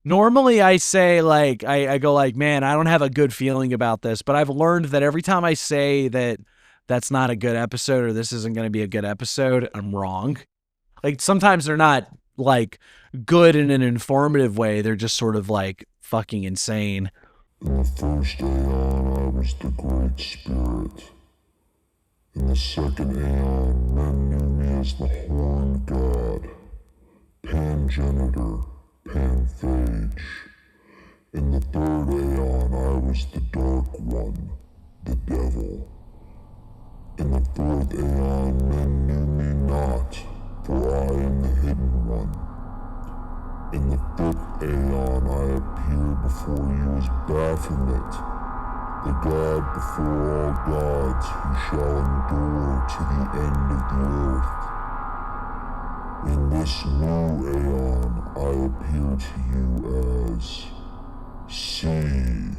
Normally I say like, I go like, man, I don't have a good feeling about this, but I've learned that every time I say that that's not a good episode or this isn't going to be a good episode, I'm wrong. Like sometimes they're not like good in an informative way. They're just sort of like fucking insane. In the first aeon, I was the Great Spirit. In the second aeon, men knew me as the Horned God, Pangenitor, Panphage. In the third aeon, I was the Dark One, the Devil. In the fourth aeon, men knew me not, for I am the Hidden One. In the fifth aeon, I appeared before you as Baphomet, the god before all gods who shall endure to the end of the earth. In this new aeon, I appear to you as CMN.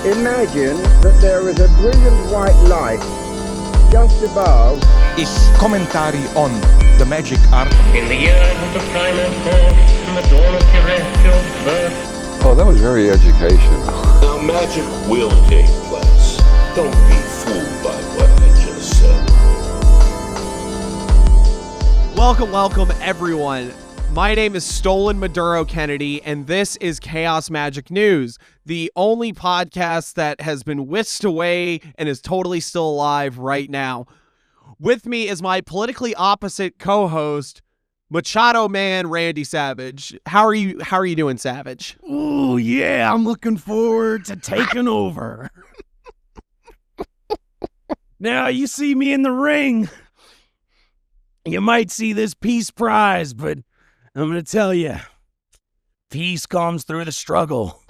Imagine that there is a brilliant white light just above. Is commentary on the magic art. In the years of the primal force and the dawn of terrestrial birth. Oh, that was very educational. Now magic will take place. Don't be fooled by what I just said. Welcome, everyone. My name is Stolen Maduro Kennedy, and this is Chaos Magic News, the only podcast that has been whisked away and is totally still alive right now. With me is my politically opposite co-host, Machado Man Randy Savage. How are you doing, Savage? Oh yeah, I'm looking forward to taking over. Now you see me in the ring. You might see this peace prize, but I'm going to tell you, peace comes through the struggle.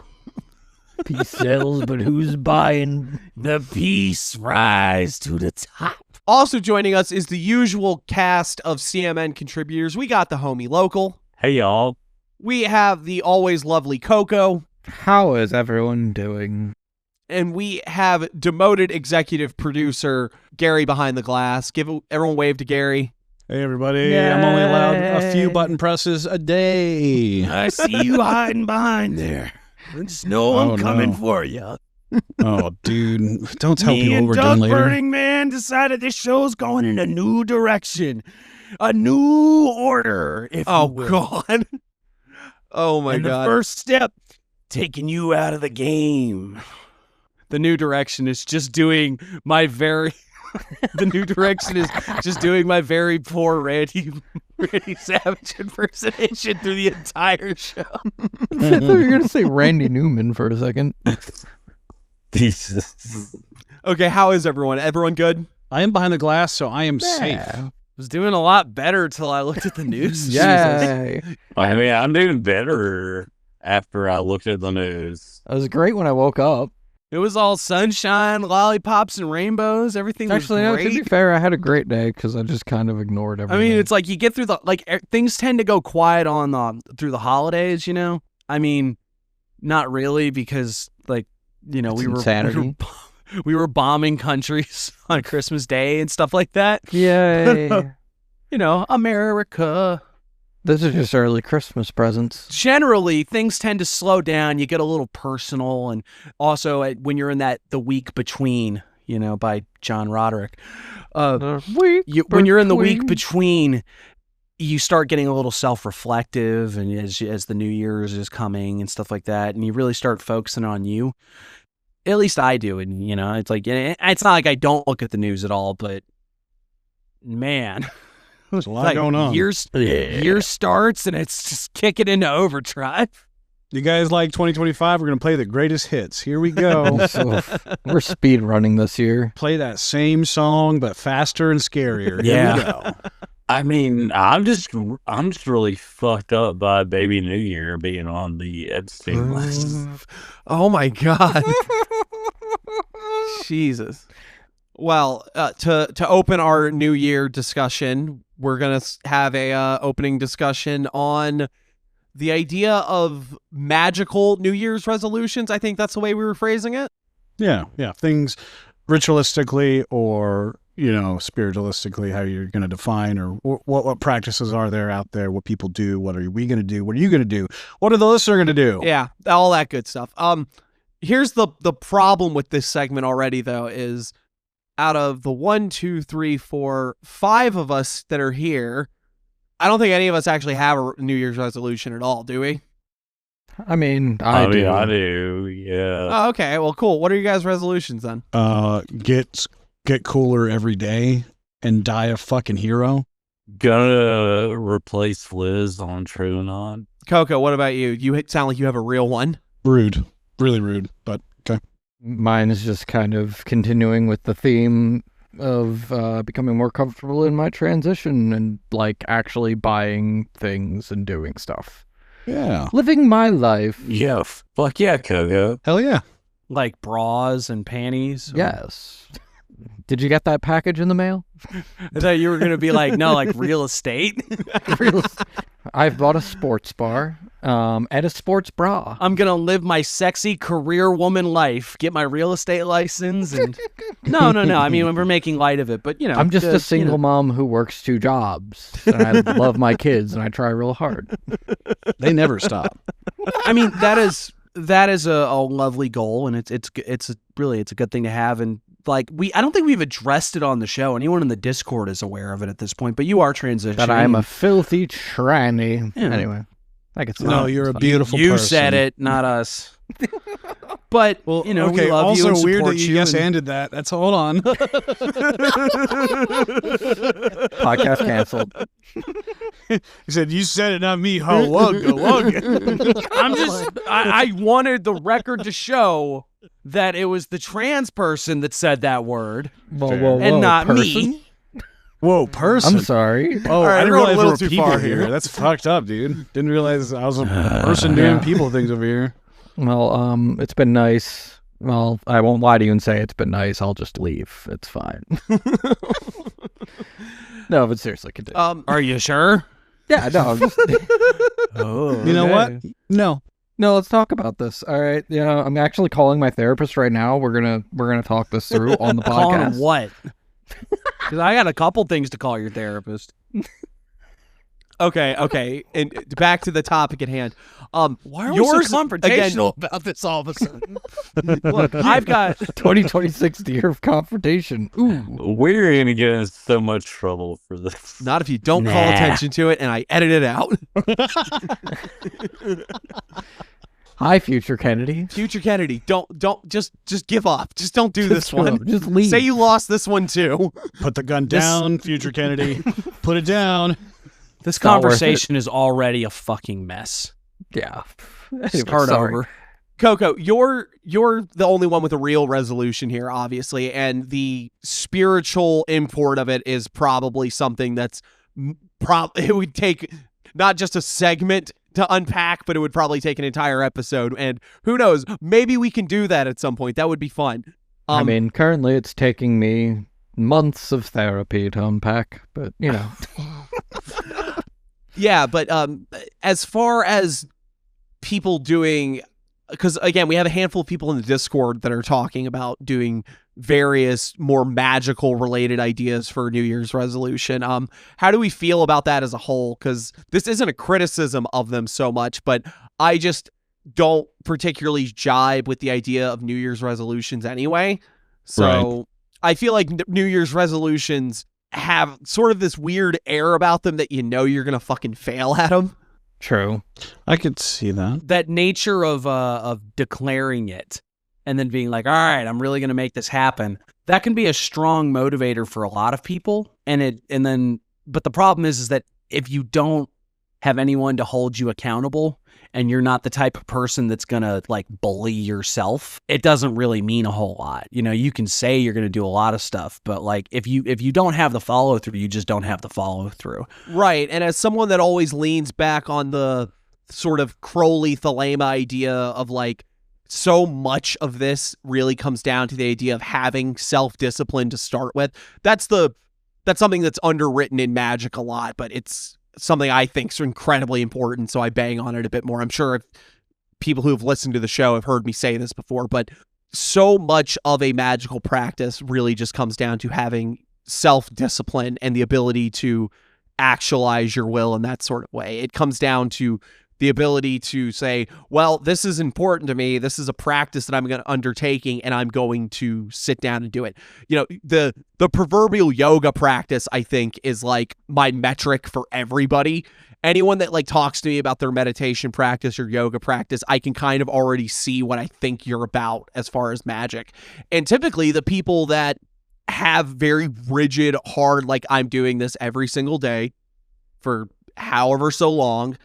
Peace sells, but who's buying? The peace rise to the top. Also joining us is the usual cast of CMN contributors. We got the homie Local. Hey, y'all. We have the always lovely Coco. How is everyone doing? And we have demoted executive producer Gary behind the glass. Give everyone wave to Gary. Hey, everybody. Yay. I'm only allowed a few button presses a day. I see you hiding behind there. Just know I'm coming for you. Oh, dude. Don't tell Me people and what we're Doug doing later. Burning Man decided this show's going in a new direction. A new order, if you will. God. Oh, my and God. The first step, taking you out of the game. The new direction is just doing my very... The new direction is just doing my very poor Randy Savage impersonation through the entire show. I thought you were going to say Randy Newman for a second. Jesus. Okay, how is everyone? Everyone good? I am behind the glass, so I am safe. I was doing a lot better till I looked at the news. Yay. I mean, I'm doing better after I looked at the news. It was great when I woke up. It was all sunshine, lollipops, and rainbows. Everything Actually, was no, great. to be fair, I had a great day because I just kind of ignored I everything. mean, it's like you get through things tend to go quiet on through the holidays, you know? I mean, not really because we were bombing countries on Christmas Day and stuff like that. Yay. America. Those are just early Christmas presents. Generally, things tend to slow down. You get a little personal, and also when you're in the week between, by John Roderick. When you're in the week between, you start getting a little self-reflective, and as the New Year's is coming and stuff like that, and you really start focusing on you. At least I do, and it's like it's not like I don't look at the news at all, but man. There's a lot going on. Year starts and it's just kicking into overdrive. You guys like 2025? We're going to play the greatest hits. Here we go. We're speed running this year. Play that same song, but faster and scarier. Yeah. Here we go. I mean, I'm just really fucked up by Baby New Year being on the Epstein list. Oh my God. Jesus. Well, to open our New Year discussion, we're going to have a opening discussion on the idea of magical New Year's resolutions. I think that's the way we were phrasing it. Yeah. Things ritualistically or spiritualistically, how you're going to define, or what practices are there out there, what people do, what are we going to do, what are you going to do, what are the listener going to do? Yeah, all that good stuff. Here's the problem with this segment already, though, is out of the 1, 2, 3, 4, 5 of us that are here, I don't think any of us actually have a New Year's resolution at all, do we? I mean, I do. I do, yeah. Oh, okay. Well, cool. What are you guys' resolutions then? Get cooler every day and die a fucking hero. Gonna replace Liz on True or Not. Coco, what about you? You sound like you have a real one. Rude. Really rude, but okay. Mine is just kind of continuing with the theme of becoming more comfortable in my transition and like actually buying things and doing stuff. Yeah. Living my life. Yeah, fuck yeah, Coco. Hell yeah. Like bras and panties? Yes. Did you get that package in the mail? I thought you were going to be like, no, like real estate. I've bought a sports bar and a sports bra. I'm going to live my sexy career woman life, get my real estate license. And No. I mean, we're making light of it, but, I'm just a single mom who works 2 jobs. And I love my kids, and I try real hard. They never stop. I mean, that is a lovely goal, and it's a good thing to have. And like I don't think we've addressed it on the show. Anyone in the Discord is aware of it at this point, but you are transitioning. That I am a filthy tranny. Yeah. Anyway, I guess no, you're a beautiful you person. You said it, not us. But well, okay, we love also you and weird that you yes-anded that. That's hold on. Podcast canceled. He said, "You said it, not me." Wugga. I wanted the record to show that it was the trans person that said that word, whoa, and not person? me. Whoa, person. I'm sorry. Oh, right, I didn't we're going realize a little we too were far people here. That's fucked up, dude. Didn't realize I was a person doing people things over here. Well, it's been nice. Well, I won't lie to you and say it's been nice. I'll just leave. It's fine. No, but seriously, continue. Are you sure? Yeah, no. I'm just... Oh, you know what? No, let's talk about this. All right. I'm actually calling my therapist right now. We're gonna talk this through on the podcast. Calling what? Because I got a couple things to call your therapist. Okay, and back to the topic at hand. Why are we so confrontational about this all of a sudden? Look, I've got 2026, the year of confrontation. Ooh, we're gonna get in so much trouble for this. Not if you don't call attention to it, and I edit it out. Hi, Future Kennedy. Future Kennedy, don't just give up. Just don't do this one. Just leave. Say you lost this one too. Put the gun down, Future Kennedy. Put it down. This conversation is already a fucking mess. Yeah. Start over. Coco, you're the only one with a real resolution here, obviously, and the spiritual import of it is probably something that's it would take not just a segment to unpack, but it would probably take an entire episode. And who knows, maybe we can do that at some point. That would be fun. I mean, currently it's taking me months of therapy to unpack, but Yeah, but as far as people doing, because again, we have a handful of people in the Discord that are talking about doing various more magical related ideas for New Year's resolution. How do we feel about that as a whole? Because this isn't a criticism of them so much, but I just don't particularly jibe with the idea of New Year's resolutions anyway. So right. I feel like New Year's resolutions have sort of this weird air about them that you're gonna fucking fail at them. True. I could see that. That nature of declaring it and then being like, all right, I'm really going to make this happen. That can be a strong motivator for a lot of people. But the problem is that if you don't have anyone to hold you accountable and you're not the type of person that's going to like bully yourself, it doesn't really mean a whole lot. You can say you're going to do a lot of stuff, but like if you don't have the follow through, you just don't have the follow through. Right. And as someone that always leans back on the sort of Crowley Thelema idea of like, so much of this really comes down to the idea of having self-discipline to start with. That's something that's underwritten in Magick a lot, but it's something I think is incredibly important, so I bang on it a bit more. I'm sure if people who have listened to the show have heard me say this before, but so much of a magical practice really just comes down to having self-discipline and the ability to actualize your will in that sort of way. It comes down to the ability to say, well, this is important to me. This is a practice that I'm undertaking, and I'm going to sit down and do it. You know, the proverbial yoga practice, I think, is like my metric for everybody. Anyone that like talks to me about their meditation practice or yoga practice, I can kind of already see what I think you're about as far as magic. And typically the people that have very rigid, hard, like I'm doing this every single day for however so long,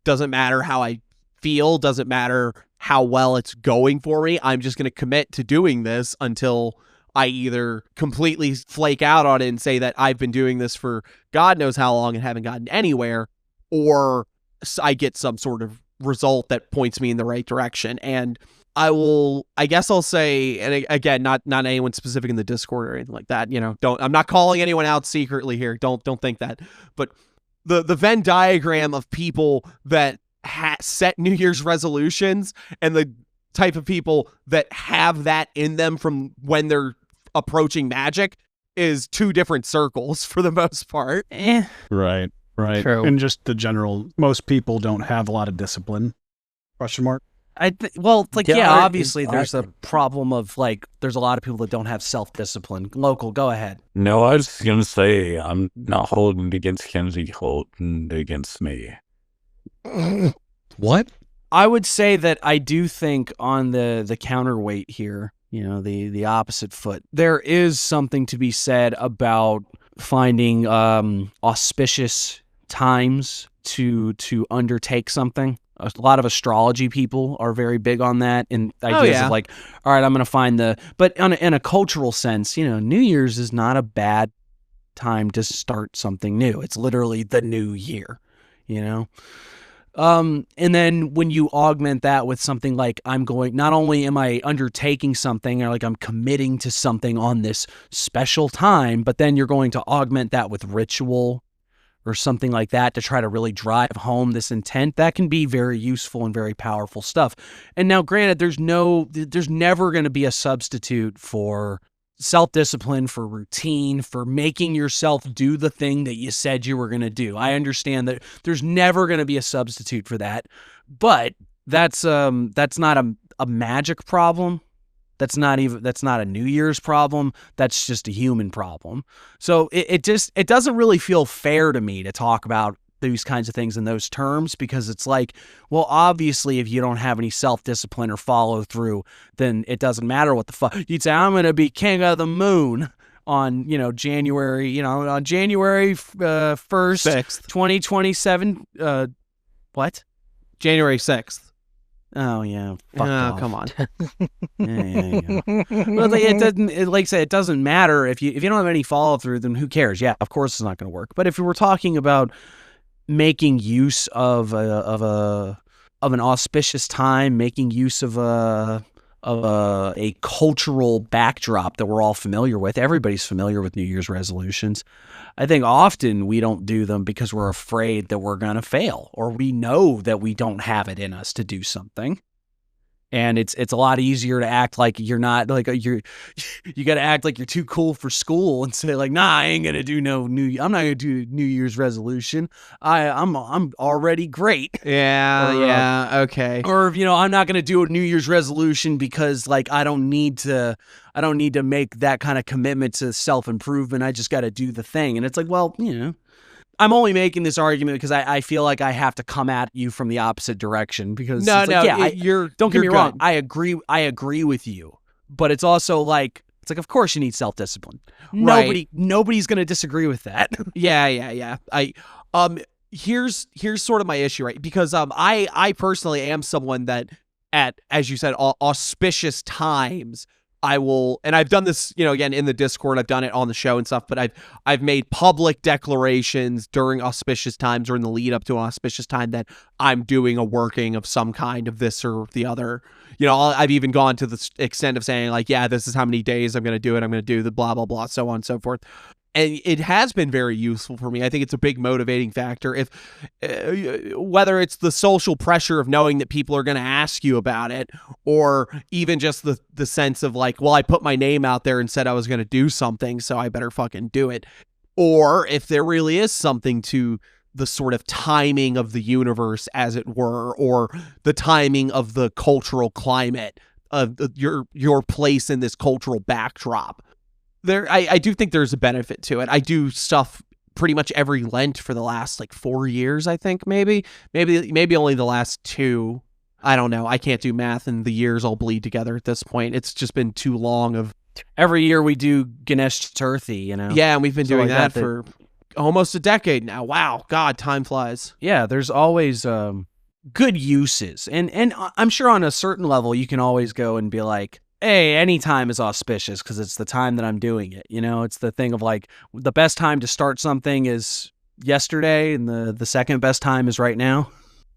doesn't matter how I feel, doesn't matter how well it's going for me, I'm just going to commit to doing this until I either completely flake out on it and say that I've been doing this for God knows how long and haven't gotten anywhere, or I get some sort of result that points me in the right direction. And I guess I'll say, and again, not anyone specific in the Discord or anything like that, you know, I'm not calling anyone out secretly here. Don't think that, but the Venn diagram of people that set New Year's resolutions and the type of people that have that in them from when they're approaching magic is two different circles for the most part. Right. True. And just the general, most people don't have a lot of discipline. Question mark? Obviously there's a problem of like, there's a lot of people that don't have self-discipline. Local, go ahead. No, I was going to say, I'm not holding it against Kenzie, holding it against me. What? I would say that I do think on the counterweight here, you know, the opposite foot, there is something to be said about finding auspicious times to undertake something. A lot of astrology people are very big on that, and ideas of like, all right, I'm going to find but in a cultural sense, you know, New Year's is not a bad time to start something new. It's literally the new year, you know? And then when you augment that with something like not only am I undertaking something or like I'm committing to something on this special time, but then you're going to augment that with ritual or something like that to try to really drive home this intent, that can be very useful and very powerful stuff. And now granted, there's never going to be a substitute for self-discipline, for routine, for making yourself do the thing that you said you were going to do. I understand that there's never going to be a substitute for that, but that's not a magic problem. That's not a New Year's problem. That's just a human problem. So it doesn't really feel fair to me to talk about these kinds of things in those terms, because it's like, well, obviously if you don't have any self-discipline or follow through, then it doesn't matter what the fuck. You'd say, I'm going to be king of the moon on, January 1st, 6th. 2027. What? January 6th. Oh yeah, fuck off. Come on. Yeah. Well, like I said, it doesn't matter if you don't have any follow through. Then who cares? Yeah, of course it's not going to work. But if we're talking about making use of an auspicious time, making use of a cultural backdrop that we're all familiar with, everybody's familiar with New Year's resolutions. I think often we don't do them because we're afraid that we're going to fail, or we know that we don't have it in us to do something. And it's a lot easier to act like you're not, like you got to act like you're too cool for school and say like, nah, I ain't going to do I'm not going to do New Year's resolution. I'm already great. Yeah. Okay. Or, I'm not going to do a New Year's resolution because like, I don't need to make that kind of commitment to self-improvement. I just got to do the thing. And it's like, well, I'm only making this argument because I feel like I have to come at you from the opposite direction, because don't get me wrong. I agree with you, but it's also like, of course you need self-discipline. Right. Nobody's going to disagree with that. Yeah. Here's sort of my issue, right? Because I personally am someone that as you said, auspicious times, I will, and I've done this, again, in the Discord, I've done it on the show and stuff, but I've made public declarations during auspicious times or in the lead up to an auspicious time that I'm doing a working of some kind of this or the other. I've even gone to the extent of saying like, yeah, this is how many days I'm going to do it. I'm going to do the blah, blah, blah, so on and so forth. And it has been very useful for me. I think it's a big motivating factor. If whether it's the social pressure of knowing that people are going to ask you about it, or even just the sense of like, well, I put my name out there and said I was going to do something, so I better fucking do it. Or if there really is something to the sort of timing of the universe, as it were, or the timing of the cultural climate of your place in this cultural backdrop. I do think there's a benefit to it. I do stuff pretty much every Lent for the last like 4 years, I think, maybe only the last 2. I don't know. I can't do math, and the years all bleed together at this point. It's just been too long of... Every year we do Ganesh Chaturthi, you know? Yeah, and we've been doing that for almost a decade now. Wow. God, time flies. Yeah, there's always good uses. And I'm sure on a certain level you can always go and be like, hey, any time is auspicious because it's the time that I'm doing it. You know, it's the thing of like the best time to start something is yesterday and the second best time is right now.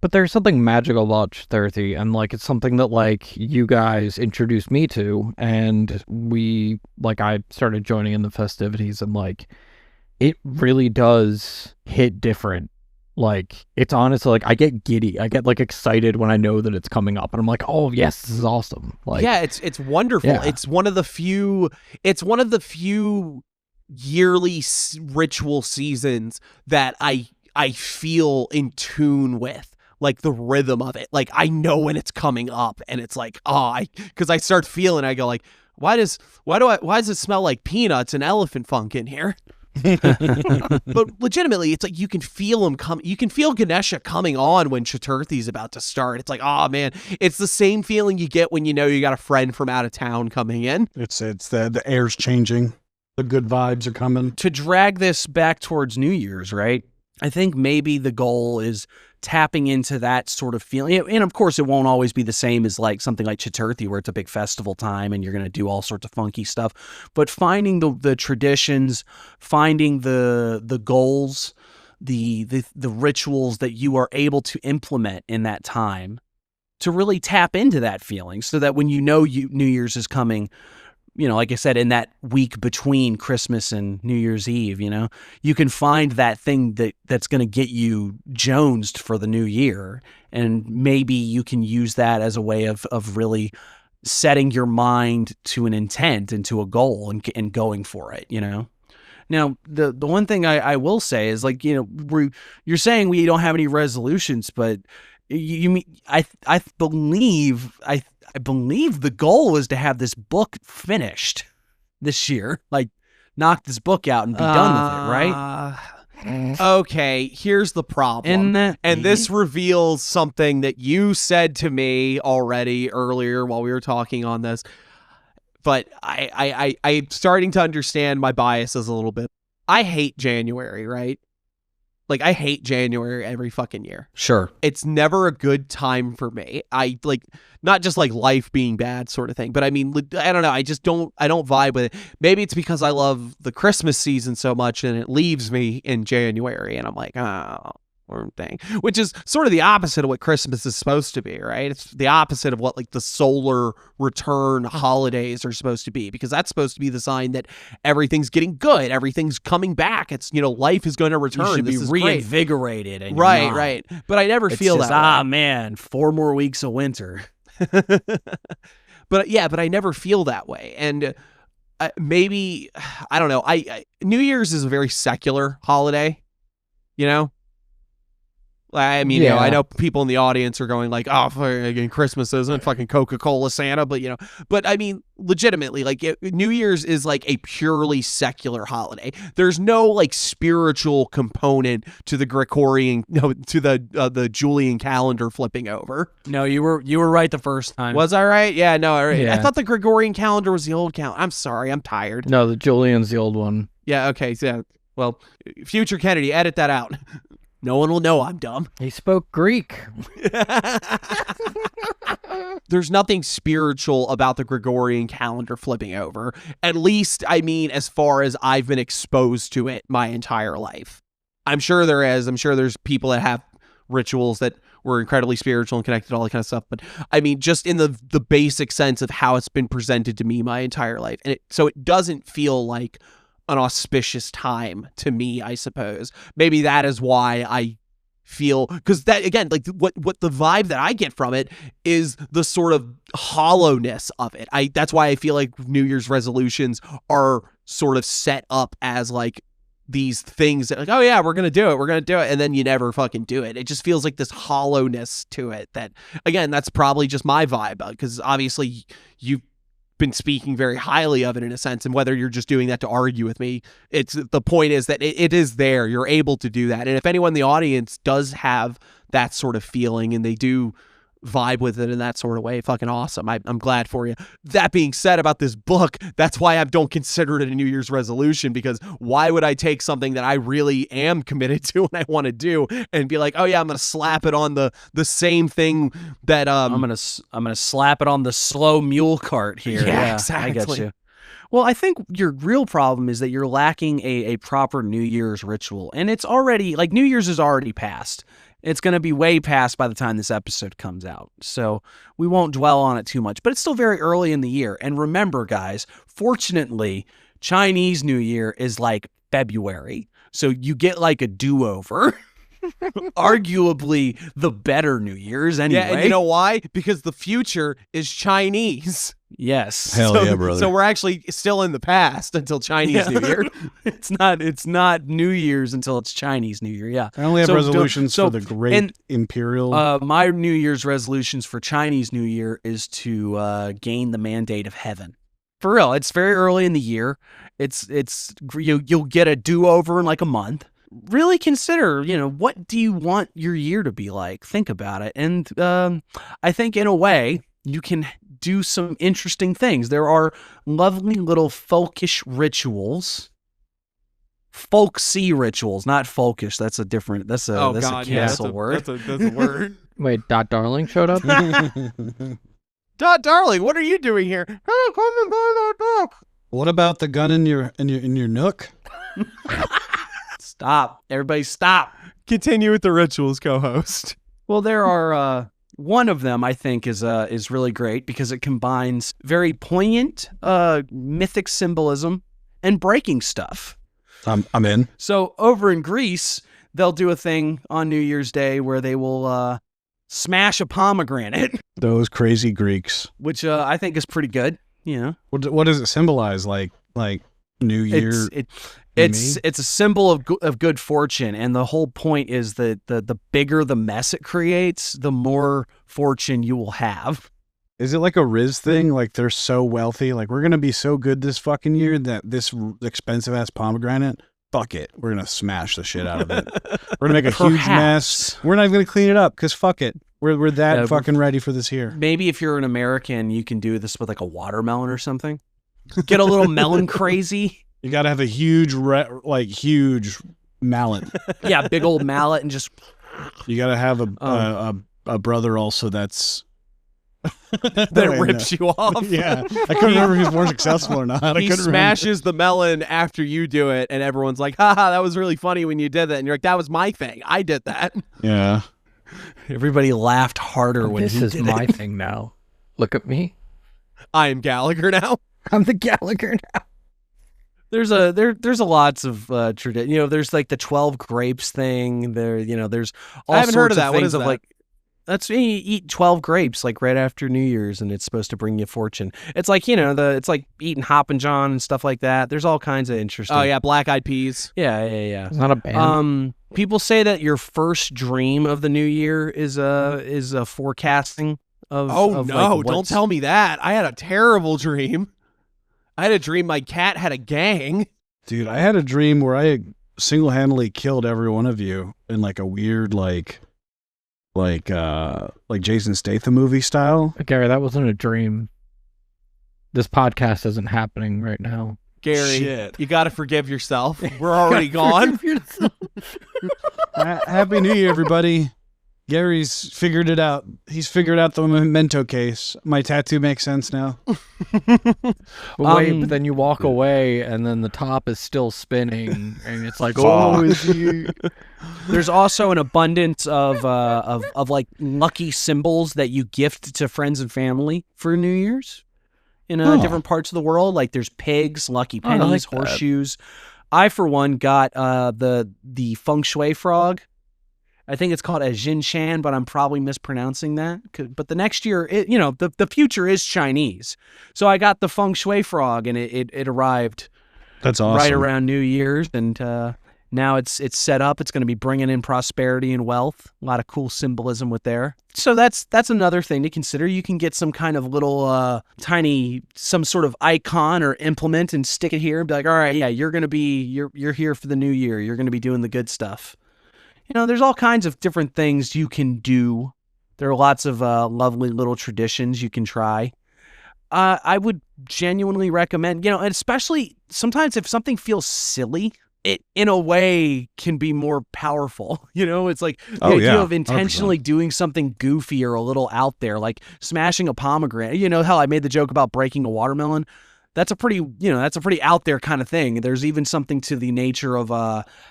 But there's something magical about Chaturthi, and like it's something that like you guys introduced me to, and I started joining in the festivities, and like it really does hit different. Like, it's honestly, like, I get giddy. I get, like, excited when I know that it's coming up. And I'm like, oh, yes, this is awesome. Like, yeah, it's wonderful. Yeah. It's one of the few yearly ritual seasons that I feel in tune with. Like, the rhythm of it. Like, I know when it's coming up. And it's like, because I start feeling, I go, like, why does it smell like peanuts and elephant funk in here? But legitimately, it's like you can feel him come. You can feel Ganesha coming on when Chaturthi is about to start. It's like, oh man, it's the same feeling you get when you know you got a friend from out of town coming in. It's the air's changing, the good vibes are coming. To drag this back towards New Year's, right? I think maybe the goal is tapping into that sort of feeling. And of course, it won't always be the same as like something like Chaturthi, where it's a big festival time and you're going to do all sorts of funky stuff. But finding the traditions, finding the goals, the rituals that you are able to implement in that time to really tap into that feeling, so that when you know New Year's is coming, you know, like I said, in that week between Christmas and New Year's Eve, you know, you can find that thing that's going to get you jonesed for the new year. And maybe you can use that as a way of really setting your mind to an intent and to a goal and going for it, you know? Now, the one thing I will say is, like, you know, you're saying we don't have any resolutions, but you mean, I believe the goal is to have this book finished this year. Like, knock this book out and be done with it, right? Okay, here's the problem. And this reveals something that you said to me already earlier while we were talking on this. But I'm starting to understand my biases a little bit. I hate January, right? Like, I hate January every fucking year. Sure. It's never a good time for me. I like, not just like life being bad sort of thing, but I mean, I don't know. I don't vibe with it. Maybe it's because I love the Christmas season so much and it leaves me in January and I'm like, oh, or thing, which is sort of the opposite of what Christmas is supposed to be, right? It's the opposite of what like the solar return holidays are supposed to be, because that's supposed to be the sign that everything's getting good, everything's coming back. It's, you know, life is going to return. You should be reinvigorated. And right. But I never feel that way. Man, 4 more weeks of winter. But I never feel that way. And maybe, I don't know. New Year's is a very secular holiday, you know? I mean, you know, I know people in the audience are going like, oh, fucking Christmas isn't fucking Coca-Cola Santa, but, you know, but I mean, legitimately, like, New Year's is like a purely secular holiday. There's no like spiritual component to the the Julian calendar flipping over. No, you were right the first time. Was I right? Yeah, no, I thought the Gregorian calendar was the old calendar. I'm sorry, I'm tired. No, the Julian's the old one. Yeah, okay, so, well, future Kennedy, edit that out. No one will know I'm dumb. He spoke Greek. There's nothing spiritual about the Gregorian calendar flipping over. At least, I mean, as far as I've been exposed to it my entire life. I'm sure there is. I'm sure there's people that have rituals that were incredibly spiritual and connected to all that kind of stuff. But I mean, just in the basic sense of how it's been presented to me my entire life. And so it doesn't feel like an auspicious time to me, I suppose. Maybe that is why I feel, because that, again, like what the vibe that I get from it is the sort of hollowness of it. That's why I feel like New Year's resolutions are sort of set up as like these things that like, oh yeah, we're gonna do it, and then you never fucking do it. It just feels like this hollowness to it that, again, that's probably just my vibe, because obviously you've been speaking very highly of it in a sense, and whether you're just doing that to argue with me, it's the point is that it is there. You're able to do that, and if anyone in the audience does have that sort of feeling and they do vibe with it in that sort of way, fucking awesome. I'm glad for you. That being said, about this book, that's why I don't consider it a New Year's resolution, because why would I take something that I really am committed to and I want to do and be like, oh yeah, I'm gonna slap it on the same thing that I'm gonna slap it on the slow mule cart here. Yeah, exactly. I get you. Well, I think your real problem is that you're lacking a proper New Year's ritual, and it's already like New Year's is already past. It's going to be way past by the time this episode comes out, so we won't dwell on it too much, but it's still very early in the year. And remember, guys, fortunately, Chinese New Year is like February, so you get like a do-over. Arguably the better New Year's anyway. Yeah, and you know why? Because the future is Chinese. Yes. Hell yeah, brother. So we're actually still in the past until Chinese New Year. It's not New Year's until it's Chinese New Year. Yeah. I only have resolutions for the great imperial. My New Year's resolutions for Chinese New Year is to gain the mandate of heaven. For real, it's very early in the year. You'll get a do-over in like a month. Really consider, what do you want your year to be like? Think about it. And I think in a way you can do some interesting things. There are lovely little folkish rituals. Folksy rituals, not folkish. That's a cancel word. That's a word. Wait, Dot Darling showed up? Dot Darling, what are you doing here? Oh, come and buy that book. What about the gun in your nook? Stop. Everybody stop. Continue with the rituals, co-host. Well, there are one of them I think is really great because it combines very poignant mythic symbolism and breaking stuff. I'm in. So over in Greece, they'll do a thing on New Year's Day where they will smash a pomegranate. Those crazy Greeks. Which I think is pretty good. What does it symbolize? Like New Year? It's a symbol of good fortune, and the whole point is that the bigger the mess it creates, the more fortune you will have. Is it like a Riz thing? Like they're so wealthy, like we're gonna be so good this fucking year that this expensive ass pomegranate, fuck it, we're gonna smash the shit out of it. We're gonna make a huge mess. We're not even gonna clean it up because fuck it. We're that fucking ready for this year. Maybe if you're an American, you can do this with like a watermelon or something. Get a little melon crazy. You got to have a huge mallet. Yeah, big old mallet, and just. You got to have a brother also that rips you off. Yeah, I couldn't remember if he was more successful or not. He smashes the melon after you do it, and everyone's like, "Haha, that was really funny when you did that." And you're like, "That was my thing. I did that." Yeah. Everybody laughed harder when he did it. This is my thing now. Look at me. I am Gallagher now. I'm the Gallagher now. There's a lots of tradition. There's like the 12 grapes thing. There's all I haven't heard of that. Of what is that? Like, that's you eat 12 grapes like right after New Year's, and it's supposed to bring you fortune. It's like it's like eating Hoppin' John and stuff like that. There's all kinds of interesting. Oh yeah, Black Eyed Peas. Yeah. It's not a band. People say that your first dream of the new year is a forecasting of. Oh of no! Like don't tell me that. I had a terrible dream. I had a dream my cat had a gang. Dude, I had a dream where I single-handedly killed every one of you in like a weird like Jason Statham movie style. Gary, that wasn't a dream. This podcast isn't happening right now. Gary, you got to forgive yourself. We're already gone. Happy New Year, everybody. Gary's figured it out. He's figured out the memento case. My tattoo makes sense now. But then you walk away, and then the top is still spinning, and it's like, oh, is he? There's also an abundance of like lucky symbols that you gift to friends and family for New Year's. in different parts of the world. Like there's pigs, lucky pennies, I like that. horseshoes. I, for one, got the feng shui frog. I think it's called a Jinshan, but I'm probably mispronouncing that. But the next year, the future is Chinese. So I got the feng shui frog, and it arrived. That's awesome. Right around New Year's, and now it's set up. It's going to be bringing in prosperity and wealth. A lot of cool symbolism with there. So that's another thing to consider. You can get some kind of little tiny, some sort of icon or implement and stick it here and be like, all right, yeah, you're here for the new year. You're going to be doing the good stuff. There's all kinds of different things you can do. There are lots of lovely little traditions you can try. I would genuinely recommend, and especially sometimes if something feels silly, it in a way can be more powerful. It's like the idea of intentionally 100%. Doing something goofy or a little out there, like smashing a pomegranate. You know how I made the joke about breaking a watermelon? That's a pretty out there kind of thing. There's even something to the nature of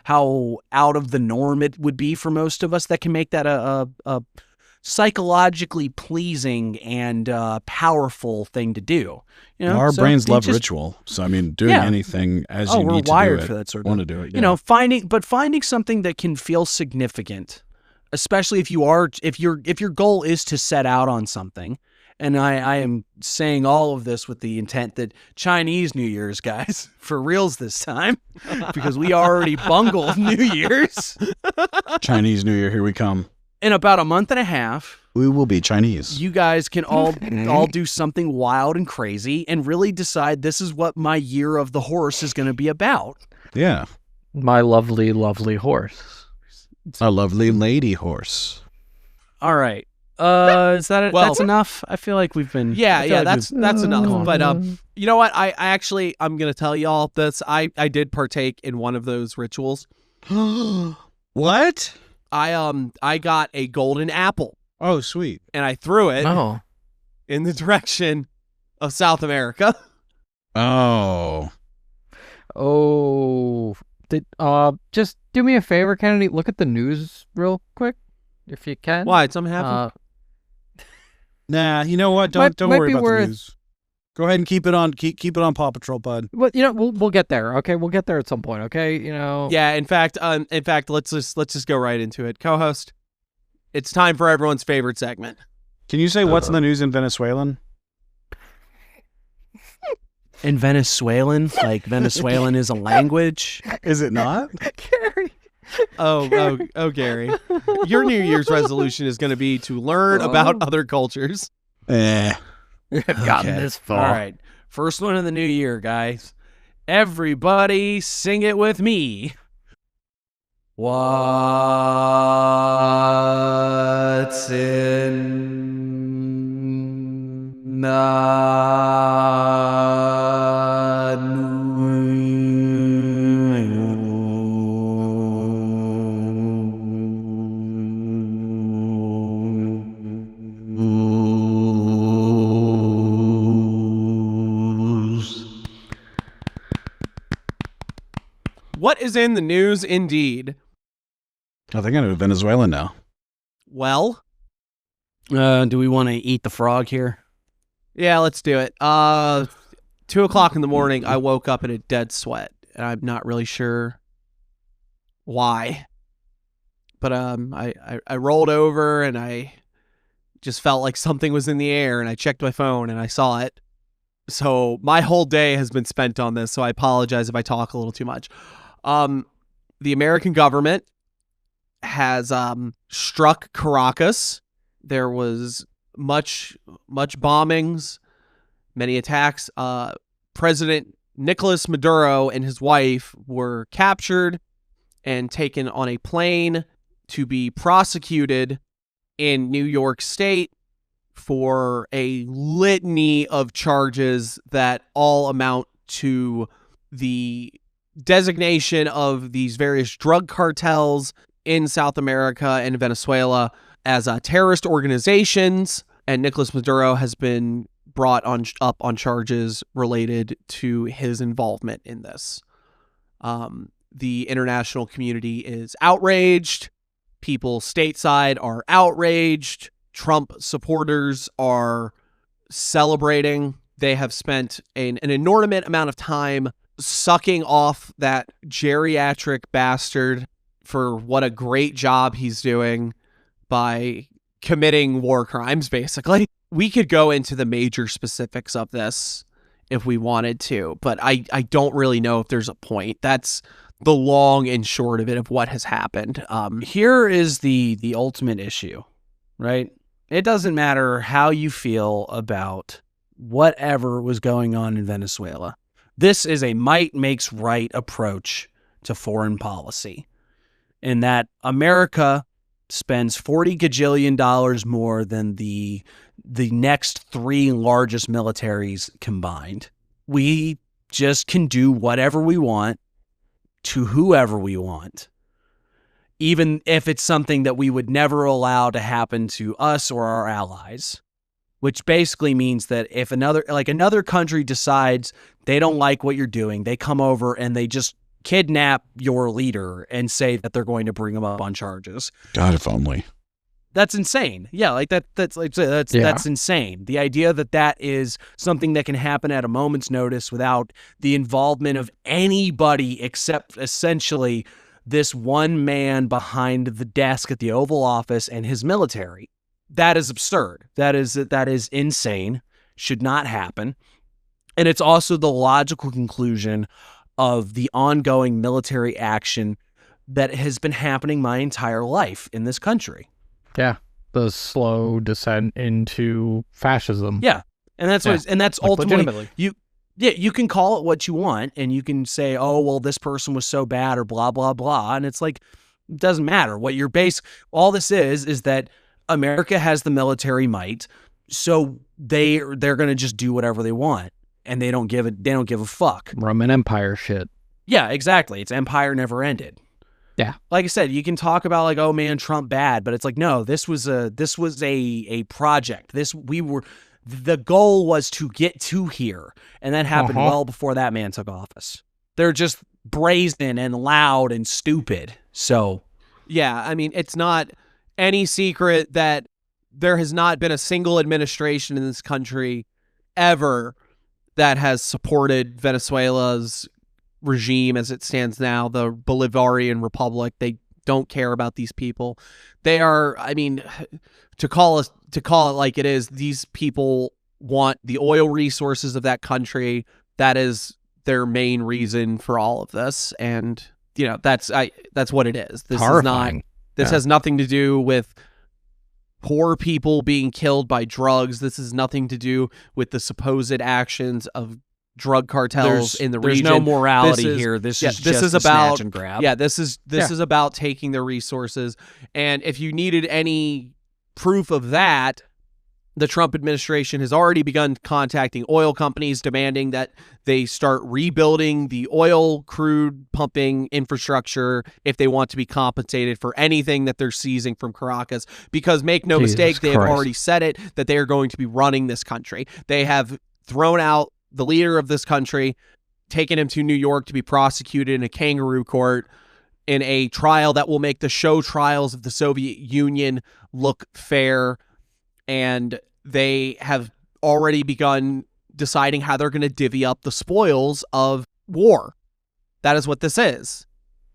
how out of the norm it would be for most of us that can make that a psychologically pleasing and powerful thing to do. Our brains love ritual. So I mean, doing anything as you need to do it. We're wired for that sort of want to do it. Yeah. Finding something that can feel significant, especially if your goal is to set out on something. And I am saying all of this with the intent that Chinese New Year's, guys, for reals this time, because we already bungled New Year's. Chinese New Year, here we come. In about a month and a half, we will be Chinese. You guys can all do something wild and crazy and really decide this is what my year of the horse is going to be about. Yeah. My lovely, lovely horse. A lovely lady horse. All right. Is that it? Well, that's enough? I feel like we've been. That's enough. But you know what? I'm gonna tell y'all this. I did partake in one of those rituals. What? I got a golden apple. Oh, sweet. And I threw it in the direction of South America. Oh. Just do me a favor, Kennedy. Look at the news real quick, if you can. Why? Something happened? Nah, you know what? Don't worry about the news. Go ahead and keep it on. Keep it on Paw Patrol, bud. Well, we'll get there. Okay, we'll get there at some point. Okay, Yeah. In fact, let's just go right into it. Co-host, it's time for everyone's favorite segment. Can you say what's in the news in Venezuelan? In Venezuelan, like Venezuelan is a language. Is it not? Gary. Oh, Gary. Your New Year's resolution is going to be to learn about other cultures. I've gotten this far. All right. First one of the new year, guys. Everybody sing it with me. What's in the What is in the news, indeed? Oh, they're going to Venezuela now. Well, do we want to eat the frog here? Yeah, let's do it. 2:00 in the morning, I woke up in a dead sweat, and I'm not really sure why. But I rolled over, and I just felt like something was in the air, and I checked my phone, and I saw it. So my whole day has been spent on this, so I apologize if I talk a little too much. The American government has struck Caracas. There was much bombings, many attacks. President Nicolas Maduro and his wife were captured and taken on a plane to be prosecuted in New York State for a litany of charges that all amount to the designation of these various drug cartels in South America and Venezuela as terrorist organizations, and Nicolas Maduro has been brought up on charges related to his involvement in this. The international community is outraged. People stateside are outraged. Trump supporters are celebrating. they have spent an inordinate amount of time sucking off that geriatric bastard for what a great job he's doing by committing war crimes, basically. We could go into the major specifics of this if we wanted to, but I don't really know if there's a point. That's the long and short of it, of what has happened. Here is the ultimate issue, right? It doesn't matter how you feel about whatever was going on in Venezuela. This is a might makes right approach to foreign policy, in that America spends $40 gajillion more than the next three largest militaries combined. We just can do whatever we want to whoever we want, even if it's something that we would never allow to happen to us or our allies, which basically means that if another country decides they don't like what you're doing, they come over and they just kidnap your leader and say that they're going to bring him up on charges. God, if only. That's insane. Yeah, like that's insane. The idea that is something that can happen at a moment's notice without the involvement of anybody except essentially this one man behind the desk at the Oval Office and his military. That is absurd. That is insane. Should not happen. And it's also the logical conclusion of the ongoing military action that has been happening my entire life in this country. Yeah, the slow descent into fascism. Yeah, and that's what, and that's like ultimately legitimately. you can call it what you want, and you can say, oh well, this person was so bad or blah blah blah, and it's like it doesn't matter what your base. All this is that America has the military might, so they're going to just do whatever they want, and they don't give a fuck. Roman Empire shit. Yeah, exactly. It's empire never ended. Yeah. Like I said, you can talk about like, oh man, Trump bad, but it's like, no, this was a project. The goal was to get to here. And that happened well before that man took office. They're just brazen and loud and stupid. So yeah, I mean, it's not any secret that there has not been a single administration in this country ever that has supported Venezuela's regime as it stands now, the Bolivarian Republic. They don't care about these people. They are, I mean, to call it like it is, these people want the oil resources of that country. That is their main reason for all of this. And, you know, that's what it is. This horrifying. Has nothing to do with poor people being killed by drugs. This has nothing to do with the supposed actions of drug cartels in the region. There's no morality here. This is about snatch and grab. Yeah, this is about taking their resources. And if you needed any proof of that, the Trump administration has already begun contacting oil companies, demanding that they start rebuilding the oil crude pumping infrastructure if they want to be compensated for anything that they're seizing from Caracas. Because make no mistake, they have already said it, that they are going to be running this country. They have thrown out the leader of this country, taken him to New York to be prosecuted in a kangaroo court in a trial that will make the show trials of the Soviet Union look fair. And they have already begun deciding how they're going to divvy up the spoils of war. That is what this is.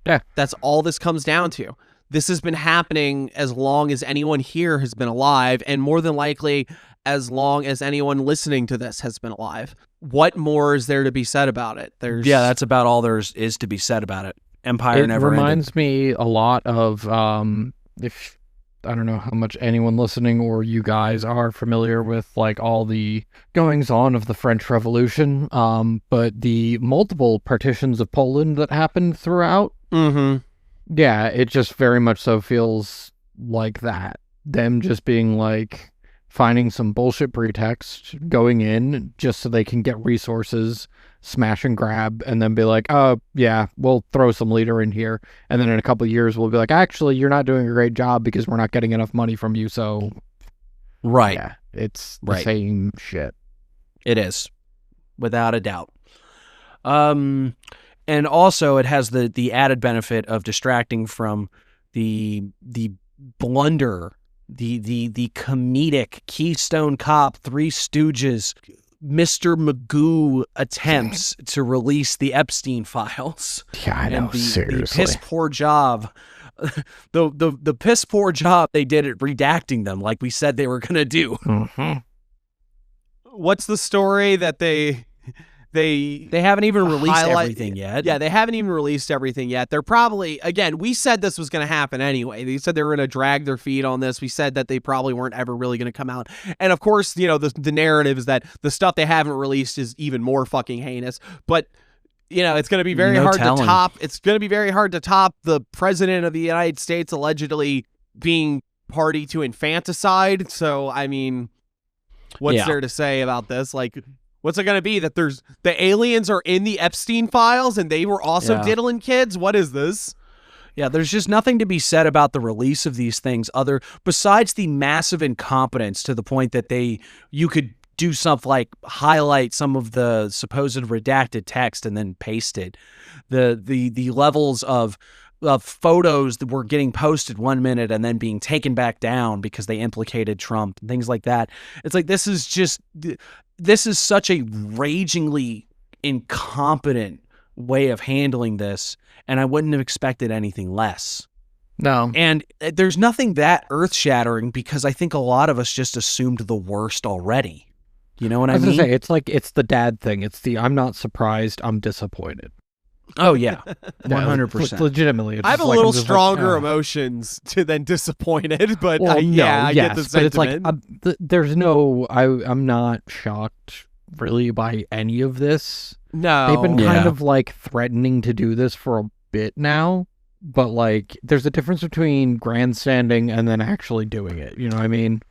Yeah. That's all this comes down to. This has been happening as long as anyone here has been alive, and more than likely as long as anyone listening to this has been alive. What more is there to be said about it? That's about all there is to be said about it. Empire never ended. It reminds me a lot of, if I don't know how much anyone listening or you guys are familiar with like all the goings on of the French Revolution, but the multiple partitions of Poland that happened throughout. Mm-hmm. Yeah, it just very much so feels like that. Them just being like finding some bullshit pretext, going in just so they can get resources, smash and grab, and then be like, oh, yeah, we'll throw some leader in here. And then in a couple of years, we'll be like, actually, you're not doing a great job because we're not getting enough money from you. So, right. Yeah, it's the same shit. It is, without a doubt. And also it has the added benefit of distracting from the blunder, the comedic Keystone Cop, Three Stooges Mr. Magoo attempts to release the Epstein files. Yeah, I know. Seriously, the piss poor job. The piss poor job they did at redacting them, like we said they were gonna do. Mm-hmm. What's the story that they haven't even released everything yet? Yeah, they haven't even released everything yet. They're probably, again, we said this was going to happen anyway. They said they were going to drag their feet on this. We said that they probably weren't ever really going to come out. And of course, the narrative is that the stuff they haven't released is even more fucking heinous. But it's going to be very hard to top. It's going to be very hard to top the president of the United States allegedly being party to infanticide. So, I mean, what's there to say about this? Like, what's it going to be? That the aliens are in the Epstein files and they were also diddling kids? What is this? Yeah, there's just nothing to be said about the release of these things besides the massive incompetence to the point that you could do something like highlight some of the supposed redacted text and then paste it. The levels of photos that were getting posted 1 minute and then being taken back down because they implicated Trump and things like that. It's like, this is such a ragingly incompetent way of handling this, and I wouldn't have expected anything less. No. And there's nothing that earth-shattering because I think a lot of us just assumed the worst already. You know what I mean? I was gonna say, it's the dad thing. It's the I'm not surprised, I'm disappointed. Oh, yeah. 100%. Legitimately. I have a little stronger emotions than disappointed, but I get the sentiment. It's like, there's no, I'm not shocked really by any of this. No. They've been kind of like threatening to do this for a bit now, but like there's a difference between grandstanding and then actually doing it. You know what I mean?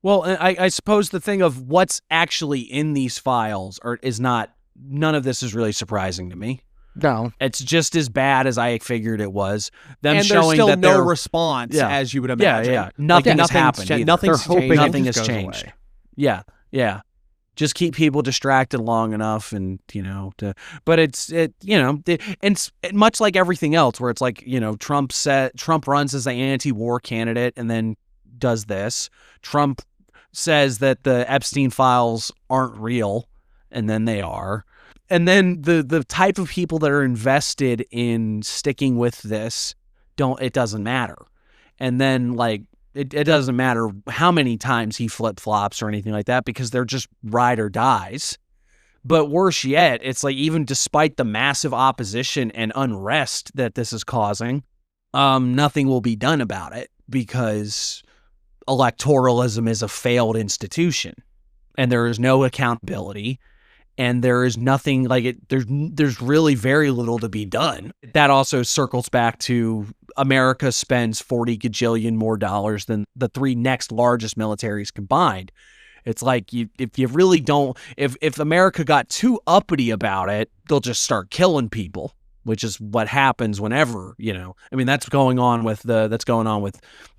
Well, I suppose the thing of what's actually in these files none of this is really surprising to me. No, it's just as bad as I figured it was. And showing there's still that no response, as you would imagine. Yeah. Nothing has happened. Nothing's changed. Nothing has changed. Yeah. Just keep people distracted long enough, and but it's much like everything else, where it's like Trump runs as an anti-war candidate and then does this. Trump says that the Epstein files aren't real, and then they are. And then the type of people that are invested in sticking with this it doesn't matter. And then like it doesn't matter how many times he flip-flops or anything like that, because they're just ride or dies. But worse yet, it's like, even despite the massive opposition and unrest that this is causing, nothing will be done about it, because electoralism is a failed institution and there is no accountability. And there is nothing like it. There's really very little to be done. That also circles back to America spends 40 gajillion more dollars than the three next largest militaries combined. It's like, if America got too uppity about it, they'll just start killing people, which is what happens whenever, I mean, that's going on with the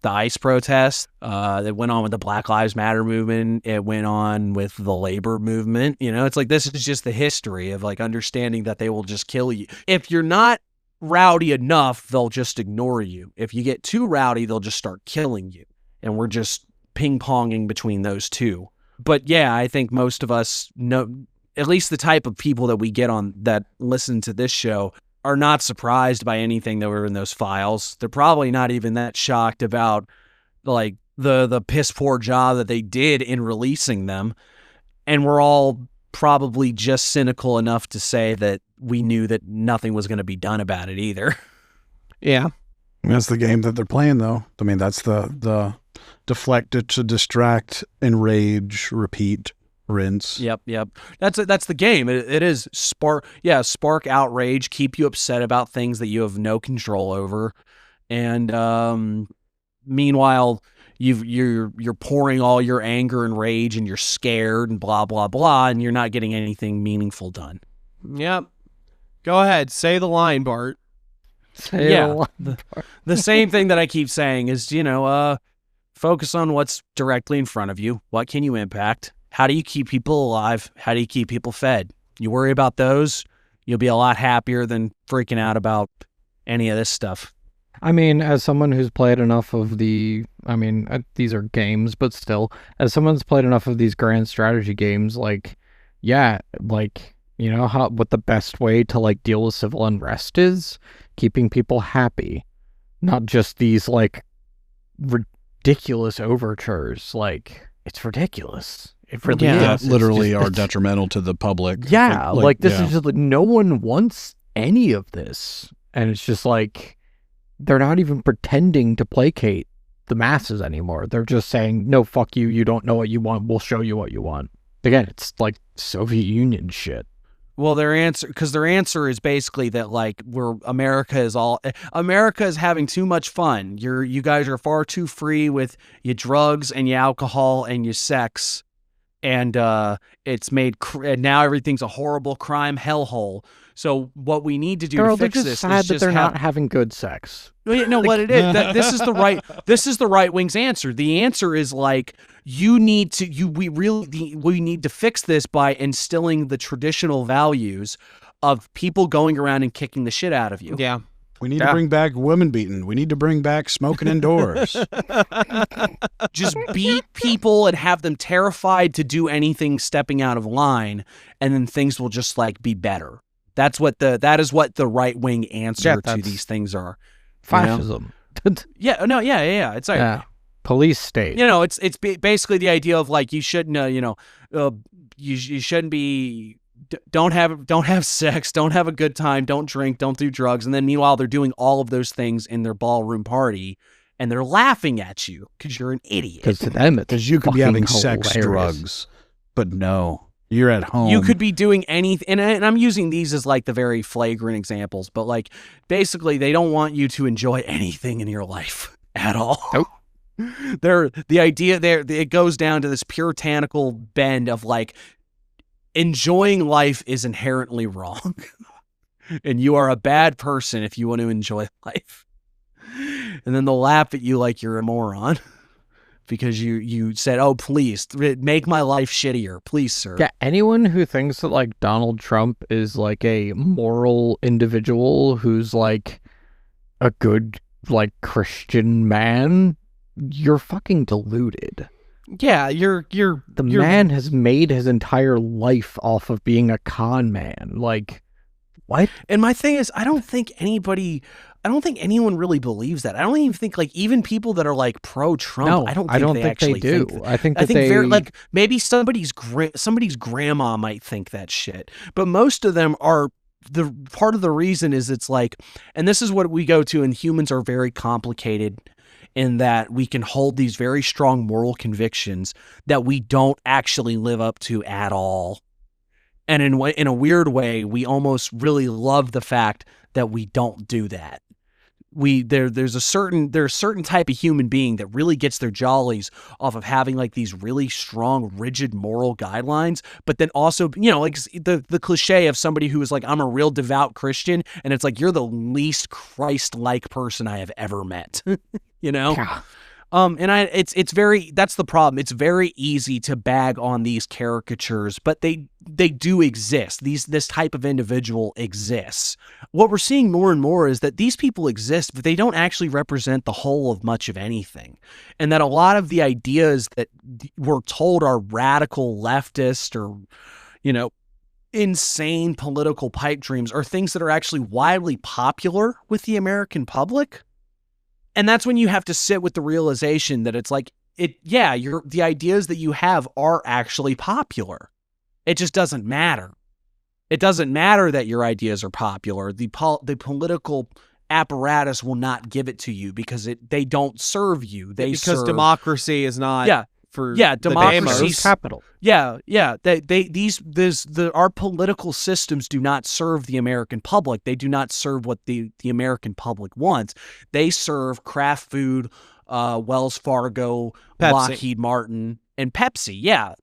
ICE protests. That went on with the Black Lives Matter movement. It went on with the labor movement. It's like, this is just the history of like understanding that they will just kill you. If you're not rowdy enough, they'll just ignore you. If you get too rowdy, they'll just start killing you. And we're just ping-ponging between those two. But yeah, I think most of us know, at least the type of people that we get on that listen to this show, are not surprised by anything that were in those files. They're probably not even that shocked about like the piss poor job that they did in releasing them. And we're all probably just cynical enough to say that we knew that nothing was going to be done about it either. Yeah. That's the game that they're playing, though. I mean, that's the deflect to distract, enrage, repeat, rinse. Yep. That's the game. It is spark outrage, keep you upset about things that you have no control over, and meanwhile you're pouring all your anger and rage, and you're scared and blah blah blah, and you're not getting anything meaningful done. Yep. Go ahead, say the line, Bart. The same thing that I keep saying is, focus on what's directly in front of you. What can you impact? How do you keep people alive? How do you keep people fed? You worry about those, you'll be a lot happier than freaking out about any of this stuff. I mean, as someone who's played enough of these are games, but still, as someone who's played enough of these grand strategy games, like, yeah, like, you know what the best way to like deal with civil unrest is? Keeping people happy, not just these like ridiculous overtures. Like, it's ridiculous. It really is. That literally are detrimental to the public. Yeah, like this is just like, no one wants any of this. And it's just like, they're not even pretending to placate the masses anymore. They're just saying, no, fuck you. You don't know what you want. We'll show you what you want. Again, it's like Soviet Union shit. Well, their answer is basically that like America is having too much fun. You guys are far too free with your drugs and your alcohol and your sex, and it's made and now everything's a horrible crime hellhole. So what we need to do to fix this sad is that just they're not having good sex. No, what it is, this is the right wing's answer. The answer is like, we need to fix this by instilling the traditional values of people going around and kicking the shit out of you. Yeah. We need to bring back women beating. We need to bring back smoking indoors. Just beat people and have them terrified to do anything stepping out of line, and then things will just like be better. That is what the right wing answer to these things are. Fascism. Yeah. It's like police state. It's basically the idea of like, you shouldn't you shouldn't be, don't have sex, don't have a good time, don't drink, don't do drugs, and then meanwhile they're doing all of those things in their ballroom party, and they're laughing at you because you're an idiot. Because to them, because you could be having hilarious. sex, drugs, but no. You're at home. You could be doing anything, and I'm using these as like the very flagrant examples, but like basically they don't want you to enjoy anything in your life at all. Nope. The idea there, it goes down to this puritanical bend of like, enjoying life is inherently wrong, and you are a bad person if you want to enjoy life. And then they'll laugh at you like you're a moron. Because you said, oh, please, make my life shittier. Please, sir. Yeah, anyone who thinks that, like, Donald Trump is, like, a moral individual who's, like, a good, like, Christian man, you're fucking deluded. Yeah, The man has made his entire life off of being a con man. Like, what? And my thing is, I don't think anyone really believes that. I don't even think, like, even people that are like pro-Trump, No, I don't think they actually do. think I think they very, like, maybe somebody's grandma might think that shit, but most of them are. The part of the reason is it's like, and this is what we go to, and humans are very complicated in that we can hold these very strong moral convictions that we don't actually live up to at all. And in a weird way, we almost really love the fact that we don't do that. There's a certain type of human being that really gets their jollies off of having like these really strong, rigid moral guidelines, but then also, like the cliche of somebody who is like, I'm a real devout Christian, and it's like, you're the least Christ-like person I have ever met. Yeah. That's the problem. It's very easy to bag on these caricatures, but they do exist. This type of individual exists. What we're seeing more and more is that these people exist, but they don't actually represent the whole of much of anything. And that a lot of the ideas that we're told are radical leftist or, insane political pipe dreams are things that are actually widely popular with the American public. And that's when you have to sit with the realization that it's like, the ideas that you have are actually popular. It just doesn't matter. It doesn't matter that your ideas are popular. The political apparatus will not give it to you because they don't serve you. Because democracy is not democracy is capital. Our political systems do not serve the American public. They do not serve what the American public wants. They serve Kraft Food, Wells Fargo, Pepsi. Lockheed Martin, and Pepsi. Yeah.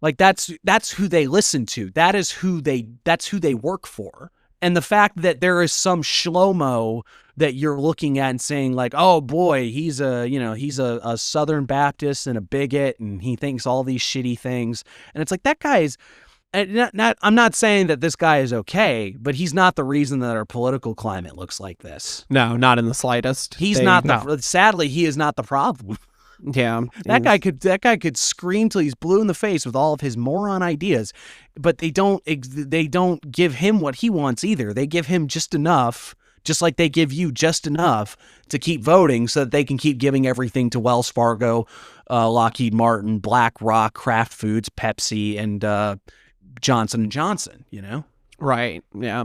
Like that's who they listen to. That's who they work for. And the fact that there is some shlomo that you're looking at and saying like, oh boy, he's a Southern Baptist and a bigot and he thinks all these shitty things. And it's like, that guy is I'm not saying that this guy is okay, but he's not the reason that our political climate looks like this. No, not in the slightest. Sadly, he is not the problem. Yeah, that guy could scream till he's blue in the face with all of his moron ideas, but they don't give him what he wants either. They give him just enough, just like they give you just enough to keep voting, so that they can keep giving everything to Wells Fargo, Lockheed Martin, BlackRock, Kraft Foods, Pepsi, and Johnson & Johnson. Right? Yeah.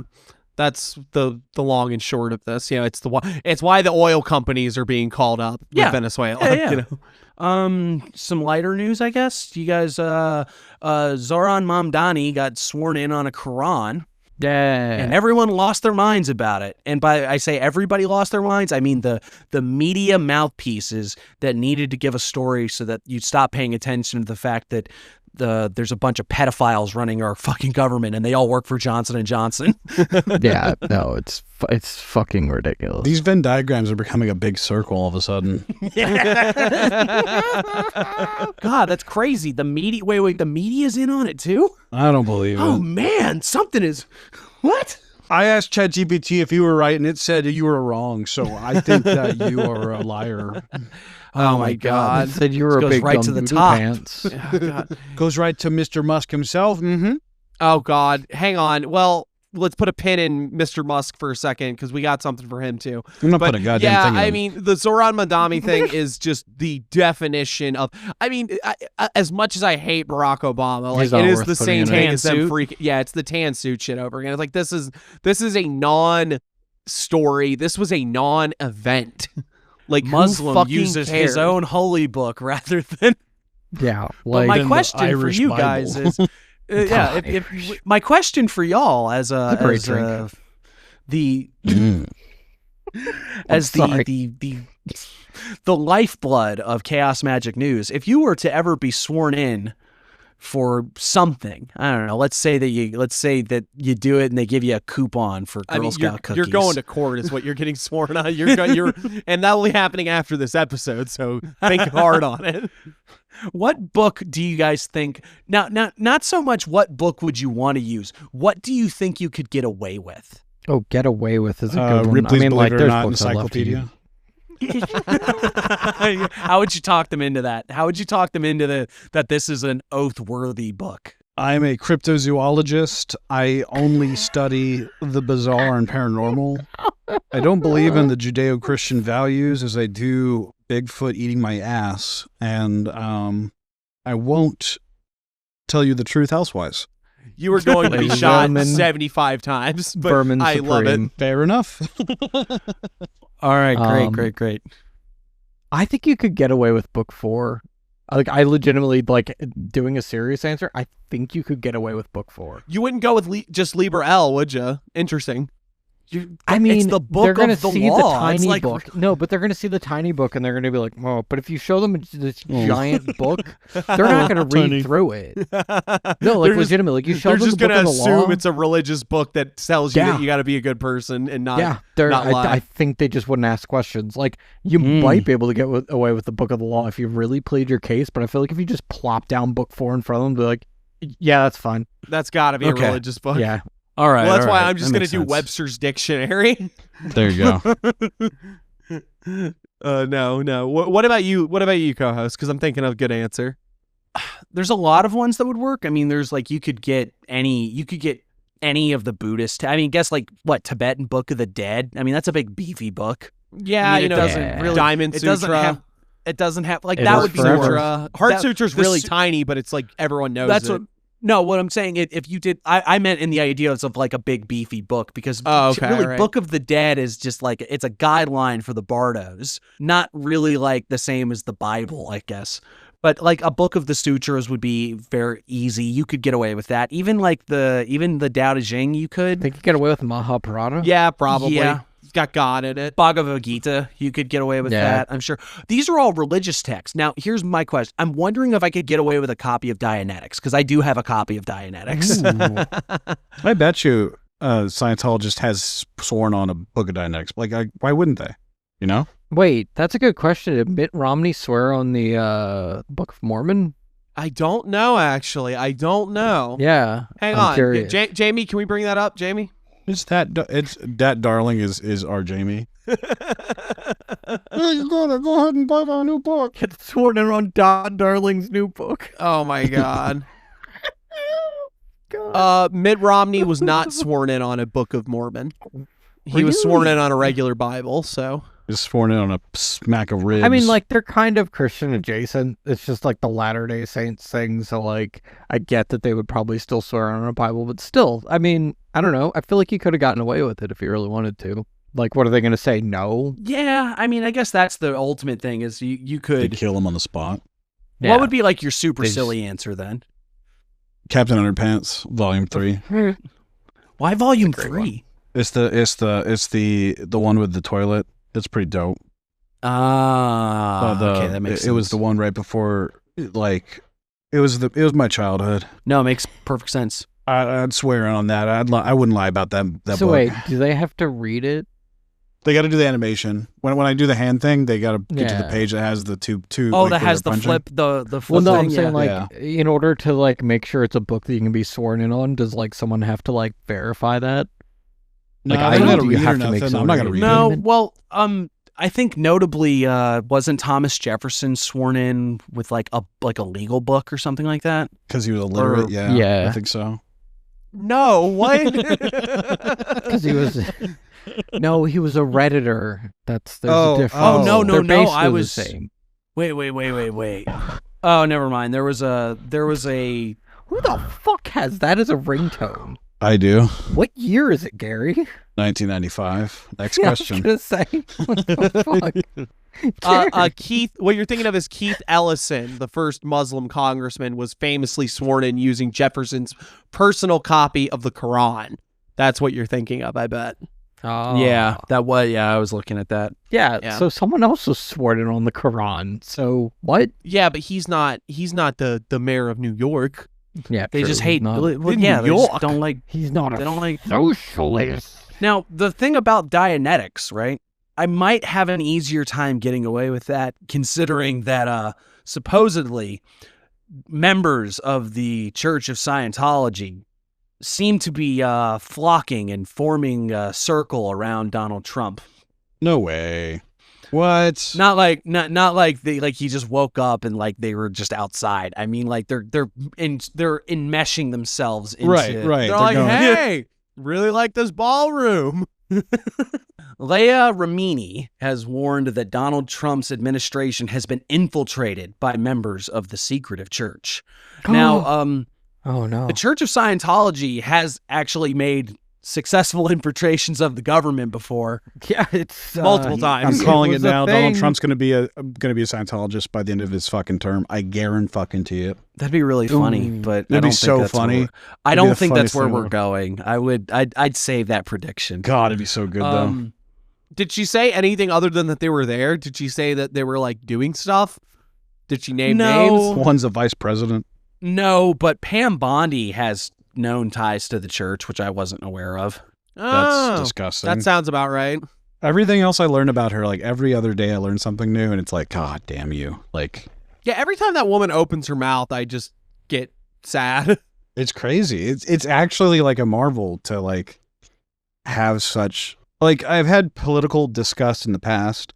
That's the long and short of this. It's why the oil companies are being called up with Venezuela. Yeah. Some lighter news, I guess. You guys, Zoran Mamdani got sworn in on a Quran. Yeah. And everyone lost their minds about it. And I say everybody lost their minds, I mean the media mouthpieces that needed to give a story so that you'd stop paying attention to the fact that there's a bunch of pedophiles running our fucking government and they all work for Johnson & Johnson. Yeah, no, it's fucking ridiculous. These Venn diagrams are becoming a big circle all of a sudden. God, that's crazy. The media, wait, the media's in on it too? I don't believe it. Oh man, something is, what? I asked ChatGPT if you were right, and it said you were wrong. So I think that you are a liar. Oh my God! It said you were a big right to the top. Pants. Goes right to Mr. Musk himself. Mm-hmm. Oh God, hang on. Well, let's put a pin in Mr. Musk for a second because we got something for him too. I'm not putting a goddamn thing in. I mean, the Zoran Mamdani thing is just the definition of. I mean, as much as I hate Barack Obama, like it is the same thing as them freaking. Yeah, it's the tan suit shit over again. It's like this is a non-story. This was a non-event. Like Muslim uses his own holy book rather than. Yeah, like my question for you guys is. If my question for y'all as the lifeblood of Chaos Magic News, if you were to ever be sworn in for something, I don't know, let's say that you do it and they give you a coupon for Girl Scout cookies. You're going to court is what you're getting sworn on. And that'll be happening after this episode, so think hard on it. What book do you guys think now not so much what book would you want to use, what do you think you could get away with? Oh, get away with is a good one. Ripley's Believe It or Not Encyclopedia. How would you talk them into that? How would you talk them into that this is an oath-worthy book? I'm a cryptozoologist. I only study the bizarre and paranormal. I don't believe in the Judeo-Christian values as I do Bigfoot eating my ass. And I won't tell you the truth elsewise. You were going to be shot 75 times, but I love it. Fair enough. All right, great. I think you could get away with book 4. Like, I legitimately, like, doing a serious answer, I think you could get away with book 4. You wouldn't go with just Liber L, would you? Interesting. I mean, it's the book they're going to the see law. the tiny like... book. No, but they're going to see the tiny book and they're going to be like, oh, but if you show them this giant book, they're not going to read through it. No, like legitimately, like you show them the book of the law. They're just going to assume it's a religious book that tells you that you got to be a good person and not lie. I think they just wouldn't ask questions. Like, you might be able to get away with the book of the law if you really plead your case, but I feel like if you just plop down book 4 in front of them, be like, yeah, that's fine. That's got to be a religious book. Yeah. All right. Well, that's why I'm just going to do Webster's Dictionary. There you go. No. What about you? What about you, co-host? Because I'm thinking of a good answer. There's a lot of ones that would work. I mean, there's like you could get any of the Buddhist. I mean, guess like what Tibetan Book of the Dead. I mean, that's a big beefy book. Yeah, I mean, it doesn't really Diamond Sutra. It doesn't have like that would be Sutra. Heart Sutra's really tiny, but it's like everyone knows that's it. No, what I'm saying, if you did, I meant in the ideas of like a big beefy book, because Book of the Dead is just like, it's a guideline for the bardos, not really like the same as the Bible, I guess. But like a Book of the Sutras would be very easy. You could get away with that. Even the Tao Te Ching, you could. Think you get away with Mahabharata? Yeah, probably. Yeah. It's got God in it. Bhagavad Gita, you could get away with that, I'm sure. These are all religious texts. Now, here's my question. I'm wondering if I could get away with a copy of Dianetics, because I do have a copy of Dianetics. I bet you Scientologist has sworn on a book of Dianetics. Like, why wouldn't they? You know? Wait, that's a good question. Did Mitt Romney swear on the Book of Mormon? I don't know, actually. I don't know. Yeah. Hang on. Jamie, can we bring that up, Jamie? It's that darling is our Jamie. You gotta go ahead and buy my new book. Get sworn in on Don Darling's new book. Oh my God. Mitt Romney was not sworn in on a Book of Mormon. He was sworn in on a regular Bible, so. Just sworn in on a smack of ribs. I mean, like, they're kind of Christian adjacent. It's just like the Latter-day Saints thing, so, like, I get that they would probably still swear on a Bible, but still, I mean, I don't know. I feel like you could have gotten away with it if you really wanted to. Like, what are they going to say? No? Yeah, I mean, I guess that's the ultimate thing is you could... They'd kill him on the spot. Yeah. What would be, like, your super silly answer then? Captain Underpants, Volume 3. Why Volume 3? It's the one with the toilet. It's pretty dope. Okay, that makes sense. It was the one right before, like, it was my childhood. No, it makes perfect sense. I'd swear on that. I wouldn't lie about that So book. wait, do they have to read it? They got to do the animation. When I do the hand thing, they got to get to the page that has the two. Oh, like, that has the punching. flip, the flip Well, no, thing. I'm saying in order to like make sure it's a book that you can be sworn in on, does like someone have to like verify that? No, Like, I don't do read you it have or to make nothing. someone I'm not gonna read read it? No, well, I think notably, wasn't Thomas Jefferson sworn in with like a legal book or something like that? Because he was illiterate. Yeah. I think so. No, what? Because he was. No, he was a Redditor. There's a difference. Oh, no, They're no. I basically was the same. Wait. Oh, never mind. There was a. Who the fuck has that as a ringtone? I do. What year is it, Gary? 1995. Next Yeah, question. I was gonna say. What the fuck? Keith, what you're thinking of is Keith Ellison, the first Muslim congressman, was famously sworn in using Jefferson's personal copy of the Quran. That's what you're thinking of, I bet. Oh. Yeah, that was. Yeah, I was looking at that. Yeah, so someone else was sworn in on the Quran. So what? Yeah, but he's not the mayor of New York. Yeah, They true. just hate. Not, Well, in yeah, New they just York. don't like. he's not They a don't like. socialist. Now, the thing about Dianetics, right? I might have an easier time getting away with that, considering that supposedly members of the Church of Scientology seem to be flocking and forming a circle around Donald Trump. No way. What? Not like they like he just woke up and like they were just outside. I mean, like they're enmeshing themselves into Right. They're like, going, hey, really like this ballroom. Leah Remini has warned that Donald Trump's administration has been infiltrated by members of the secretive church. Now, Oh no. the Church of Scientology has actually made successful infiltrations of the government before. Yeah, it's Multiple I'm times. calling it was a now. Donald thing. Trump's gonna be a Scientologist by the end of his fucking term. I guarantee it. That'd be really funny, but I That'd be don't so think that's funny. where- I It'd be don't the think that's funniest where thing we're ever. going. I'd save that prediction. God, it'd be so good though. Did she say anything other than that they were there? Did she say that they were like doing stuff? Did she name No. names? One's a vice president. No, but Pam Bondi has known ties to the church, which I wasn't aware of. That's disgusting. That sounds about right. Everything else I learned about her, like every other day I learned something new, and it's like, God damn you. Like, Yeah, every time that woman opens her mouth, I just get sad. it's crazy. It's actually like a marvel to like have such, like, I've had political disgust in the past,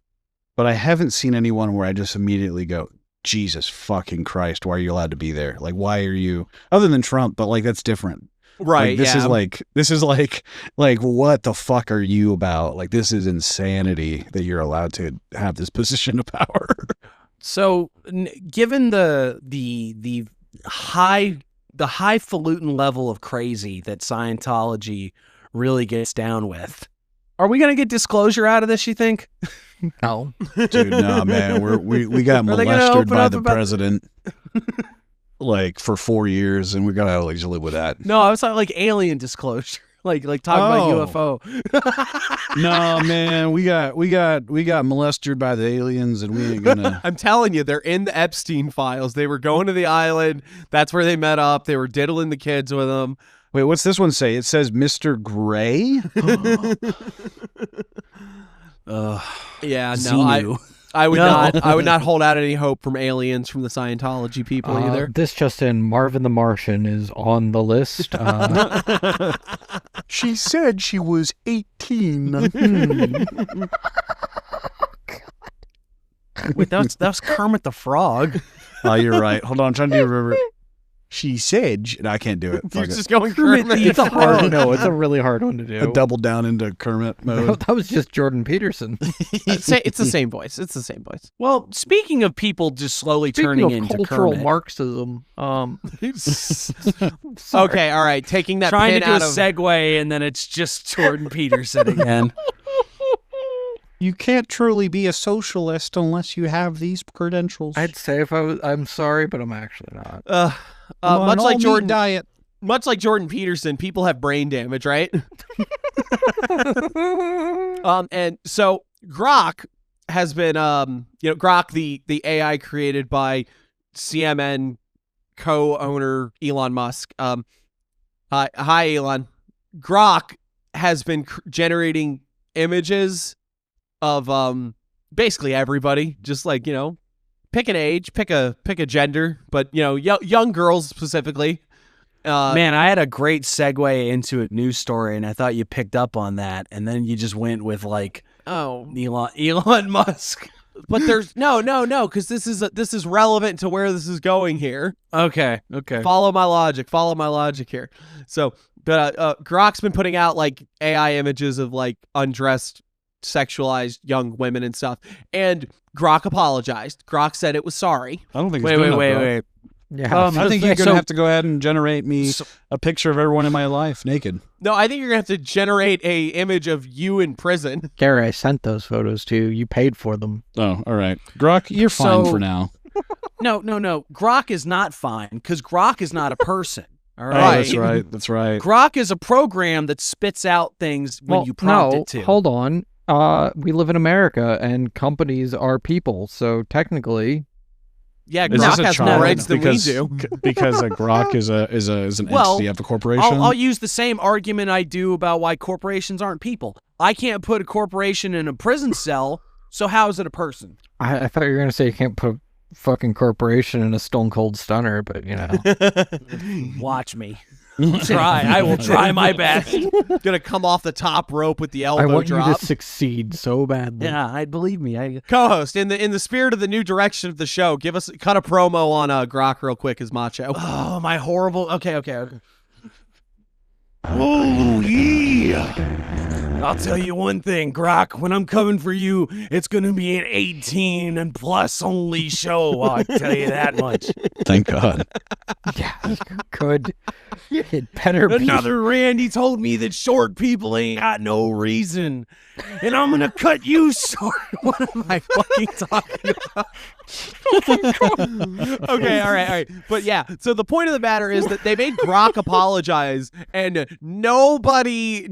but I haven't seen anyone where I just immediately go, Jesus fucking Christ, why are you allowed to be there? Like, why are you, other than Trump, but like, that's different. Right. Like, this yeah. is like, what the fuck are you about? Like, this is insanity that you're allowed to have this position of power. So, given the highfalutin level of crazy that Scientology really gets down with, are we gonna get disclosure out of this? You think? No. Dude, no, man, we got Are they gonna molested open by up the about- president like for 4 years, and we gotta always live with that. No, I was like alien disclosure, like talking about UFO. No, man, we got molested by the aliens, and we ain't gonna. I'm telling you, they're in the Epstein files. They were going to the island. That's where they met up. They were diddling the kids with them. Wait, what's this one say? It says Mr. Gray. Yeah, no, Xenu. I would not hold out any hope from aliens from the Scientology people either. This just in, Marvin the Martian is on the list. She said she was 18. Wait, that's Kermit the Frog. Oh, you're right. Hold on, I'm trying to remember. She said, no, I can't do it. You're Fuck it. just going Kermit. It's a hard it's a really hard one to do. I doubled down into Kermit mode. That was just Jordan Peterson. It's the same voice. It's the same voice. Well, speaking of people just slowly turning into cultural Kermit, Marxism. Okay, all right. Taking that trying pin to do a out of segue, and then it's just Jordan Peterson again. You can't truly be a socialist unless you have these credentials. I'd say if I was, I'm sorry, but I'm actually not. much like Jordan diet. Much like Jordan Peterson, people have brain damage, right? And so Grok has been, Grok, the AI created by CMN co-owner Elon Musk. Hi, Elon. Grok has been generating images of basically everybody, just like, pick an age, pick a gender, but young girls specifically. Man, I had a great segue into a news story, and I thought you picked up on that, and then you just went with like, Elon Musk. But there's no, because this is relevant to where this is going here. Okay. Follow my logic here. So, but Grok's been putting out like AI images of like undressed, sexualized young women and stuff, and Grok apologized. Grok said it was sorry. I don't think it's good enough, wait. Yeah, I think you're going to have to go ahead and generate me a picture of everyone in my life naked. No, I think you're going to have to generate a image of you in prison. Gary, I sent those photos to you. You paid for them. Oh, all right. Grok, you're fine for now. No. Grok is not fine, because Grok is not a person. All right. right. That's right. Grok is a program that spits out things when you prompt it to. Hold on. We live in America, and companies are people, so technically... Yeah, Grok has more rights than we do. Because a Grok is an entity of a corporation. I'll use the same argument I do about why corporations aren't people. I can't put a corporation in a prison cell, so how is it a person? I thought you were going to say you can't put a fucking corporation in a stone cold stunner, but Watch me. I will try my best. Gonna come off the top rope with the elbow drop. I want drop. you to succeed so badly. Yeah, I believe me. Co-host, in the spirit of the new direction of the show, cut a promo on Grok real quick as Macho. Oh, my horrible. Okay. Oh, yeah. I'll tell you one thing, Grok. When I'm coming for you, it's going to be an 18 and plus only show. I'll tell you that much. Thank God. Yeah, good. It better be. Another Randy told me that short people ain't got no reason. And I'm going to cut you short. What am I fucking talking about? Okay, all right. But yeah, so the point of the matter is that they made Grok apologize, and nobody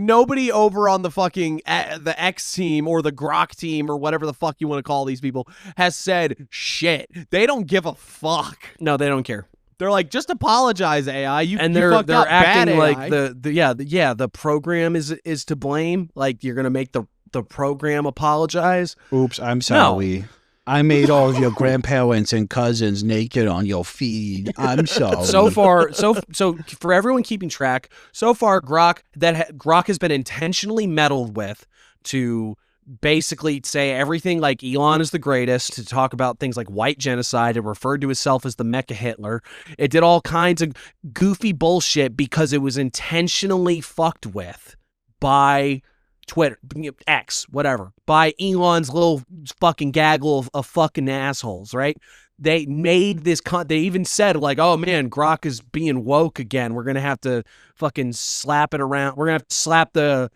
over on the fucking the X team or the Grok team or whatever the fuck you want to call these people has said shit. They don't give a fuck. No, they don't care. They're like, just apologize, AI. They're acting like AI. the program is to blame. Like you're gonna make the program apologize. Oops, I'm sorry. No. I made all of your grandparents and cousins naked on your feed. I'm sorry. So far, so for everyone keeping track, so far Grok has been intentionally meddled with to basically say everything like Elon is the greatest, to talk about things like white genocide. It referred to itself as the Mecha Hitler. It did all kinds of goofy bullshit because it was intentionally fucked with by Twitter, X, whatever, by Elon's little fucking gaggle of fucking assholes, right? They made this, they even said like, oh man, Grok is being woke again. We're going to have to fucking slap it around. We're going to have to slap the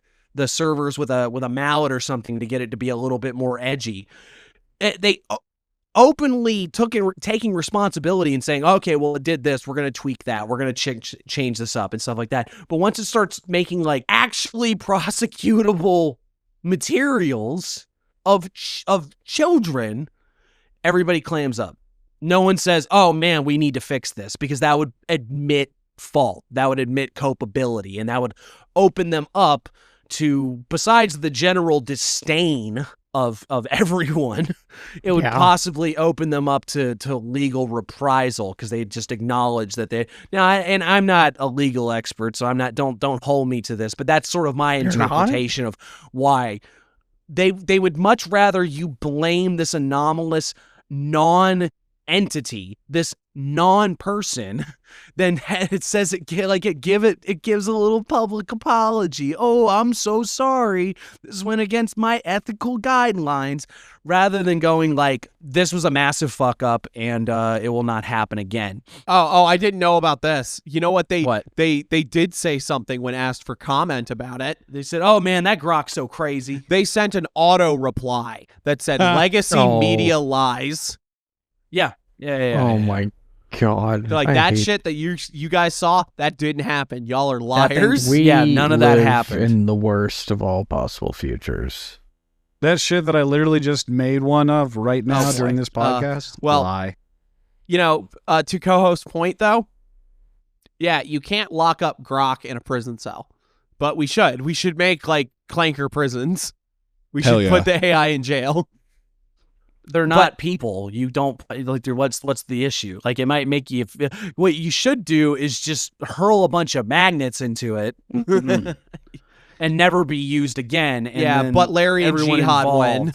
servers with a mallet or something to get it to be a little bit more edgy. They openly taking responsibility and saying, okay, well, it did this. We're going to tweak that. We're going to change this up and stuff like that. But once it starts making like actually prosecutable materials of children, everybody clams up. No one says, oh man, we need to fix this, because that would admit fault. That would admit culpability, and that would open them up to, besides the general disdain of everyone, it would possibly open them up to legal reprisal because they just acknowledge that they and I'm not a legal expert, so I'm not don't hold me to this, but that's sort of my interpretation of why they would much rather you blame this anomalous non-entity, this non-person, then it says it gives a little public apology. Oh, I'm so sorry. This went against my ethical guidelines, rather than going like, this was a massive fuck up and it will not happen again. Oh, I didn't know about this. You know what? They did say something when asked for comment about it. They said, oh man, that Grok's so crazy. They sent an auto reply that said legacy media lies. Yeah. Oh my God. Like that shit that you guys saw, that didn't happen. Y'all are liars. None of that happened. In the worst of all possible futures. That shit that I literally just made one of right now during this podcast. Lie. You know, to co-host point though, you can't lock up Grok in a prison cell, but we should. We should make like clanker prisons. We should put the AI in jail. They're not people. You don't like. What's the issue? Like, it might make you. What you should do is just hurl a bunch of magnets into it, and never be used again. And but Larry and Jihad win.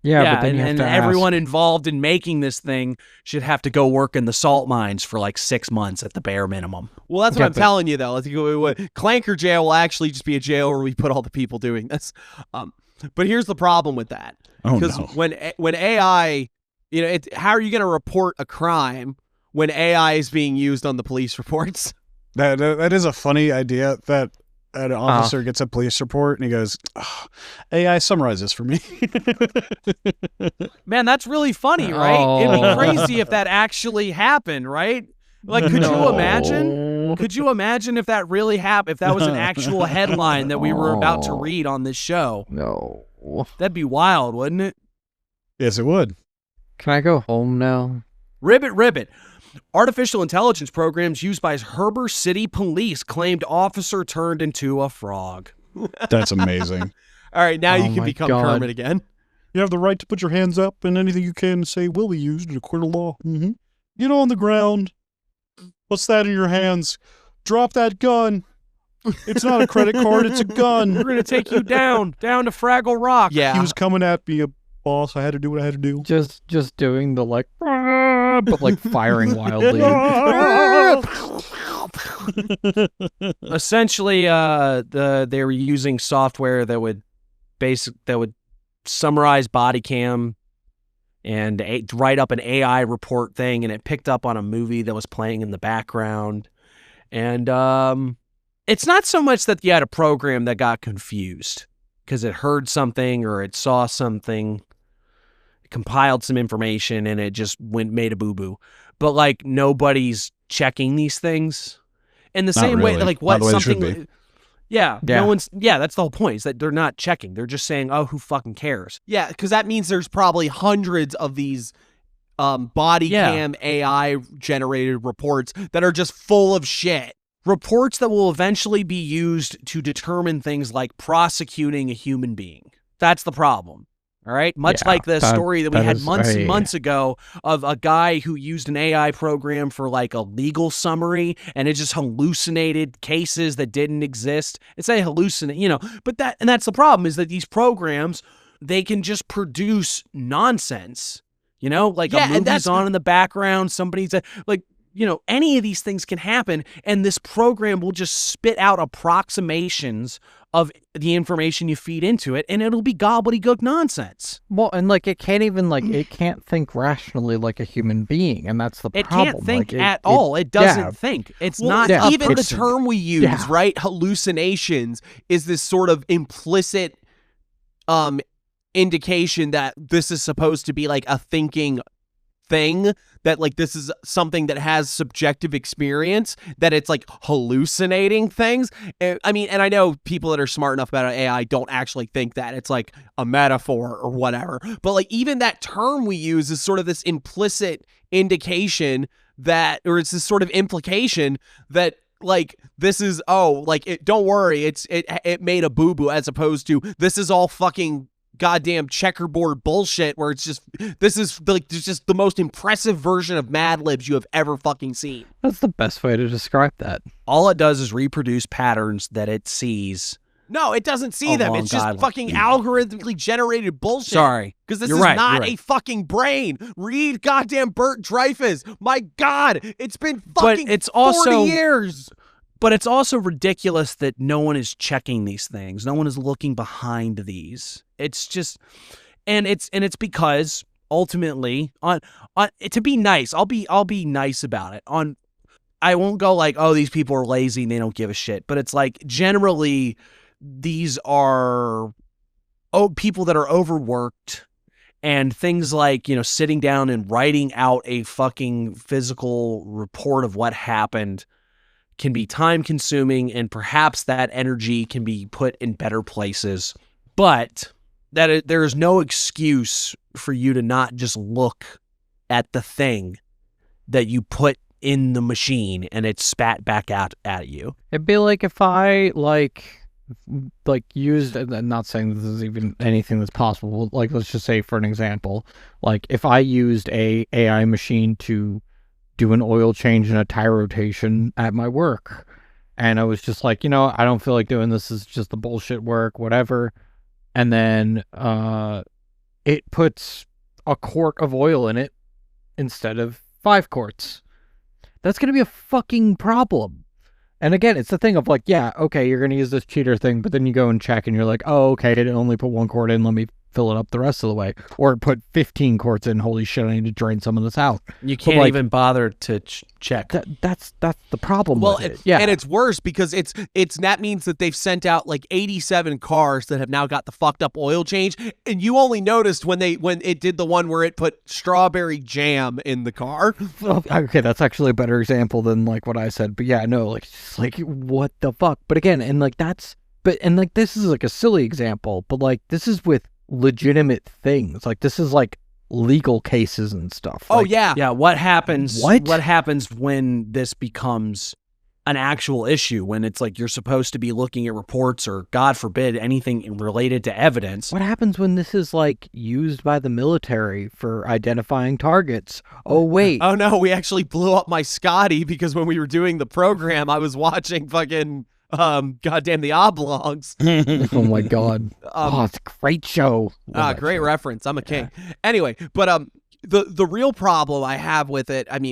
Yeah, but then you have to everyone involved in making this thing should have to go work in the salt mines for like 6 months at the bare minimum. Well, that's what I'm telling you, though. Clanker jail will actually just be a jail where we put all the people doing this. But here's the problem with that. Because when AI, how are you going to report a crime when AI is being used on the police reports? That is a funny idea that an officer gets a police report and he goes, AI, summarize this for me. Man, that's really funny, right? It'd be crazy if that actually happened, right? Like, could you imagine? Could you imagine if that really happened? If that was an actual headline that we were about to read on this show? No. That'd be wild, wouldn't it? Yes, it would. Can I go home now? Ribbit. Artificial intelligence programs used by Heber City Police claimed officer turned into a frog. That's amazing. All right, now you can become Kermit again. You have the right to put your hands up, and anything you can say will be used in a court of law. Mm-hmm. Get on the ground. What's that in your hands? Drop that gun. It's not a credit card, it's a gun. We're going to take you down to Fraggle Rock. Yeah. He was coming at me, boss. I had to do what I had to do. Just doing the like, but like firing wildly. Essentially, they were using software that would summarize body cam and write up an AI report thing, and it picked up on a movie that was playing in the background. And it's not so much that you had a program that got confused because it heard something or it saw something, it compiled some information, and it just made a boo-boo. But like, nobody's checking these things in the same way. Like, what something? No one's. Yeah, that's the whole point. Is that they're not checking. They're just saying, "Oh, who fucking cares?" Yeah, because that means there's probably hundreds of these body cam AI generated reports that are just full of shit. Reports that will eventually be used to determine things like prosecuting a human being. That's the problem. All right? Much like the story that we had months and months ago of a guy who used an AI program for like a legal summary, and it just hallucinated cases that didn't exist. It's a hallucinate, but that's the problem, is that these programs, they can just produce nonsense, like a movie's on in the background, somebody's like, any of these things can happen, and this program will just spit out approximations of the information you feed into it, and it'll be gobbledygook nonsense. Well, and like, it can't even it can't think rationally like a human being, and that's the problem. It can't think at all. It doesn't think. It's not even the term we use, right? Hallucinations is this sort of implicit indication that this is supposed to be like a thinking thing, that like this is something that has subjective experience, that it's like hallucinating things. I mean, and I know people that are smart enough about AI don't actually think that it's like a metaphor or whatever, but like even that term we use is sort of this implicit indication that, or it's this sort of implication that like this is don't worry, it made a boo-boo, as opposed to this is all fucking goddamn checkerboard bullshit where it's just, this is like just the most impressive version of Mad Libs you have ever fucking seen. That's the best way to describe that. All it does is reproduce patterns that it sees. No, it doesn't see them. It's just fucking algorithmically generated bullshit. Sorry. Because this is not a fucking brain. Read goddamn Bert Dreyfuss. My God, it's been fucking 40 years. But it's also ridiculous that no one is checking these things. No one is looking behind these. It's just, and it's because ultimately, to be nice, I'll be nice about it. I won't go like, oh, these people are lazy and they don't give a shit. But it's like generally, these are people that are overworked, and things like, sitting down and writing out a fucking physical report of what happened can be time consuming, and perhaps that energy can be put in better places. But there is no excuse for you to not just look at the thing that you put in the machine and it spat back out at you. It'd be like if I used, I'm not saying this is even anything that's possible, like let's just say for an example, like if I used a AI machine to do an oil change and a tire rotation at my work, and I was just like, I don't feel like doing this, is just the bullshit work, whatever, and then it puts a quart of oil in it instead of 5 quarts. That's gonna be a fucking problem. And again, it's the thing of like, yeah, okay, you're going to use this cheater thing, but then you go and check and you're like, oh, okay, it only put 1 quart in, let me fill it up the rest of the way. Or put 15 quarts in, holy shit, I need to drain some of this out. You can't even bother to check. That's the problem with it. Yeah. And it's worse because that means that they've sent out like 87 cars that have now got the fucked up oil change, and you only noticed when it did the one where it put strawberry jam in the car. Well, okay, that's actually a better example than like what I said. But yeah, no, like what the fuck? But again, and like this is like a silly example, but like this is with legitimate things. Like this is like legal cases and stuff. Oh like, yeah. What happens when this becomes an actual issue, when it's like you're supposed to be looking at reports or, God forbid, anything related to evidence? What happens when this is like used by the military for identifying targets? Oh wait. Oh no, we actually blew up my Scotty because when we were doing the program, I was watching fucking goddamn the Oblongs. Oh my God. It's a great show. Great reference. I'm a king. Yeah. Anyway, but the real problem I have with it, in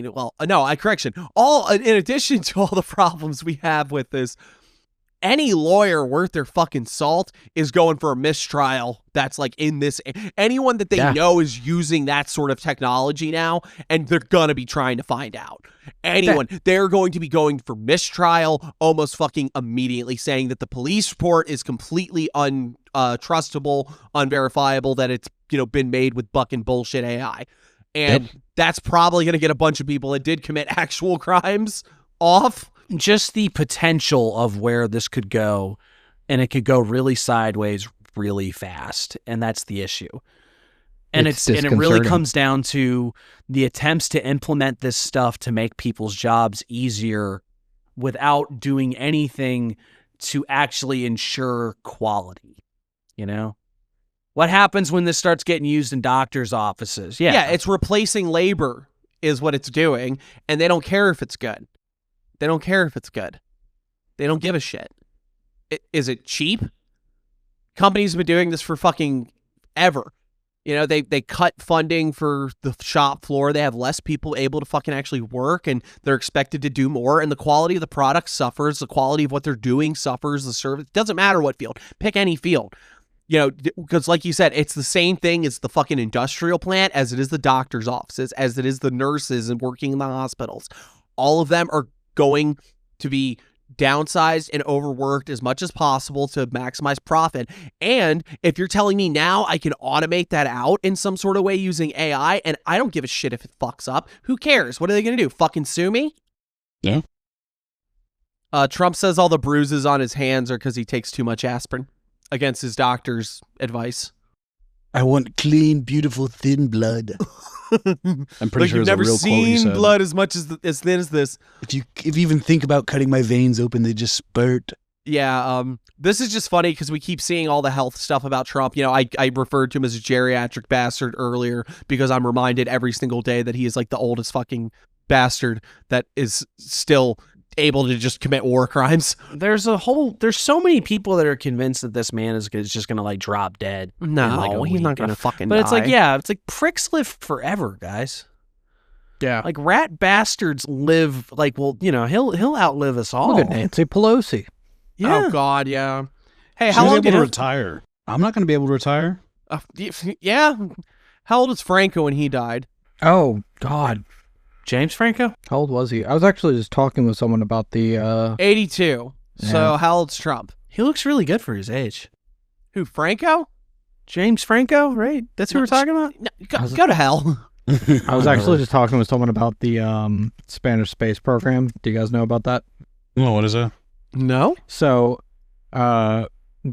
addition to all the problems we have with this, any lawyer worth their fucking salt is going for a mistrial. That's like in this, anyone that they know is using that sort of technology now, and they're going to be trying to find out. They're going to be going for mistrial almost fucking immediately, saying that the police report is completely untrustable, unverifiable, that it's, been made with fucking bullshit AI. And that's probably going to get a bunch of people that did commit actual crimes off. Just the potential of where this could go, and it could go really sideways really fast, and that's the issue. And it really comes down to the attempts to implement this stuff to make people's jobs easier without doing anything to actually ensure quality. What happens when this starts getting used in doctors' offices? Yeah, it's replacing labor is what it's doing, and they don't care if it's good. They don't care if it's good. They don't give a shit. Is it cheap? Companies have been doing this for fucking ever. They cut funding for the shop floor. They have less people able to fucking actually work, and they're expected to do more, and the quality of the product suffers. The quality of what they're doing suffers. The service, doesn't matter what field. Pick any field. Because like you said, it's the same thing as the fucking industrial plant as it is the doctor's offices, as it is the nurses and working in the hospitals. All of them are going to be downsized and overworked as much as possible to maximize profit. And if you're telling me now I can automate that out in some sort of way using AI, and I don't give a shit if it fucks up, who cares? What are they going to do? Fucking sue me? Yeah. Trump says all the bruises on his hands are because he takes too much aspirin against his doctor's advice. I want clean, beautiful, thin blood. I'm pretty sure you've never seen blood as much as thin as this. If you even think about cutting my veins open, they just spurt. This is just funny because we keep seeing all the health stuff about Trump. I referred to him as a geriatric bastard earlier because I'm reminded every single day that he is like the oldest fucking bastard that is still able to just commit war crimes. There's so many people that are convinced that this man is just gonna like drop dead. No, he's not gonna fucking But die. it's like pricks live forever, guys. Yeah. Like rat bastards live he'll outlive us all. Look at Nancy Pelosi. Yeah. Oh God, yeah. Hey, She how was long able to retire. I'm not going to be able to retire. Yeah. How old was Franco when he died? Oh God. James Franco? How old was he? I was actually just talking with someone about the 82. So Yeah. how old's Trump? He looks really good for his age. Who, Franco? James Franco, right? That's who we're talking about? No, go to hell. I was actually just talking with someone about the Spanish space program. Do you guys know about that? Oh, what is that? No. So, the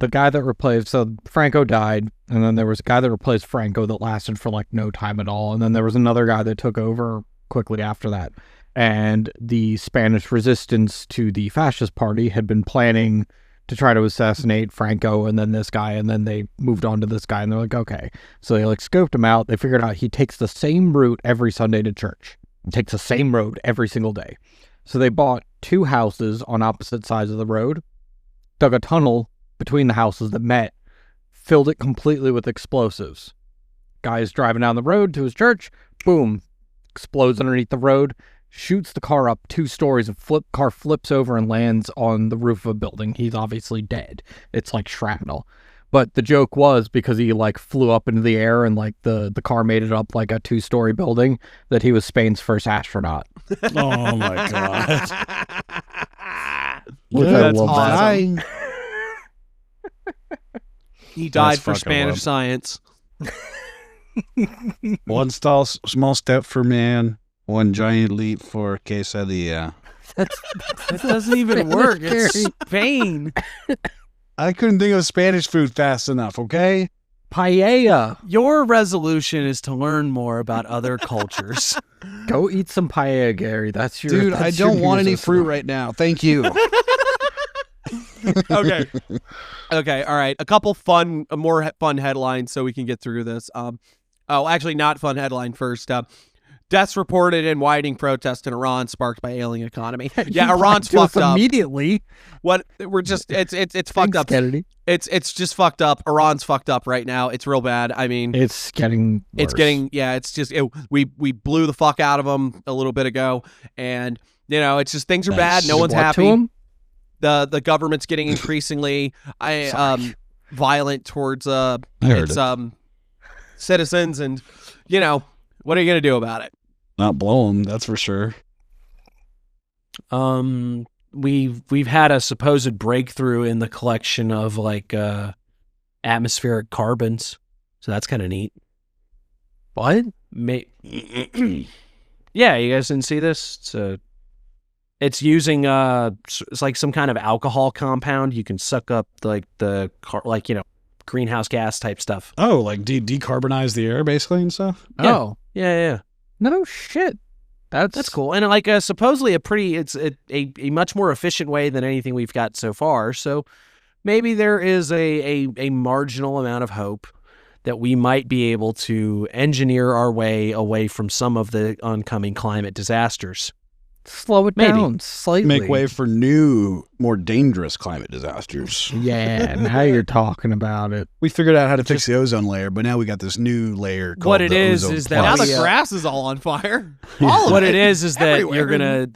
guy that replaced Franco died, and then there was a guy that replaced Franco that lasted for like no time at all, and then there was another guy that took over quickly after that. And the Spanish resistance to the fascist party had been planning to try to assassinate Franco and then this guy, and then they moved on to this guy, and they're like, okay. So they like scoped him out. They figured out he takes the same route every Sunday to church. He takes the same road every single day. So they bought 2 houses on opposite sides of the road, dug a tunnel between the houses that met, filled it completely with explosives. Guy's driving down the road to his church, boom, explodes underneath the road, shoots the car up 2 stories, and car flips over and lands on the roof of a building. He's obviously dead. It's like shrapnel. But the joke was because he like flew up into the air and like the car made it up like a 2-story building, that he was Spain's first astronaut. Oh my God. Which I That's love that. awesome. He died That's for fucking Spanish wild. science. One small step for man, one giant leap for quesadilla. That doesn't even work. It's Spain. I couldn't think of Spanish food fast enough, okay? Paella. Your resolution is to learn more about other cultures. Go eat some paella, Gary. That's your Dude, that's I your don't New want Year's any fruit resolution. right now. Thank you. Okay. Okay. All right. A couple more fun headlines so we can get through this. Actually, not fun headline first. Deaths reported in widening protest in Iran sparked by ailing economy. Yeah, Iran's Do us fucked up. immediately. What we're just it's fucked Thanks, up. Kennedy. It's just fucked up. Iran's fucked up right now. It's real bad. I mean, It's getting worse. it's just we blew the fuck out of them a little bit ago, and it's just things are bad. No one's What to happy. 'em? The government's getting increasingly violent towards heard its citizens, and what are you gonna do about it? Not blow them, that's for sure. We've had a supposed breakthrough in the collection of like atmospheric carbons, so that's kind of neat. What? Yeah, you guys didn't see this? It's using it's like some kind of alcohol compound. You can suck up like greenhouse gas type stuff. Oh, like decarbonize the air basically and stuff? Yeah. Oh. Yeah. No shit. That's cool. And like supposedly it's a much more efficient way than anything we've got so far. So maybe there is a marginal amount of hope that we might be able to engineer our way away from some of the oncoming climate disasters. Slow it Maybe. down slightly. Make way for new, more dangerous climate disasters. Yeah, now you're talking about it. We figured out how to fix the ozone layer, but now we got this new layer called What it the is ozone that Now plus. the grass is all on fire. All of What it. it is that Everywhere.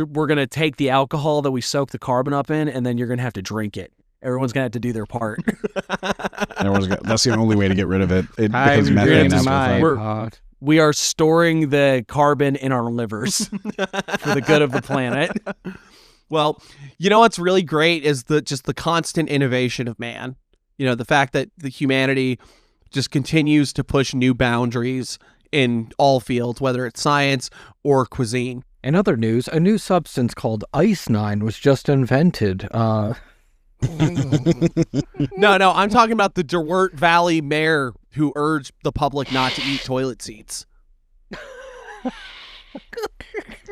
we're gonna take the alcohol that we soak the carbon up in, and then you're gonna have to drink it. Everyone's gonna have to do their part. That's the only way to get rid of it. It I'm becomes methane drinking after the my fact. pot. We are storing the carbon in our livers for the good of the planet. Well, what's really great is the constant innovation of man. The fact that the humanity just continues to push new boundaries in all fields, whether it's science or cuisine. In other news, a new substance called Ice-9 was just invented. No, I'm talking about the DeWitt Valley mayor who urged the public not to eat toilet seats.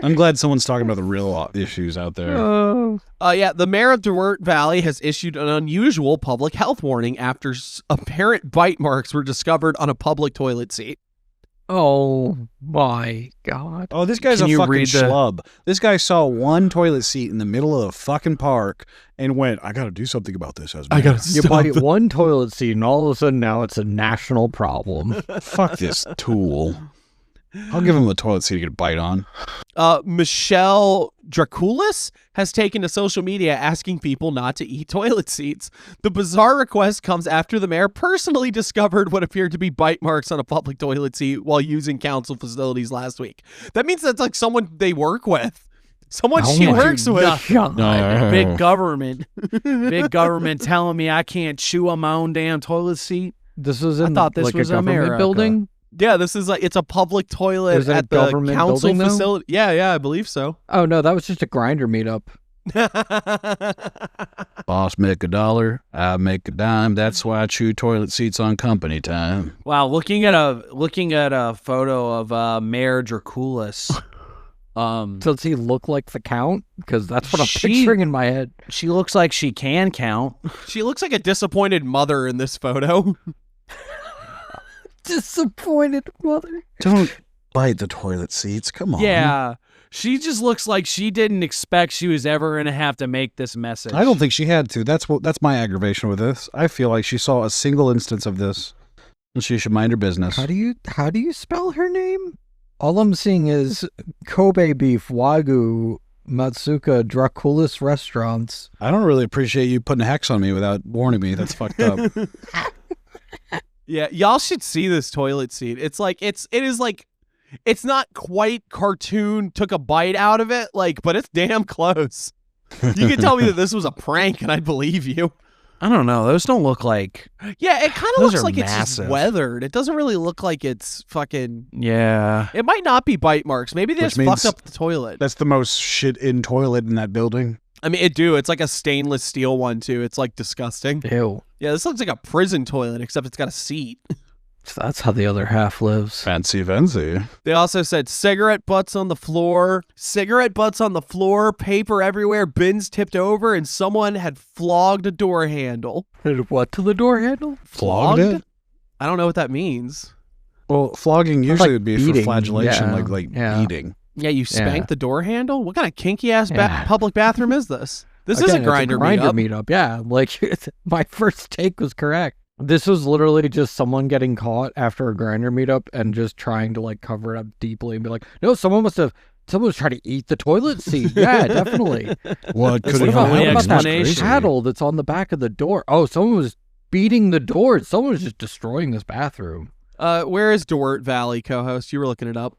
I'm glad someone's talking about the real issues out there. The mayor of Duarte Valley has issued an unusual public health warning after apparent bite marks were discovered on a public toilet seat. Oh my God. Oh, this guy's a fucking schlub. This guy saw one toilet seat in the middle of a fucking park and went, I got to do something about this. You buy one toilet seat and all of a sudden now it's a national problem. Fuck this tool. I'll give him a toilet seat to get a bite on. Michelle Draculis has taken to social media asking people not to eat toilet seats. The bizarre request comes after the mayor personally discovered what appeared to be bite marks on a public toilet seat while using council facilities last week. That means that's like someone they work with. Someone she works with. Big government. Big government telling me I can't chew on my own damn toilet seat. This was in I thought this like was a government America. building? Yeah, this is like, it's a public toilet Is it at a the government council building, though? facility. Yeah, I believe so. Oh, no, that was just a grinder meetup. Boss make $1, I make a dime. That's why I chew toilet seats on company time. Wow, looking at a photo of Mayor Draculis. Does he look like the Count? Because that's what I'm picturing in my head. She looks like she can count. She looks like a disappointed mother in this photo. Disappointed mother. Don't bite the toilet seats. Come on. Yeah. She just looks like she didn't expect she was ever going to have to make this message. I don't think she had to. That's my aggravation with this. I feel like she saw a single instance of this, and she should mind her business. How do you spell her name? All I'm seeing is Kobe beef, Wagyu, Matsuka, Draculis restaurants. I don't really appreciate you putting a hex on me without warning me. That's fucked up. Yeah, y'all should see this toilet seat. It's like it is like it's not quite cartoon took a bite out of it, like, but it's damn close. You can tell me that this was a prank and I'd believe you. I don't know. Those don't look like. Yeah, it kind of Those looks are like it's massive. just weathered. It doesn't really look like it's fucking. Yeah. It might not be bite marks. Maybe they Which just fucked means up the toilet. That's the most shit in toilet in that building. I mean, it's like a stainless steel one too. It's like disgusting. Ew. Yeah, this looks like a prison toilet, except it's got a seat. So that's how the other half lives. Fancy, fancy. They also said cigarette butts on the floor, paper everywhere, bins tipped over, and someone had flogged a door handle. Did what to the door handle? Flogged it? I don't know what that means. Well, flogging usually like would be beating, for flagellation, yeah, like yeah. beating. Yeah, you spanked the door handle? What kind of kinky ass Yeah. public bathroom is this? This is Again, a it's grinder meetup. Yeah, like my first take was correct. This was literally just someone getting caught after a grinder meetup and just trying to like cover it up deeply and be like, no, someone was trying to eat the toilet seat. Yeah, definitely. What could What about that explanation? paddle that's on the back of the door? Oh, someone was beating the door. Someone was just destroying this bathroom. Where is Duarte Valley, co-host? You were looking it up.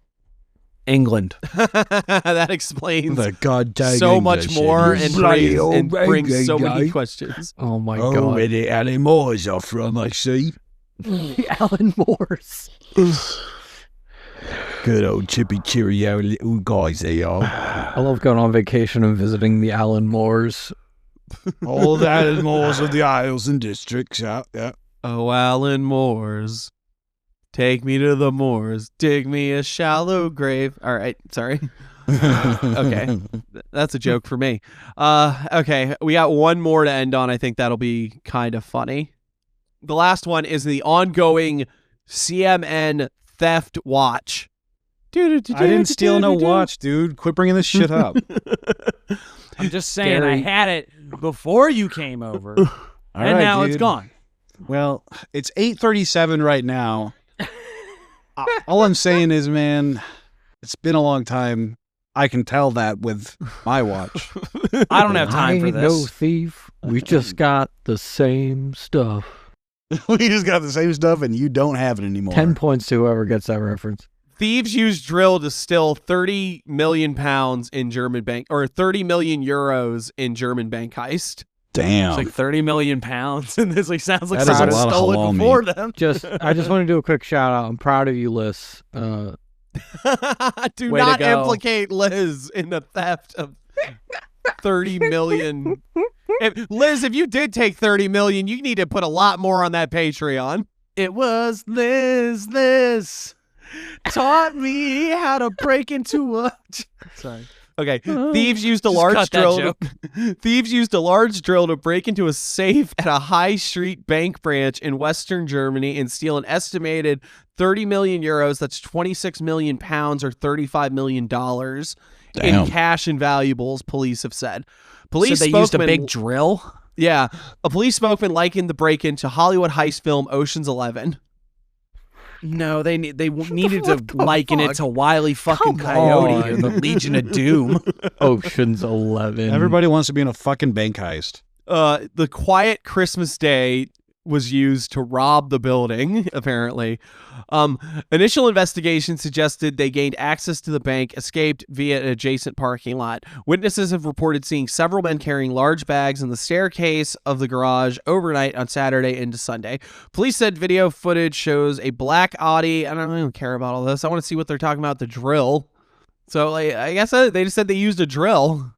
England. That explains the goddamn so much English, more you and bloody brings so many guy. questions. Oh my Oh, god. where the Alan Moores are from, I see. The Alan Moores. Good old chippy cheerio little guys they are. I love going on vacation and visiting the Alan Moores. All the Alan Moores of the Isles and Districts, yeah. Oh, Alan Moores. Take me to the moors. Dig me a shallow grave. All right. Sorry. Okay. That's a joke for me. Okay. We got one more to end on. I think that'll be kind of funny. The last one is the ongoing CMN theft watch. I didn't steal no watch, dude. Quit bringing this shit up. I'm just saying, I had it before you came over, and right, now it's dude. gone. Well, it's 8:37 right now. All I'm saying is, man, it's been a long time. I can tell that with my watch. I don't have time for I ain't this. no thief. We just got the same stuff. We just got the same stuff, and you don't have it anymore. 10 points to whoever gets that reference. Thieves used drill to steal 30 million pounds in German bank, or 30 million euros in German bank heist. Damn. It's like 30 million pounds, and this like sounds like That is a someone lot of stole it halal before meat. them. I just want to do a quick shout out. I'm proud of you, Liz. Do Way to not go. implicate Liz in the theft of 30 million. Liz, if you did take 30 million, you need to put a lot more on that Patreon. It was Liz. taught me how to break into a. Sorry. Okay, thieves used a large drill. Thieves used a large drill to break into a safe at a high street bank branch in Western Germany and steal an estimated 30 million euros. That's 26 million pounds or $35 million in cash and valuables. Police have said. So they used a big drill. Yeah, a police spokesman likened the break-in to Hollywood heist film Ocean's 11. No, they needed to liken it to Wile E. fucking Coyote or the Legion of Doom. Ocean's 11. Everybody wants to be in a fucking bank heist. The quiet Christmas day was used to rob the building, apparently. Initial investigation suggested they gained access to the bank, escaped via an adjacent parking lot. Witnesses have reported seeing several men carrying large bags in the staircase of the garage overnight on Saturday into Sunday. Police said video footage shows a black Audi. I don't care about all this. I want to see what they're talking about, the drill. So I guess they just said they used a drill.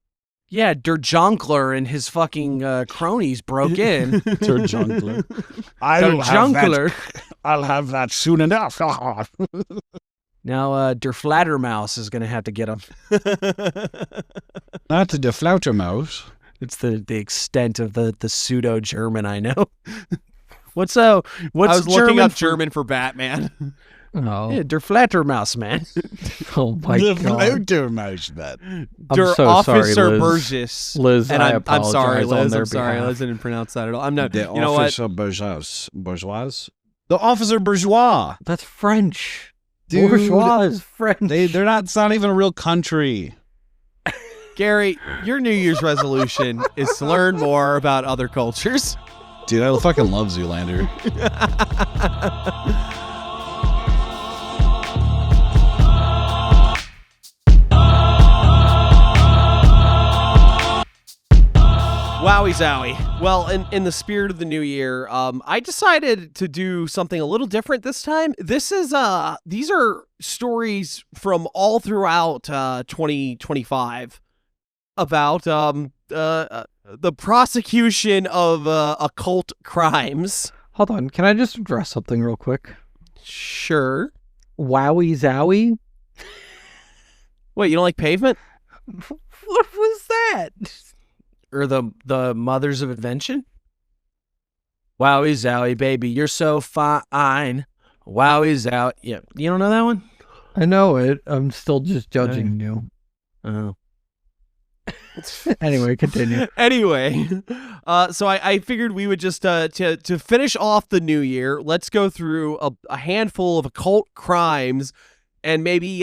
Yeah, Der Jonkler and his fucking cronies broke in. Der Jonkler. I'll have that soon enough. Now, Der Flattermouse is going to have to get him. Not the Flautermaus. It's the extent of the pseudo-German I know. What's I was looking up for German for Batman. Oh, yeah, Der Flattermouse, man. Oh my The god. Flautermaus, man. Der so Officer sorry, Liz. Burgess. Liz, and I I'm apologize sorry, on Liz. their I'm sorry. behalf. Liz didn't pronounce that at all. I'm not. The You know what? officer bourgeois. The officer bourgeois. That's French. Dude, Bourgeois is French. It's not even a real country. Gary, your New Year's resolution is to learn more about other cultures. Dude, I fucking love Zoolander. Wowie zowie. Well, in the spirit of the new year, I decided to do something a little different this time. These are stories from all throughout 2025 about the prosecution of occult crimes. Hold on, can I just address something real quick? Sure. Wowie zowie? Wait, you don't like pavement? What was that? Or the Mothers of Invention? Wowie zowie, baby, you're so fine. Wowie zowie. Yeah, you don't know that one? I know it. I'm still just judging you. Oh. Anyway, continue. Anyway, so I figured we would just to finish off the new year, let's go through a handful of occult crimes and maybe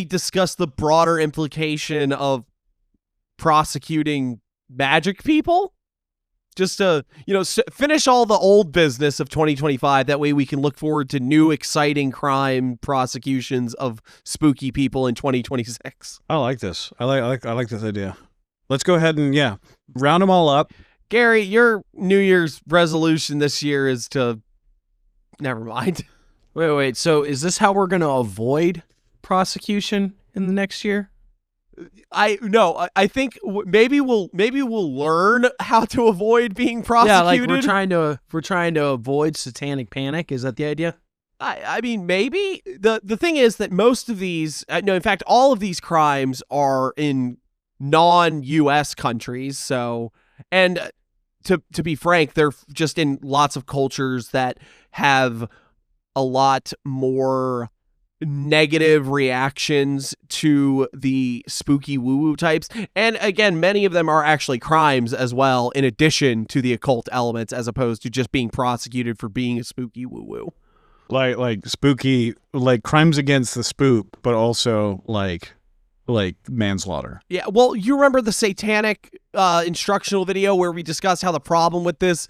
discuss the broader implication of prosecuting magic people. Just to, finish all the old business of 2025. That way we can look forward to new exciting crime prosecutions of spooky people in 2026. I like this. I like this idea. Let's go ahead and round them all up. Gary, your New Year's resolution this year is to never mind. Wait. So is this how we're going to avoid prosecution in the next year? I think maybe we'll learn how to avoid being prosecuted. Yeah, like we're trying to avoid satanic panic. Is that the idea? I mean, maybe the thing is that most of these, no, in fact, all of these crimes are in non-U.S. countries. So, and to be frank, they're just in lots of cultures that have a lot more negative reactions to the spooky woo-woo types. And again, many of them are actually crimes as well, in addition to the occult elements, as opposed to just being prosecuted for being a spooky woo-woo. Like spooky, like crimes against the spook, but also like manslaughter. Yeah, well, you remember the satanic instructional video where we discussed how the problem with this,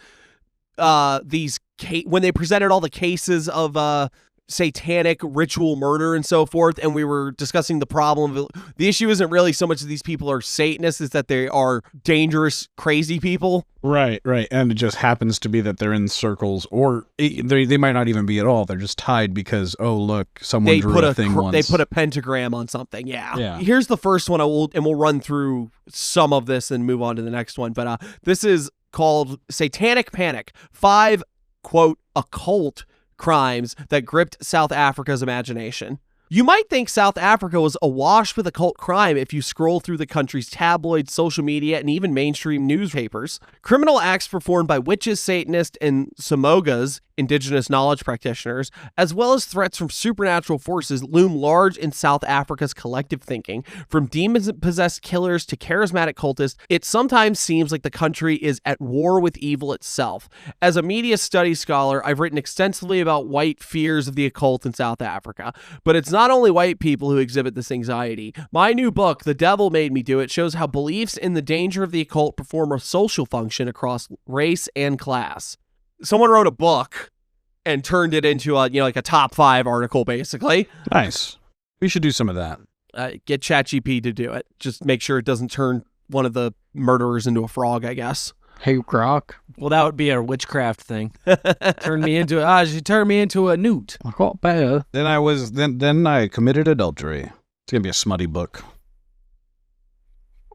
when they presented all the cases of satanic ritual murder and so forth, and we were discussing the problem. The issue isn't really so much that these people are Satanists, it's that they are dangerous, crazy people. Right. And it just happens to be that they're in circles, or they might not even be at all. They're just tied because, oh, look, someone drew a thing once. They put a pentagram on something, yeah. Yeah. Here's the first one, we'll run through some of this and move on to the next one. But this is called Satanic Panic. 5, quote, occult crimes that gripped South Africa's imagination. You might think South Africa was awash with occult crime if you scroll through the country's tabloids, social media, and even mainstream newspapers. Criminal acts performed by witches, Satanists, and Samogas, indigenous knowledge practitioners, as well as threats from supernatural forces loom large in South Africa's collective thinking. From demon-possessed killers to charismatic cultists, it sometimes seems like the country is at war with evil itself. As a media studies scholar, I've written extensively about white fears of the occult in South Africa, but it's not only white people who exhibit this anxiety. My new book, The Devil Made Me Do It, shows how beliefs in the danger of the occult perform a social function across race and class. Someone wrote a book and turned it into a, like a top 5 article, basically. Nice. We should do some of that. Get ChatGPT to do it. Just make sure it doesn't turn one of the murderers into a frog, I guess. Hey, Grok. Well, that would be a witchcraft thing. She turned me into a newt. I got better. Then I committed adultery. It's gonna be a smutty book.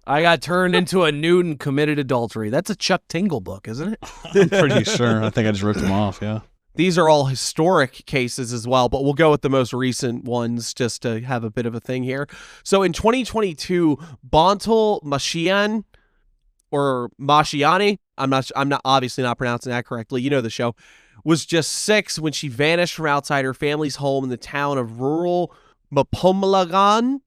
I got turned into a newt and committed adultery. That's a Chuck Tingle book, isn't it? I'm pretty sure. I think I just ripped them off, yeah. These are all historic cases as well, but we'll go with the most recent ones just to have a bit of a thing here. So in 2022, Bontal Mashian, or Mashiani, I'm not obviously not pronouncing that correctly. You know the show, was just 6 when she vanished from outside her family's home in the town of rural Mpumalanga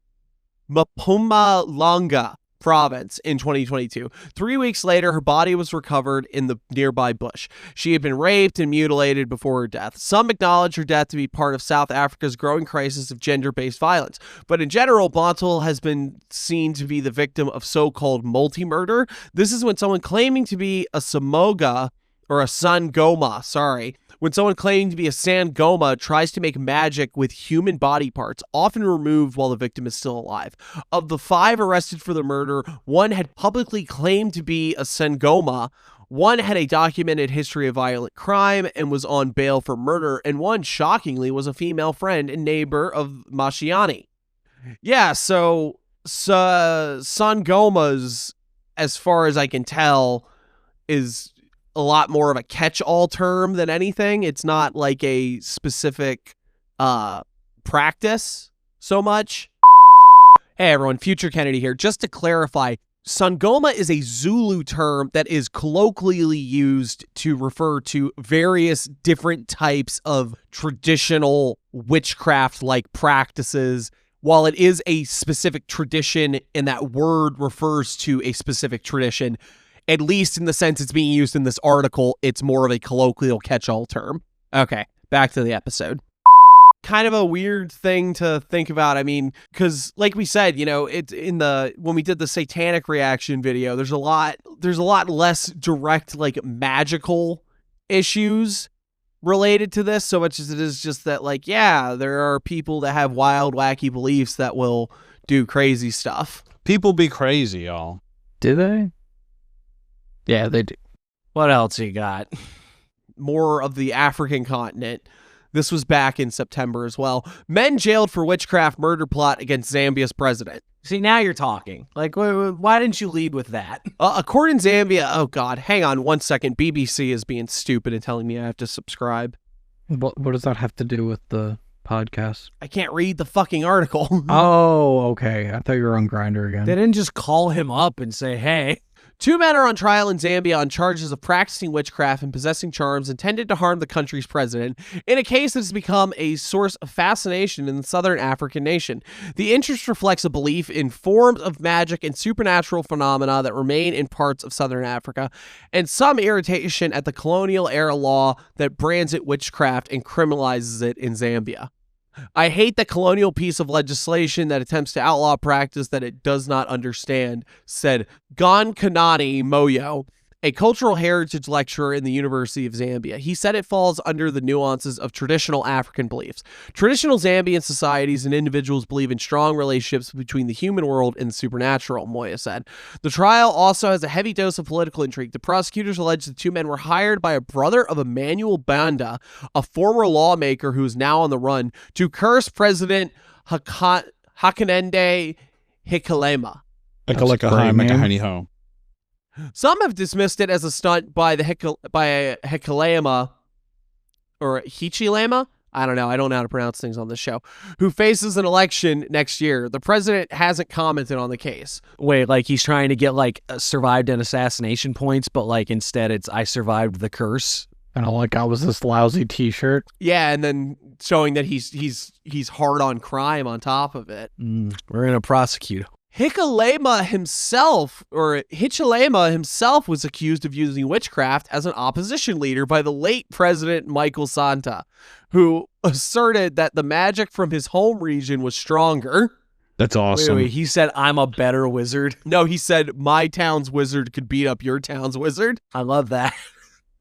province in 2022. 3 weeks later, her body was recovered in the nearby bush. She had been raped and mutilated before her death. Some acknowledge her death to be part of South Africa's growing crisis of gender-based violence. But in general, Bontal has been seen to be the victim of so-called multi-murder. This is when someone claiming to be a Samoga, or a Sangoma, when someone claiming to be a Sangoma tries to make magic with human body parts, often removed while the victim is still alive. Of the 5 arrested for the murder, 1 had publicly claimed to be a Sangoma, 1 had a documented history of violent crime and was on bail for murder, and 1, shockingly, was a female friend and neighbor of Mashiani. Yeah, so Sangomas, as far as I can tell, is a lot more of a catch-all term than anything. It's not like a specific practice so much. Hey everyone, Future Kennedy here. Just to clarify, Sangoma is a Zulu term that is colloquially used to refer to various different types of traditional witchcraft-like practices. While it is a specific tradition and that word refers to a specific tradition, at least in the sense it's being used in this article, it's more of a colloquial catch-all term. Okay, back to the episode. Kind of a weird thing to think about. I mean, because like we said, it's when we did the satanic reaction video, there's a lot less direct, like, magical issues related to this, so much as it is just that, like, yeah, there are people that have wild, wacky beliefs that will do crazy stuff. People be crazy, y'all. Do they? Yeah, they do. What else you got? More of the African continent. This was back in September as well. Men jailed for witchcraft murder plot against Zambia's president. See, now you're talking. Like, why didn't you lead with that? A court in Zambia. Oh, God. Hang on 1 second. BBC is being stupid and telling me I have to subscribe. What does that have to do with the podcast? I can't read the fucking article. Oh, okay. I thought you were on Grindr again. They didn't just call him up and say, hey. 2 men are on trial in Zambia on charges of practicing witchcraft and possessing charms intended to harm the country's president, in a case that has become a source of fascination in the southern African nation. The interest reflects a belief in forms of magic and supernatural phenomena that remain in parts of southern Africa, and some irritation at the colonial-era law that brands it witchcraft and criminalizes it in Zambia. I hate the colonial piece of legislation that attempts to outlaw practice that it does not understand, said Gonkanani Moyo, a cultural heritage lecturer in the University of Zambia. He said it falls under the nuances of traditional African beliefs. Traditional Zambian societies and individuals believe in strong relationships between the human world and the supernatural, Moya said. The trial also has a heavy dose of political intrigue. The prosecutors allege the 2 men were hired by a brother of Emmanuel Banda, a former lawmaker who is now on the run, to curse President Hakainde Hichilema. Hichilema. Some have dismissed it as a stunt by Hichilema or Hichilema, I don't know how to pronounce things on this show, who faces an election next year. The president hasn't commented on the case. Wait, like he's trying to get like survived an assassination points, but like instead it's I survived the curse. And all I got was this lousy T-shirt. Yeah, and then showing that he's hard on crime on top of it. We're gonna prosecute. Hichilema himself was accused of using witchcraft as an opposition leader by the late President Michael Santa, who asserted that the magic from his home region was stronger. That's awesome. Wait, he said, I'm a better wizard. No, he said, my town's wizard could beat up your town's wizard. I love that.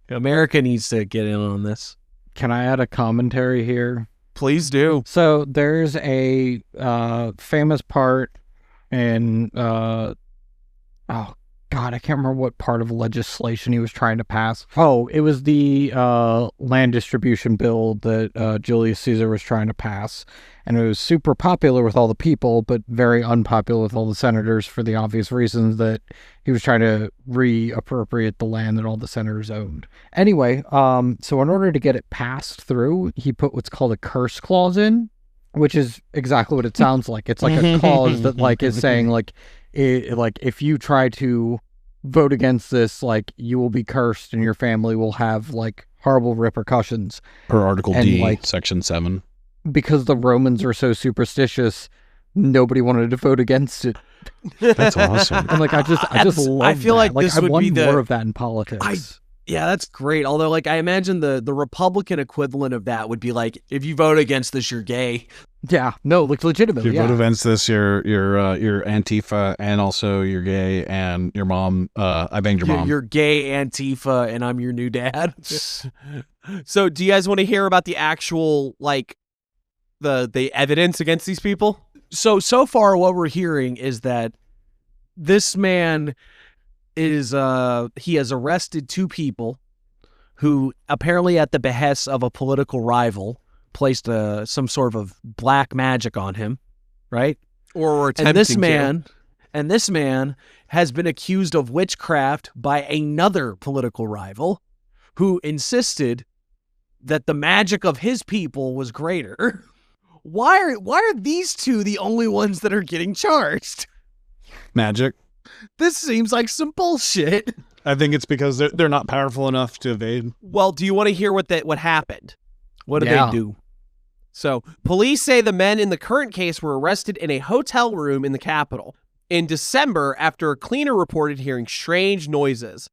America needs to get in on this. Can I add a commentary here? Please do. So there's a famous part in I can't remember what part of legislation he was trying to pass. Oh, it was the land distribution bill that Julius Caesar was trying to pass. And it was super popular with all the people, but very unpopular with all the senators for the obvious reasons that he was trying to reappropriate the land that all the senators owned. Anyway, so in order to get it passed through, he put what's called a curse clause in, which is exactly what it sounds like. It's like a clause that like is saying like if you try to vote against this, like you will be cursed and your family will have like horrible repercussions. Per Article And, D, like, Section 7. Because the Romans were so superstitious, nobody wanted to vote against it. That's awesome. And like I just love I feel that. like this I would want be the more of that in politics. Yeah, that's great. Although, like, I imagine the Republican equivalent of that would be like, if you vote against this, you're gay. Yeah, no, like legitimately. If you vote against this, you're Antifa, and also you're gay, and your mom. I banged your mom. You're gay Antifa, and I'm your new dad. So, do you guys want to hear about the actual like the evidence against these people? So far, what we're hearing is that this man is he has arrested 2 people who apparently at the behest of a political rival placed some sort of black magic on him, right? Or were attempting and this man has been accused of witchcraft by another political rival who insisted that the magic of his people was greater. Why are these 2 the only ones that are getting charged? Magic. This seems like some bullshit. I think it's because they're not powerful enough to evade. Well, do you want to hear what happened? What did they do? So, police say the men in the current case were arrested in a hotel room in the capital in December after a cleaner reported hearing strange noises.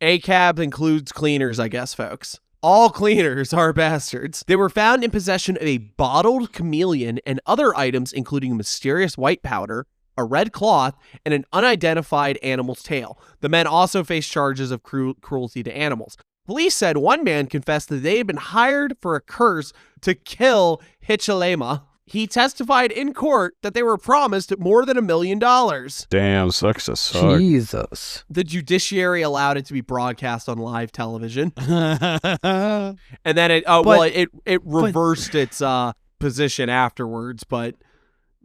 ACAB includes cleaners, I guess, folks. All cleaners are bastards. They were found in possession of a bottled chameleon and other items, including mysterious white powder, a red cloth, and an unidentified animal's tail. The men also faced charges of cruelty to animals. Police said one man confessed that they had been hired for a curse to kill Hichilema. He testified in court that they were promised more than $1 million. Damn, sucks to suck. Jesus. The judiciary allowed it to be broadcast on live television. And then it reversed its position afterwards, but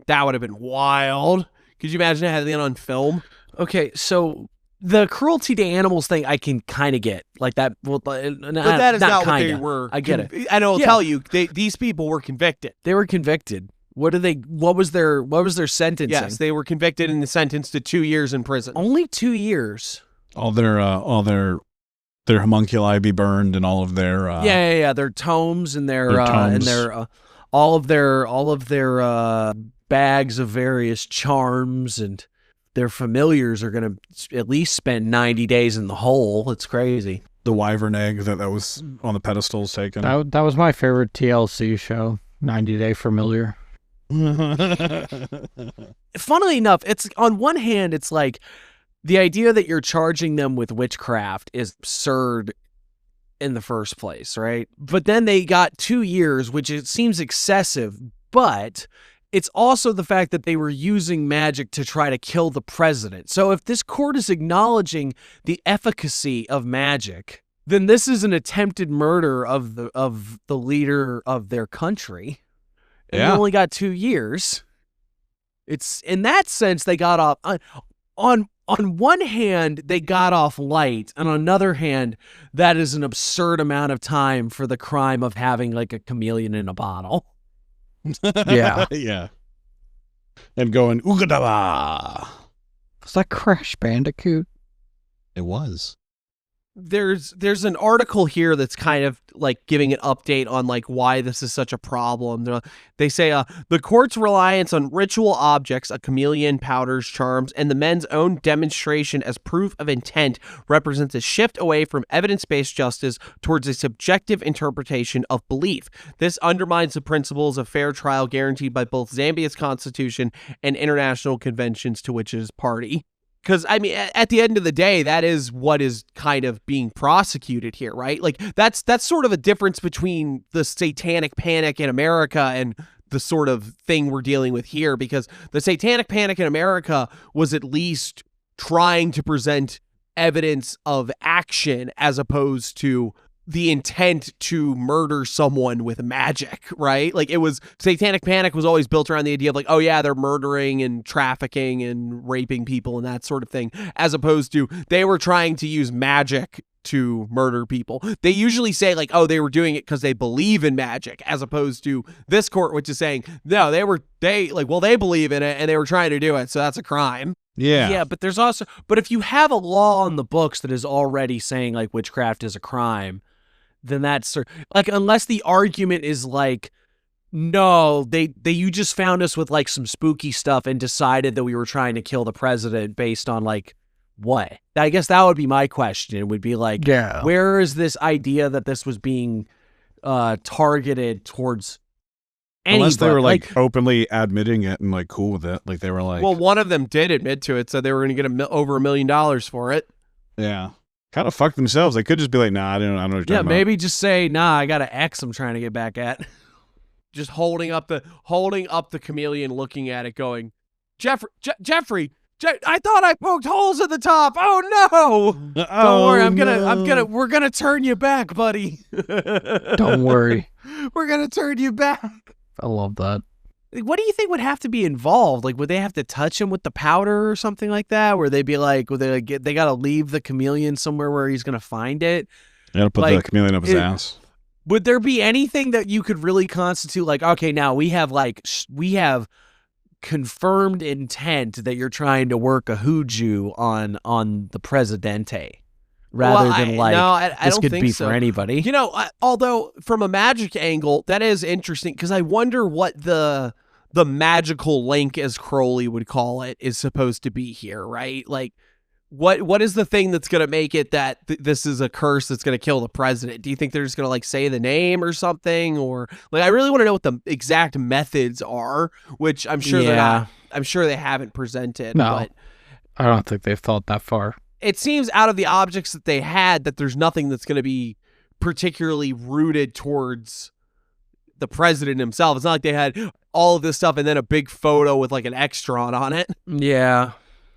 that would have been wild. Could you imagine having it on film? Okay, so the cruelty to animals thing I can kind of get. Like that. Well, but that is not what they were. I get it. And I'll tell you, these people were convicted. They were convicted. What was their sentencing? Yes, they were convicted and sentenced to 2 years in prison. Only 2 years. All their homunculi be burned, and all of their their tomes and all of their bags of various charms, and their familiars are going to at least spend 90 days in the hole. It's crazy. The wyvern egg that was on the pedestals taken. That was my favorite TLC show, 90 Day Familiar. Funnily enough, it's on one hand, it's like the idea that you're charging them with witchcraft is absurd in the first place, right? But then they got 2 years, which it seems excessive, but it's also the fact that they were using magic to try to kill the president. So if this court is acknowledging the efficacy of magic, then this is an attempted murder of the leader of their country. And they only got 2 years. It's in that sense they got off on on one hand, they got off light, and on another hand, that is an absurd amount of time for the crime of having like a chameleon in a bottle. Yeah. Yeah. And going, oogadaba. Was that Crash Bandicoot? It was. There's an article here that's kind of like giving an update on like why this is such a problem. They say the court's reliance on ritual objects, a chameleon, powders, charms, and the men's own demonstration as proof of intent represents a shift away from evidence-based justice towards a subjective interpretation of belief. This undermines the principles of fair trial guaranteed by both Zambia's constitution and international conventions to which it is party. Because, I mean, at the end of the day, that is what is kind of being prosecuted here, right? Like, that's sort of a difference between the satanic panic in America and the sort of thing we're dealing with here, because the satanic panic in America was at least trying to present evidence of action as opposed to the intent to murder someone with magic, right? Like, it was, satanic panic was always built around the idea of like, oh yeah, they're murdering and trafficking and raping people and that sort of thing, as opposed to they were trying to use magic to murder people. They usually say like, oh, they were doing it because they believe in magic, as opposed to this court, which is saying, no, they believe in it and they were trying to do it, so that's a crime. Yeah, but there's also, but if you have a law on the books that is already saying like witchcraft is a crime, then that's like, unless the argument is like, no, you just found us with like some spooky stuff and decided that we were trying to kill the president based on like what? I guess that would be my question. It would be like, where is this idea that this was being targeted towards anybody? Unless they were like openly admitting it and like cool with it. Like they were like, well, one of them did admit to it, so they were going to get over $1 million for it. Yeah. Kind of fuck themselves. They could just be like, nah, I don't know what you're talking about. Maybe just say, nah, I got an X I'm trying to get back at. Just holding up the chameleon, looking at it, going, Jeffrey, I thought I poked holes at the top. Oh no! Don't worry, we're gonna turn you back, buddy. Don't worry. We're gonna turn you back. I love that. What do you think would have to be involved? Like, would they have to touch him with the powder or something like that? Where they'd be like, they got to leave the chameleon somewhere where he's going to find it? You got to put the chameleon up his ass. Would there be anything that you could really constitute like, okay, now we have confirmed intent that you're trying to work a hoodoo on the presidente? Rather than this could be for anybody. You know, although from a magic angle, that is interesting because I wonder what the magical link, as Crowley would call it, is supposed to be here, right? Like, what is the thing that's going to make it that this is a curse that's going to kill the president? Do you think they're just going to like say the name or something? Or like, I really want to know what the exact methods are, which I'm sure they're not. I'm sure they haven't presented. No, but I don't think they've thought that far. It seems out of the objects that they had that there's nothing that's going to be particularly rooted towards the president himself. It's not like they had all of this stuff and then a big photo with like an X drawn on it. Yeah.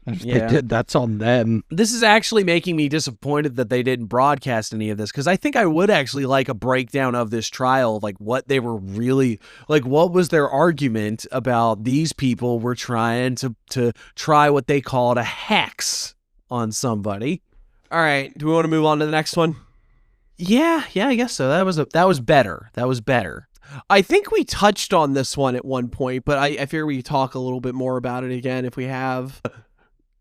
If they did, that's on them. This is actually making me disappointed that they didn't broadcast any of this, because I think I would actually like a breakdown of this trial, like what they were really, like what was their argument about these people were trying to try what they called a hex on somebody. All right, do we want to move on to the next one? Yeah, I guess so. That was better. I think we touched on this one at one point, but I figure we could talk a little bit more about it again if we have.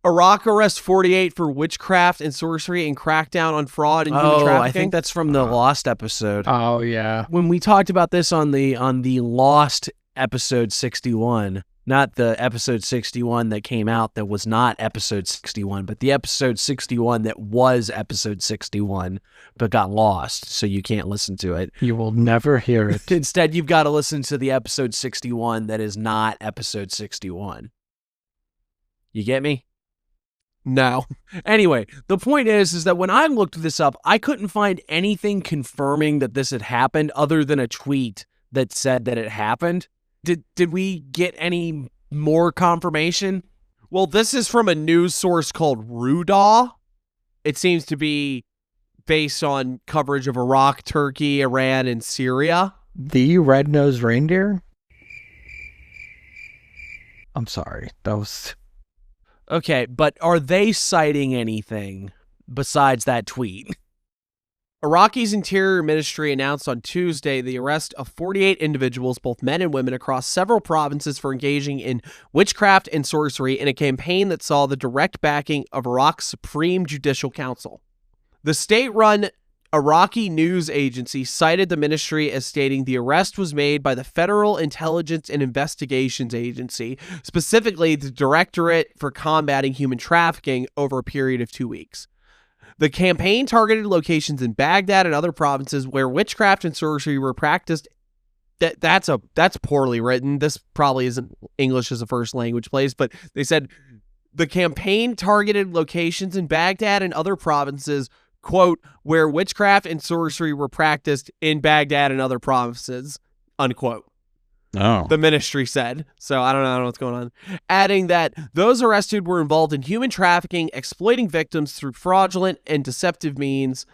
Iraq arrests 48 for witchcraft and sorcery and crackdown on fraud and human trafficking. I think that's from the Lost episode. Oh yeah. When we talked about this on the Lost episode 61. Not the episode 61 that came out that was not episode 61, but the episode 61 that was episode 61 but got lost, so you can't listen to it. You will never hear it. Instead, you've got to listen to the episode 61 that is not episode 61. You get me? No. Anyway, the point is that when I looked this up, I couldn't find anything confirming that this had happened other than a tweet that said that it happened. Did we get any more confirmation? Well, this is from a news source called Rudaw. It seems to be based on coverage of Iraq, Turkey, Iran, and Syria. The red-nosed reindeer? I'm sorry. That was... Okay, but are they citing anything besides that tweet? Iraqi's Interior Ministry announced on Tuesday the arrest of 48 individuals, both men and women, across several provinces for engaging in witchcraft and sorcery in a campaign that saw the direct backing of Iraq's Supreme Judicial Council. The state-run Iraqi news agency cited the ministry as stating the arrest was made by the Federal Intelligence and Investigations Agency, specifically the Directorate for Combating Human Trafficking, over a period of 2 weeks. The campaign targeted locations in Baghdad and other provinces where witchcraft and sorcery were practiced. That's poorly written. This probably isn't English as a first language place, but they said the campaign targeted locations in Baghdad and other provinces, quote, where witchcraft and sorcery were practiced in Baghdad and other provinces, unquote. Oh. The ministry said. So I don't know what's going on. Adding that those arrested were involved in human trafficking, exploiting victims through fraudulent and deceptive means,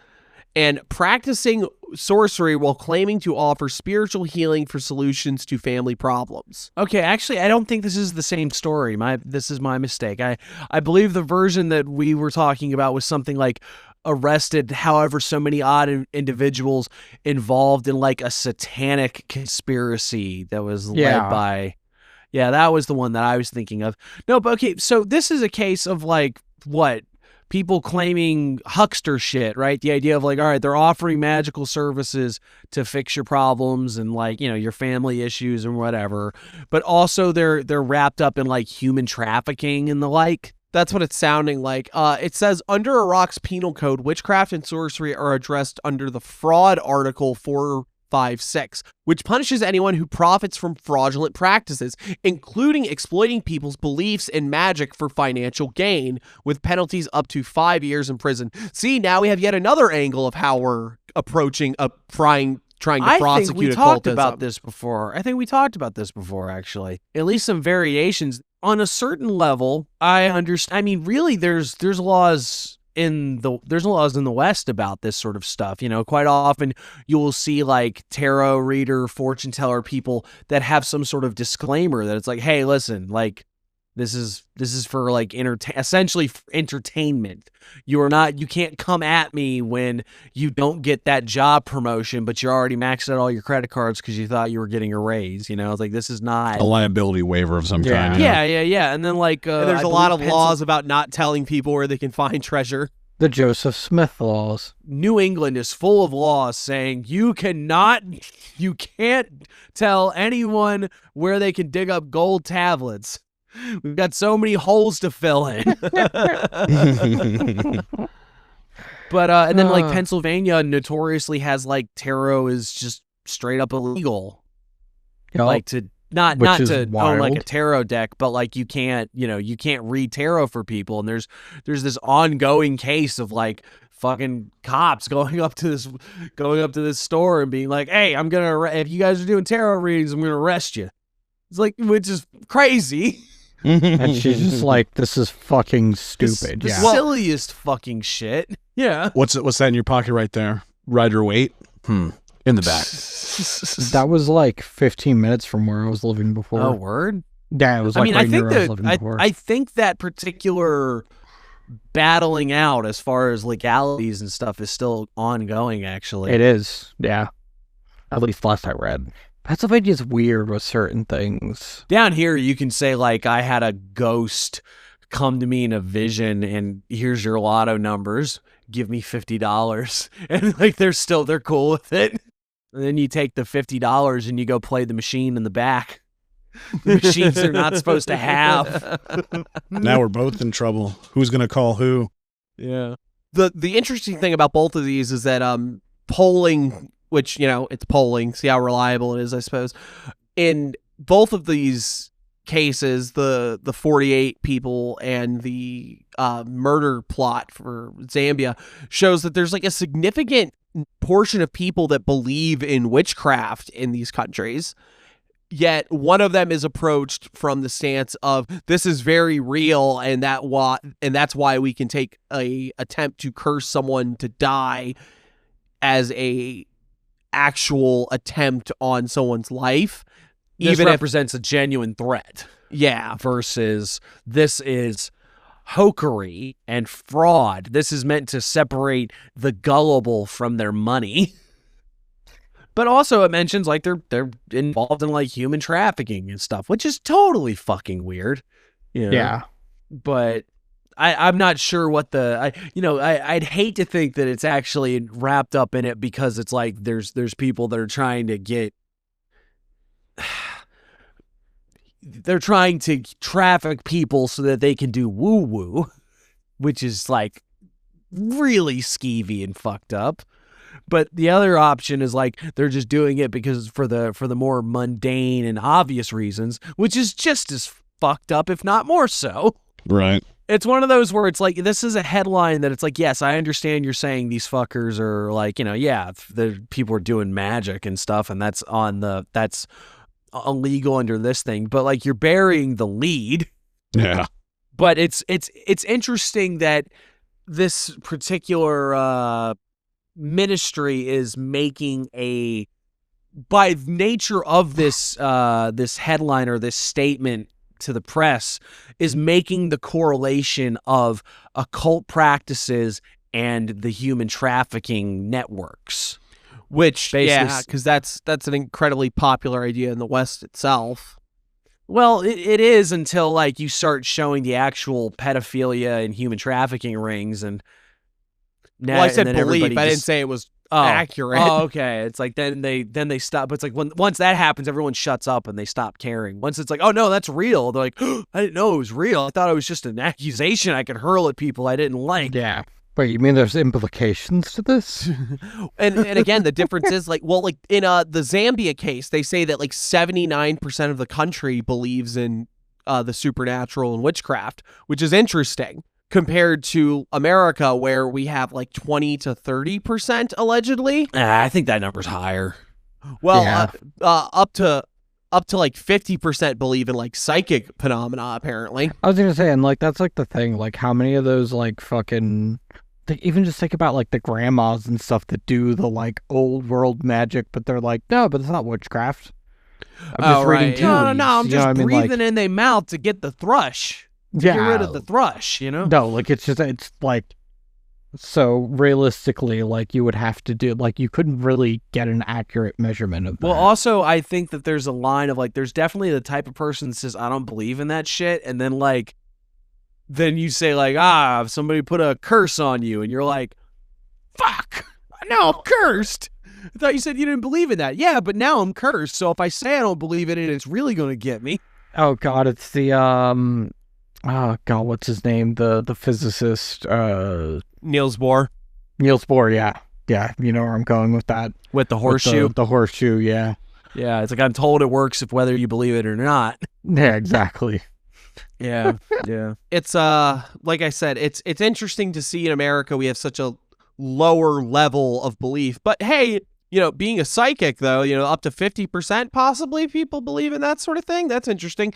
and practicing sorcery while claiming to offer spiritual healing for solutions to family problems. Okay, actually, I don't think this is the same story. This is my mistake. I believe the version that we were talking about was something like arrested however so many odd individuals involved in like a satanic conspiracy that was led by that was the one that I was thinking of. No, but okay, so this is a case of like what people claiming huckster shit, right? The idea of like, all right, they're offering magical services to fix your problems and like, your family issues and whatever, but also they're wrapped up in like human trafficking and the like. That's what it's sounding like. It says, under Iraq's penal code, witchcraft and sorcery are addressed under the fraud article 456, which punishes anyone who profits from fraudulent practices, including exploiting people's beliefs in magic for financial gain, with penalties up to 5 years in prison. See, now we have yet another angle of how we're approaching trying to prosecute I think we occultism. talked about this before. Actually. At least some variations. On a certain level, I understand. I mean, really, there's laws in the West about this sort of stuff. Quite often you will see like tarot reader, fortune teller people that have some sort of disclaimer that it's like, hey, listen, like this is for like essentially for entertainment. You can't come at me when you don't get that job promotion, but you're already maxed out all your credit cards because you thought you were getting a raise. It's like, this is not a liability waiver of some kind. Yeah. And then like, there's a lot of laws about not telling people where they can find treasure. The Joseph Smith laws. New England is full of laws saying you can't tell anyone where they can dig up gold tablets. We've got so many holes to fill in. But and then like Pennsylvania notoriously has like tarot is just straight up illegal. Like to not to own like a tarot deck, but like you can't read tarot for people. And there's this ongoing case of like fucking cops going up to this store and being like, hey, if you guys are doing tarot readings, I'm gonna arrest you. It's like, which is crazy. And she's just like, this is fucking stupid. The silliest fucking shit. Yeah. What's that in your pocket right there? Rider weight? In the back. That was like 15 minutes from where I was living before. Oh, word? Yeah, it was like right near where I was living before. I think that particular battling out as far as legalities and stuff is still ongoing, actually. It is, yeah. At least last I read. Pennsylvania's weird with certain things. Down here, you can say, like, I had a ghost come to me in a vision, and here's your lotto numbers. Give me $50. And, like, they're cool with it. And then you take the $50 and you go play the machine in the back. The machines they're not supposed to have. Now we're both in trouble. Who's going to call who? Yeah. The interesting thing about both of these is that polling, which, it's polling, see how reliable it is, I suppose. In both of these cases, the 48 people and the murder plot for Zambia shows that there's like a significant portion of people that believe in witchcraft in these countries. Yet one of them is approached from the stance of this is very real, and that's why we can take a attempt to curse someone to die as a actual attempt on someone's life. This represents a genuine threat. Yeah. Versus this is hokery and fraud. This is meant to separate the gullible from their money. But also it mentions like they're involved in like human trafficking and stuff, which is totally fucking weird. You know? Yeah. But I'm not sure what I'd hate to think that it's actually wrapped up in it because it's like there's people that are trying to get they're trying to traffic people so that they can do woo-woo, which is like really skeevy and fucked up. But the other option is like they're just doing it because for the more mundane and obvious reasons, which is just as fucked up, if not more so. Right. It's one of those where it's like, this is a headline that it's like, yes, I understand you're saying these fuckers are like, yeah, the people are doing magic and stuff, and that's illegal under this thing, but like you're burying the lead. Yeah. But it's interesting that this particular ministry is making by nature of this headline or this statement to the press, is making the correlation of occult practices and the human trafficking networks. Which, basically, because that's an incredibly popular idea in the West itself. Well, it is until like you start showing the actual pedophilia and human trafficking rings, and now, well, I said believe. I didn't say it was accurate. Oh, okay. It's like then they stop. But it's like once that happens, everyone shuts up and they stop caring. Once it's like, oh no, that's real. They're like, oh, I didn't know it was real. I thought it was just an accusation I could hurl at people I didn't like. Yeah. Wait, you mean there's implications to this? and again, the difference is like, well, like in the Zambia case, they say that like 79% of the country believes in the supernatural and witchcraft, which is interesting compared to America, where we have like 20 to 30% allegedly. I think that number's higher. Well, yeah. Up to like 50% believe in like psychic phenomena, apparently. I was gonna say, and like that's like the thing, like how many of those like fucking, even just think about like the grandmas and stuff that do the like old world magic, but they're like, no, but it's not witchcraft. I'm just reading tea leaves. No, I'm just breathing in their mouth to get the thrush. Yeah. Get rid of the thrush, you know? No, like it's like, so realistically, like you would have to do, like you couldn't really get an accurate measurement of that. Well, also, I think that there's a line of like, there's definitely the type of person that says, I don't believe in that shit. And then like, then you say like, somebody put a curse on you. And you're like, fuck, now I'm cursed. I thought you said you didn't believe in that. Yeah, but now I'm cursed. So if I say I don't believe in it, it's really going to get me. Oh God, it's the, oh God, what's his name? The physicist, Niels Bohr. Niels Bohr, yeah. Yeah, you know where I'm going with that. With the horseshoe? With the horseshoe, yeah. Yeah, it's like I'm told it works if whether you believe it or not. Yeah, exactly. Yeah, yeah. It's like I said, it's interesting to see in America we have such a lower level of belief. But hey, being a psychic though, up to 50% possibly people believe in that sort of thing. That's interesting.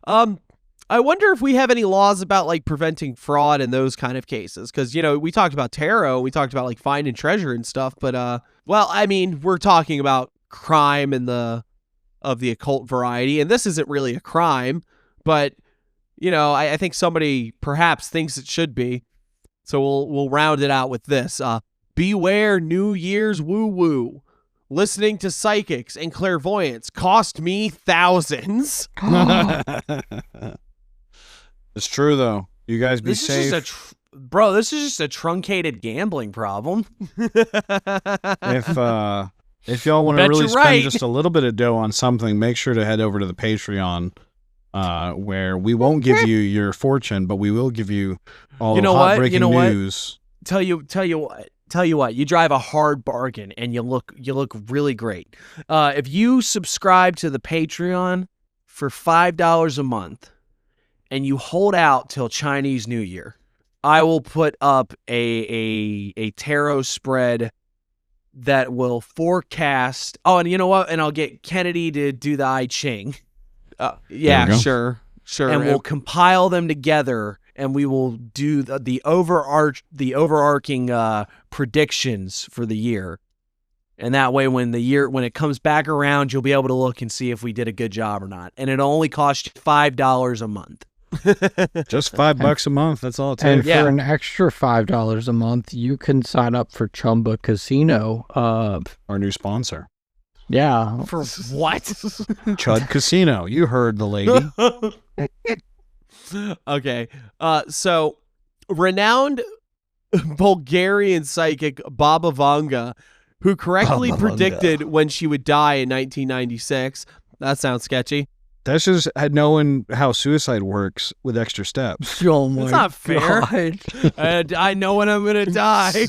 I wonder if we have any laws about like preventing fraud in those kind of cases. Because, we talked about tarot, we talked about like finding treasure and stuff. But, well, I mean, we're talking about crime and of the occult variety. And this isn't really a crime. But, I think somebody perhaps thinks it should be. So we'll round it out with this. Beware New Year's woo-woo. Listening to psychics and clairvoyants cost me thousands. It's true though. You guys be safe. This is just a truncated gambling problem. If y'all want to really spend just a little bit of dough on something, make sure to head over to the Patreon, where we won't give you your fortune, but we will give you all the hot breaking news. Tell you what, you drive a hard bargain and you look really great. If you subscribe to the Patreon for $5 a month and you hold out till Chinese New Year, I will put up a tarot spread that will forecast. Oh, and you know what? And I'll get Kennedy to do the I Ching. Yeah, sure. And we'll compile them together. And we will do the overarching predictions for the year, and that way, when it comes back around, you'll be able to look and see if we did a good job or not. And it'll only cost you $5 a month. Just $5 a month. That's all it takes. And for an extra $5 a month, you can sign up for Chumba Casino. Our new sponsor. Yeah. For what? Chud Casino. You heard the lady. Okay. So renowned Bulgarian psychic Baba Vanga, who correctly predicted when she would die in 1996. That sounds sketchy. That's just knowing how suicide works with extra steps. Oh my That's not fair. God. I know when I'm going to die.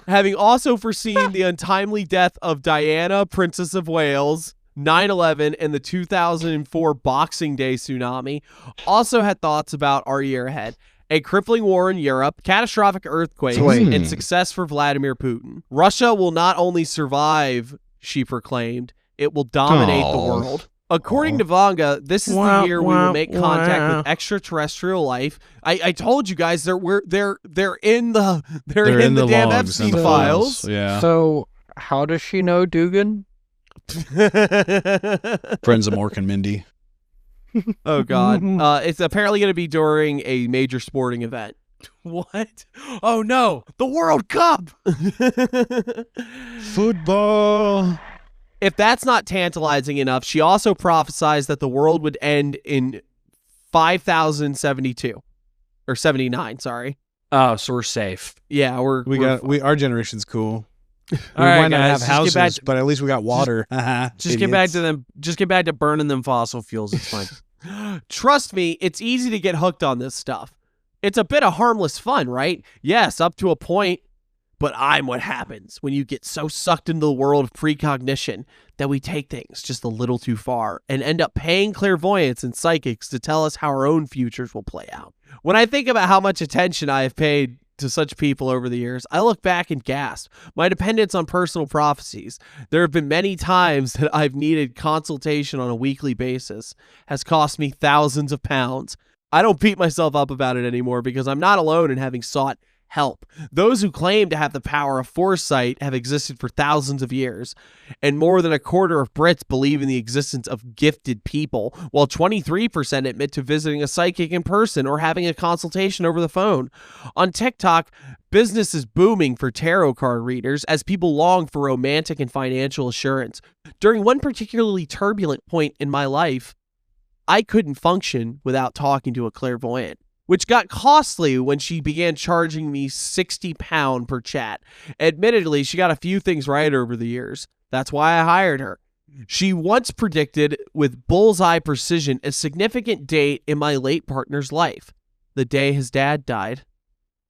Having also foreseen the untimely death of Diana, Princess of Wales, 9/11, and the 2004 Boxing Day tsunami, also had thoughts about our year ahead. A crippling war in Europe, catastrophic earthquakes, and success for Vladimir Putin. Russia will not only survive, she proclaimed, it will dominate the world. According to Vanga, this is the year we will make contact with extraterrestrial life. I told you guys they're in the damn logs Epstein and files. Yeah. So, how does she know Dugan? Friends of Mork and Mindy. Oh God! It's apparently going to be during a major sporting event. What? Oh no! The World Cup! Football. If that's not tantalizing enough, she also prophesied that the world would end in 5072 or 79. Sorry. Oh, so we're safe. Yeah, our generation's cool. All We right, might not guys, have houses, just get back but at least we got water. Just get back to them. Just get back to burning them fossil fuels. It's fine. Trust me, it's easy to get hooked on this stuff. It's a bit of harmless fun, right? Yes, up to a point. But I'm what happens when you get so sucked into the world of precognition that we take things just a little too far and end up paying clairvoyants and psychics to tell us how our own futures will play out. When I think about how much attention I have paid to such people over the years, I look back and gasp. My dependence on personal prophecies. There have been many times that I've needed consultation on a weekly basis, has cost me thousands of pounds. I don't beat myself up about it anymore because I'm not alone in having sought help. Those who claim to have the power of foresight have existed for thousands of years, and more than a quarter of Brits believe in the existence of gifted people, while 23% admit to visiting a psychic in person or having a consultation over the phone. On TikTok, business is booming for tarot card readers as people long for romantic and financial assurance. During one particularly turbulent point in my life, I couldn't function without talking to a clairvoyant, which got costly when she began charging me £60 per chat. Admittedly, she got a few things right over the years. That's why I hired her. She once predicted with bullseye precision a significant date in my late partner's life, the day his dad died.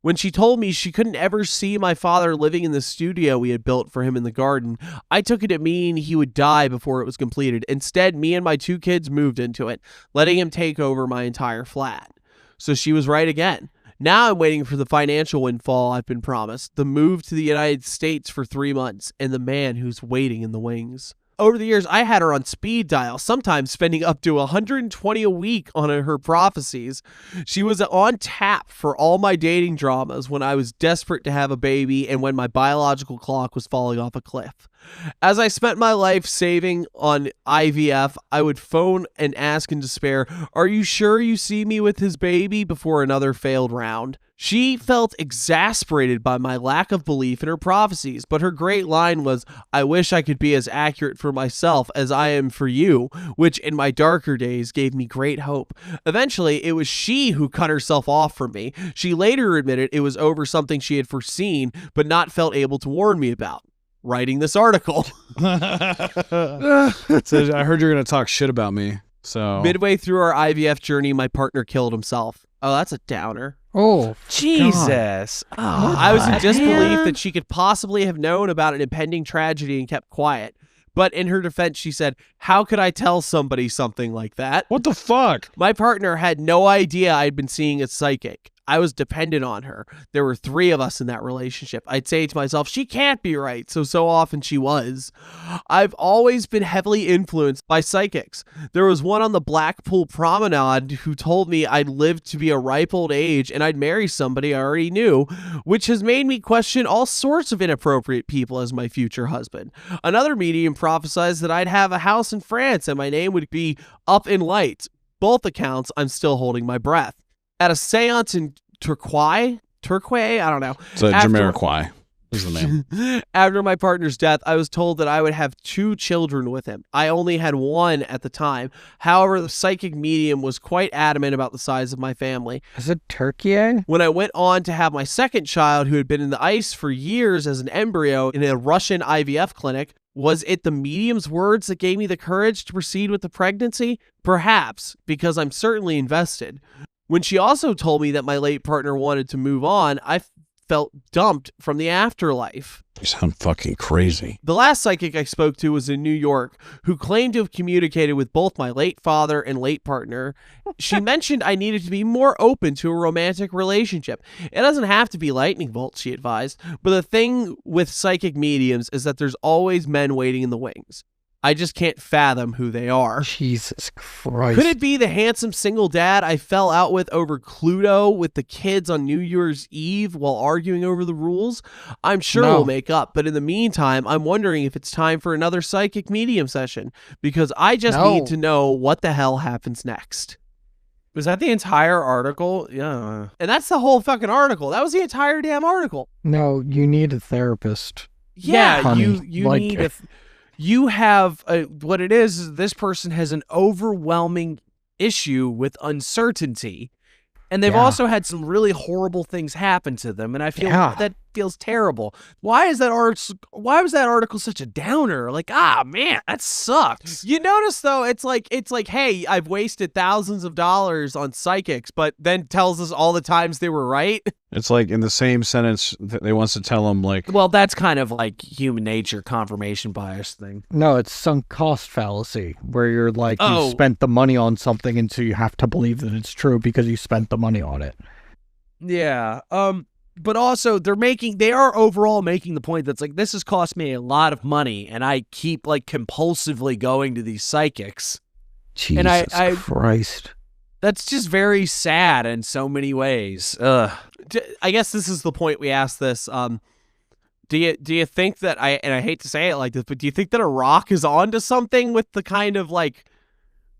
When she told me she couldn't ever see my father living in the studio we had built for him in the garden, I took it to mean he would die before it was completed. Instead, me and my 2 kids moved into it, letting him take over my entire flat. So she was right again. Now I'm waiting for the financial windfall I've been promised, the move to the United States for 3 months, and the man who's waiting in the wings. Over the years, I had her on speed dial, sometimes spending up to $120 a week on her prophecies. She was on tap for all my dating dramas when I was desperate to have a baby and when my biological clock was falling off a cliff. As I spent my life saving on IVF, I would phone and ask in despair, "Are you sure you see me with his baby?" before another failed round. She felt exasperated by my lack of belief in her prophecies, but her great line was, "I wish I could be as accurate for myself as I am for you," which in my darker days gave me great hope. Eventually, it was she who cut herself off from me. She later admitted it was over something she had foreseen, but not felt able to warn me about. Writing this article. So I heard you're going to talk shit about me. So midway through our IVF journey, my partner killed himself. Oh, that's a downer. Oh, Jesus. Oh, I was in disbelief that she could possibly have known about an impending tragedy and kept quiet. But in her defense, she said, "How could I tell somebody something like that?" What the fuck? My partner had no idea I'd been seeing a psychic. I was dependent on her. There were 3 of us in that relationship. I'd say to myself, she can't be right. So often she was. I've always been heavily influenced by psychics. There was one on the Blackpool Promenade who told me I'd live to be a ripe old age and I'd marry somebody I already knew, which has made me question all sorts of inappropriate people as my future husband. Another medium prophesied that I'd have a house in France and my name would be up in lights. both accounts, I'm still holding my breath. At a seance in Turquoise, I don't know. It's a Jamiroquai is the name. After my partner's death, I was told that I would have 2 children with him. I only had 1 at the time. However, the psychic medium was quite adamant about the size of my family. Is it Turkey? When I went on to have my second child, who had been in the ice for years as an embryo in a Russian IVF clinic, was it the medium's words that gave me the courage to proceed with the pregnancy? Perhaps, because I'm certainly invested. When she also told me that my late partner wanted to move on, I felt dumped from the afterlife. You sound fucking crazy. The last psychic I spoke to was in New York, who claimed to have communicated with both my late father and late partner. She mentioned I needed to be more open to a romantic relationship. It doesn't have to be lightning bolts, she advised, but the thing with psychic mediums is that there's always men waiting in the wings. I just can't fathom who they are. Jesus Christ. Could it be the handsome single dad I fell out with over Cluedo with the kids on New Year's Eve while arguing over the rules? I'm sure we'll make up, but in the meantime, I'm wondering if it's time for another psychic medium session, because I just need to know what the hell happens next. Was that the entire article? Yeah. And that's the whole fucking article. That was the entire damn article. No, you need a therapist. Yeah, honey. you need a... You have what it is this person has an overwhelming issue with uncertainty, and they've also had some really horrible things happen to them, and I feel that feels terrible. Why was that article such a downer? Like, man, that sucks. You notice though, it's like, hey, I've wasted thousands of dollars on psychics, but then tells us all the times they were right. It's like in the same sentence that they wants to tell them, like, well, that's kind of like human nature confirmation bias thing. No, it's sunk cost fallacy, where you're like, you spent the money on something, and so you have to believe that it's true because you spent the money on it. Yeah. But also they are overall making the point that's like, this has cost me a lot of money, and I keep like compulsively going to these psychics. Jesus and Christ. That's just very sad in so many ways. I guess this is the point we asked this. Do you think that and I hate to say it like this, but do you think that Iraq is onto something with the kind of like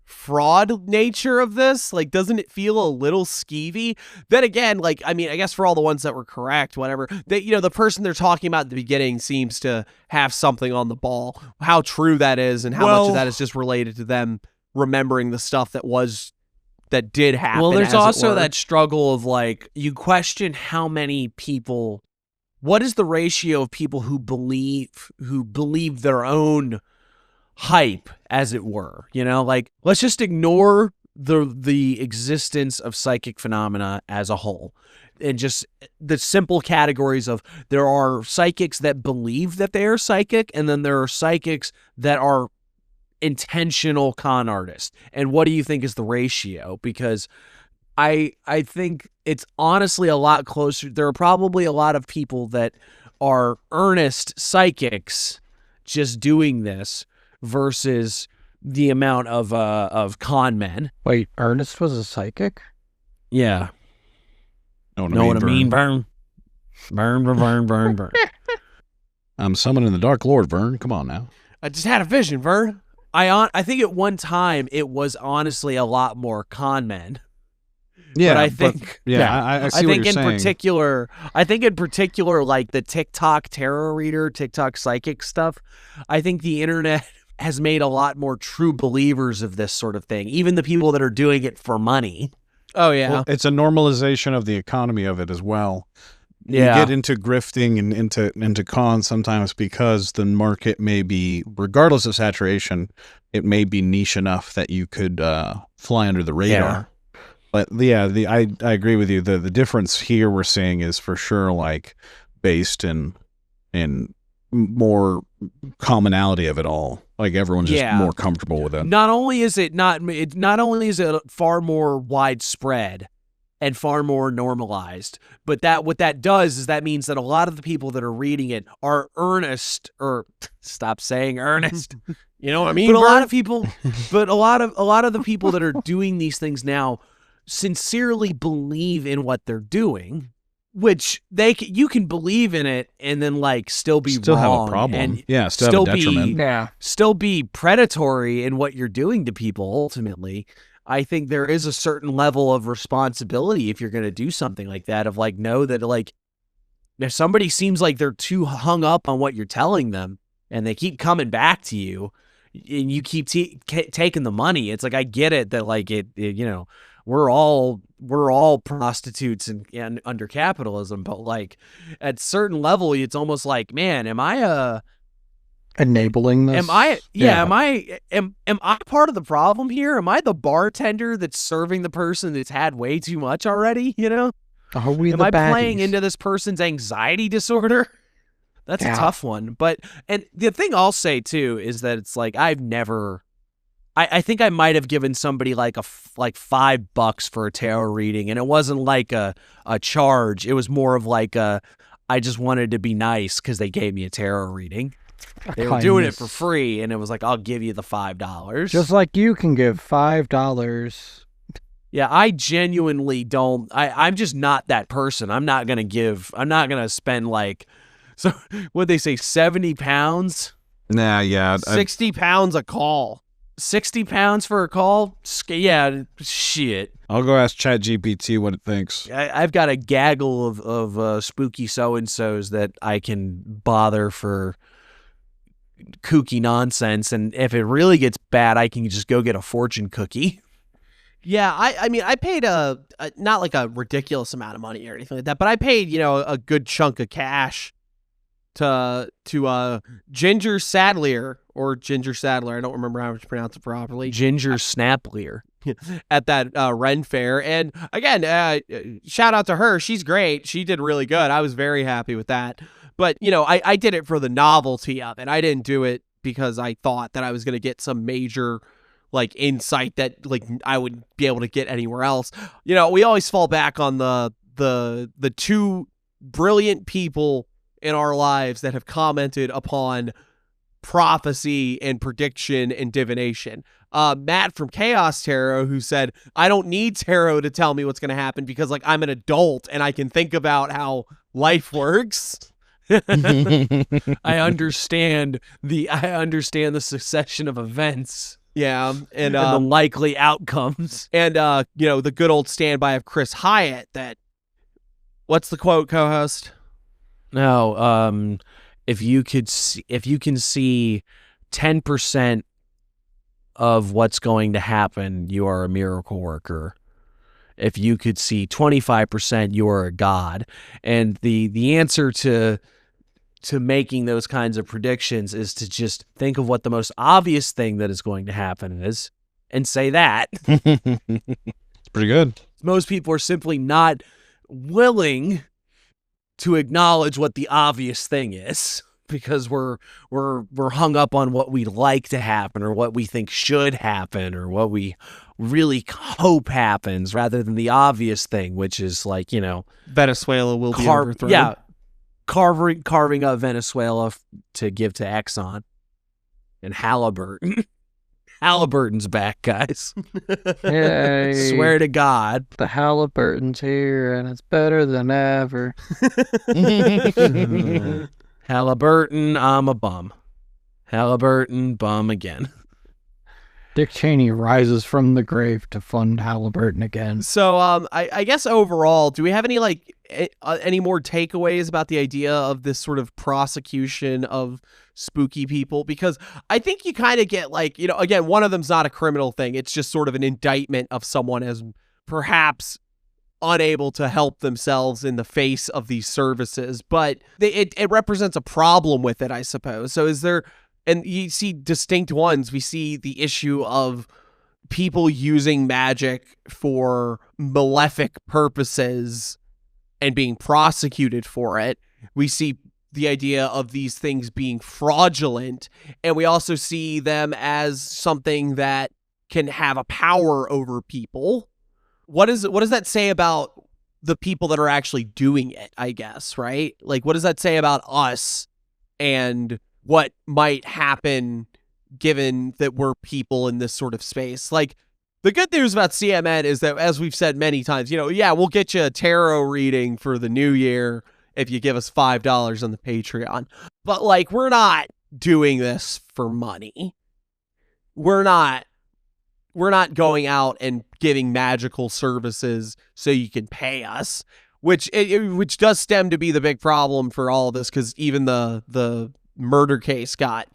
fraud nature of this? Like, doesn't it feel a little skeevy? Then again, like, I mean, I guess for all the ones that were correct, whatever, the person they're talking about at the beginning seems to have something on the ball. How true that is, and how much of that is just related to them remembering the stuff that did happen. Well, there's also that struggle of like, you question how many people, what is the ratio of people who believe their own hype, as it were, like, let's just ignore the existence of psychic phenomena as a whole, and just the simple categories of, there are psychics that believe that they are psychic, and then there are psychics that are intentional con artists. And what do you think is the ratio? Because I think it's honestly a lot closer. There are probably a lot of people that are earnest psychics just doing this versus the amount of con men. Wait, Ernest was a psychic? Yeah. Know what I mean, Vern? Vern. I'm summoning the Dark Lord, Vern. Come on now. I just had a vision, Vern. I think at one time it was honestly a lot more con men. Yeah, but I think I see what you're saying. I think in particular, like the TikTok tarot reader, TikTok psychic stuff, I think the internet has made a lot more true believers of this sort of thing. Even the people that are doing it for money. Oh yeah, well, it's a normalization of the economy of it as well. Yeah. You get into grifting and into cons sometimes because the market may be, regardless of saturation, it may be niche enough that you could fly under the radar. Yeah. But yeah, I agree with you. The difference here we're seeing is for sure like based in more commonality of it all. Like everyone's just more comfortable with it. Not only is it far more widespread and far more normalized, but what that does is that means that a lot of the people that are reading it are earnest, or stop saying earnest. You know what I mean? But a lot of the people that are doing these things now sincerely believe in what they're doing, which you can believe in it and then like still be wrong, have a problem, and still have a detriment, still be predatory in what you're doing to people ultimately. I think there is a certain level of responsibility if you're going to do something like that, of like, know that like if somebody seems like they're too hung up on what you're telling them and they keep coming back to you and you keep taking the money, it's like, I get it that like it you know, we're all prostitutes and under capitalism, but like at certain level, it's almost like, man, am I enabling this? Am I part of the problem here? Am I the bartender that's serving the person that's had way too much already? You know, are we? Am I playing into this person's anxiety disorder? That's a tough one. But and the thing I'll say too is that it's like I think I might have given somebody like $5 for a tarot reading, and it wasn't like a charge. It was more of like I just wanted to be nice because they gave me a tarot reading. They were doing it for free, and it was like, I'll give you the $5. Just like you can give $5. Yeah, I genuinely don't. I'm just not that person. I'm not going to spend like, so what'd they say, 70 pounds? Nah, yeah. 60 pounds a call. 60 pounds for a call? Yeah, shit. I'll go ask ChatGPT what it thinks. I've got a gaggle of spooky so-and-sos that I can bother for kooky nonsense, and if it really gets bad, I can just go get a fortune cookie. Yeah, I mean, I paid a not like a ridiculous amount of money or anything like that, but I paid, you know, a good chunk of cash to Ginger Sadler, or Ginger Sadler, I don't remember how to pronounce it properly. Ginger Snaplier. At that Ren fair. And again, shout out to her. She's great. She did really good. I was very happy with that. But, you know, I did it for the novelty of it. I didn't do it because I thought that I was going to get some major like insight that like I would be able to get anywhere else. You know, we always fall back on the two brilliant people in our lives that have commented upon prophecy and prediction and divination. Matt from Chaos Tarot, who said, I don't need tarot to tell me what's going to happen because like I'm an adult and I can think about how life works. I understand the succession of events. Yeah, and the likely outcomes. And you know, the good old standby of Chris Hyatt that, what's the quote, co-host? No, if you can see 10% of what's going to happen, you are a miracle worker. If you could see 25%, you are a god. And the answer to making those kinds of predictions is to just think of what the most obvious thing that is going to happen is and say that. It's pretty good. Most people are simply not willing to acknowledge what the obvious thing is because we're hung up on what we'd like to happen or what we think should happen or what we really hope happens rather than the obvious thing, which is like, you know, Venezuela will be overthrown. Yeah. Carving up Venezuela to give to Exxon. And Halliburton. Halliburton's back, guys. Hey, swear to God. The Halliburton's here, and it's better than ever. Halliburton, I'm a bum. Halliburton, bum again. Dick Cheney rises from the grave to fund Halliburton again. So, I guess overall, do we have any any more takeaways about the idea of this sort of prosecution of spooky people? Because I think you kind of get like, you know, again, one of them's not a criminal thing. It's just sort of an indictment of someone as perhaps unable to help themselves in the face of these services, but it represents a problem with it, I suppose. So is there, and you see distinct ones. We see the issue of people using magic for malefic purposes and being prosecuted for it. We see the idea of these things being fraudulent, and we also see them as something that can have a power over people. What does that say about the people that are actually doing it, I guess, right? Like, what does that say about us and what might happen given that we're people in this sort of space? Like, the good news about CMN is that, as we've said many times, you know, yeah, we'll get you a tarot reading for the new year if you give us $5 on the Patreon. But, like, we're not doing this for money. We're not we're not going out and giving magical services so you can pay us, which does stem to be the big problem for all of this, because even the murder case got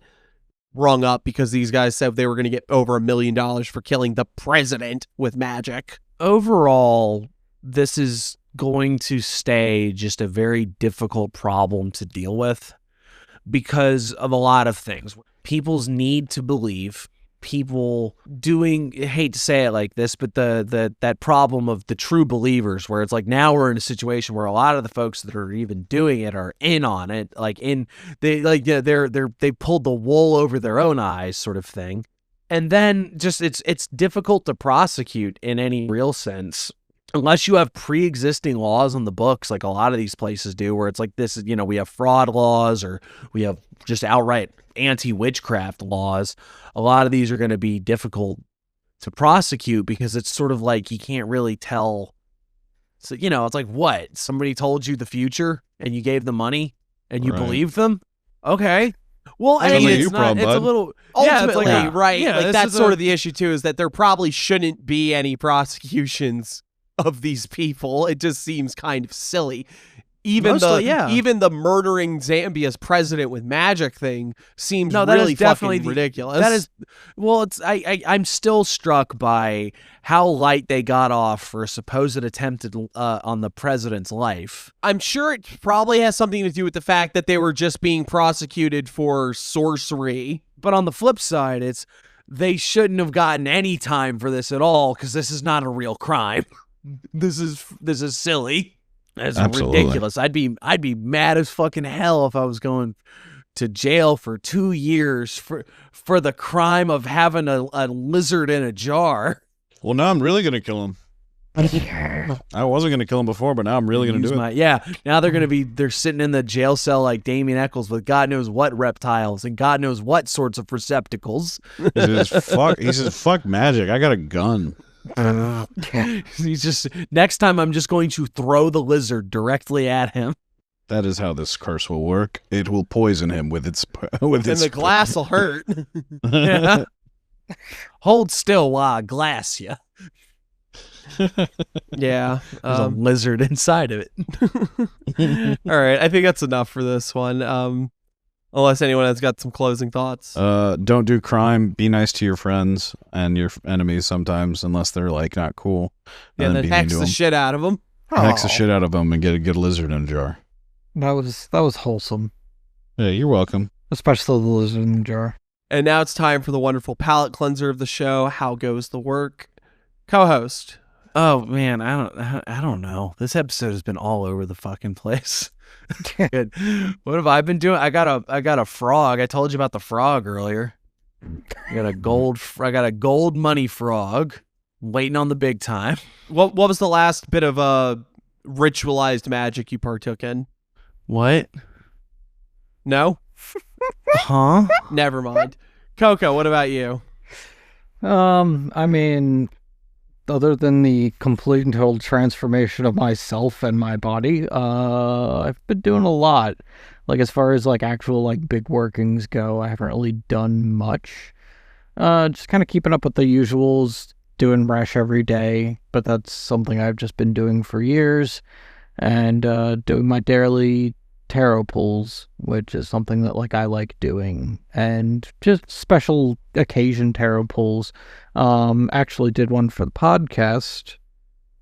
rung up because these guys said they were going to get over $1 million for killing the president with magic. Overall, this is going to stay just a very difficult problem to deal with because of a lot of things. People's need to believe, people doing, I hate to say it like this, but that problem of the true believers, where it's like now we're in a situation where a lot of the folks that are even doing it are in on it, they pulled the wool over their own eyes, sort of thing. And then just it's difficult to prosecute in any real sense unless you have pre-existing laws on the books, like a lot of these places do, where it's like this is, we have fraud laws or we have just outright anti-witchcraft laws. A lot of these are going to be difficult to prosecute because it's sort of like you can't really tell. So, it's like, what? Somebody told you the future and you gave them money and you believed them? Okay. Well, I mean, it's a little, ultimately, it's like, right? Yeah, like that's sort of the issue too, is that there probably shouldn't be any prosecutions of these people. It just seems kind of silly. Even the murdering Zambia's president with magic thing seems really fucking ridiculous. That is, well, I'm still struck by how light they got off for a supposed attempt on the president's life. I'm sure it probably has something to do with the fact that they were just being prosecuted for sorcery. But on the flip side, they shouldn't have gotten any time for this at all because this is not a real crime. This is silly. That's ridiculous. I'd be mad as fucking hell if I was going to jail for 2 years for the crime of having a lizard in a jar. Well, now I'm really gonna kill him. I wasn't gonna kill him before, but now I'm really gonna do it. Now they're sitting in the jail cell like Damien Eccles with God knows what reptiles and God knows what sorts of receptacles. He says, fuck magic. I got a gun. He's just, next time I'm just going to throw the lizard directly at him. That is how this curse will work. It will poison him with its and the glass will hurt. Yeah. Hold still while I glass you. Yeah, there's a lizard inside of it. All right, I think that's enough for this one. Unless anyone has got some closing thoughts. Don't do crime. Be nice to your friends and your enemies sometimes, unless they're like not cool. And then hex the shit out of them. Hex the shit out of them and get a lizard in a jar. That was wholesome. Yeah, you're welcome. Especially the lizard in the jar. And now it's time for the wonderful palate cleanser of the show. How goes the work? Co-host. Oh man, I don't know. This episode has been all over the fucking place. Good. What have I been doing? I got a frog. I told you about the frog earlier. I got a gold money frog waiting on the big time. What was the last bit of ritualized magic you partook in? What? No? Huh? Never mind. Coco, what about you? I mean, other than the complete and total transformation of myself and my body, I've been doing a lot. Like, as far as, like, actual, like, big workings go, I haven't really done much. Just kind of keeping up with the usuals, doing Resh every day, but that's something I've just been doing for years. And doing my daily tarot pulls, which is something that, like, I like doing. And just special occasion tarot pulls. Actually did one for the podcast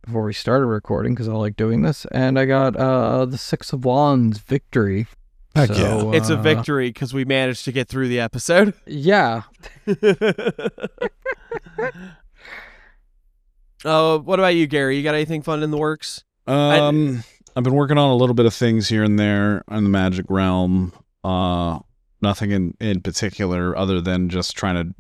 before we started recording because I like doing this, and I got the Six of Wands victory. Heck yeah. It's a victory because we managed to get through the episode. Yeah. What about you, Gary? You got anything fun in the works? I've been working on a little bit of things here and there in the magic realm. Nothing in particular other than just trying to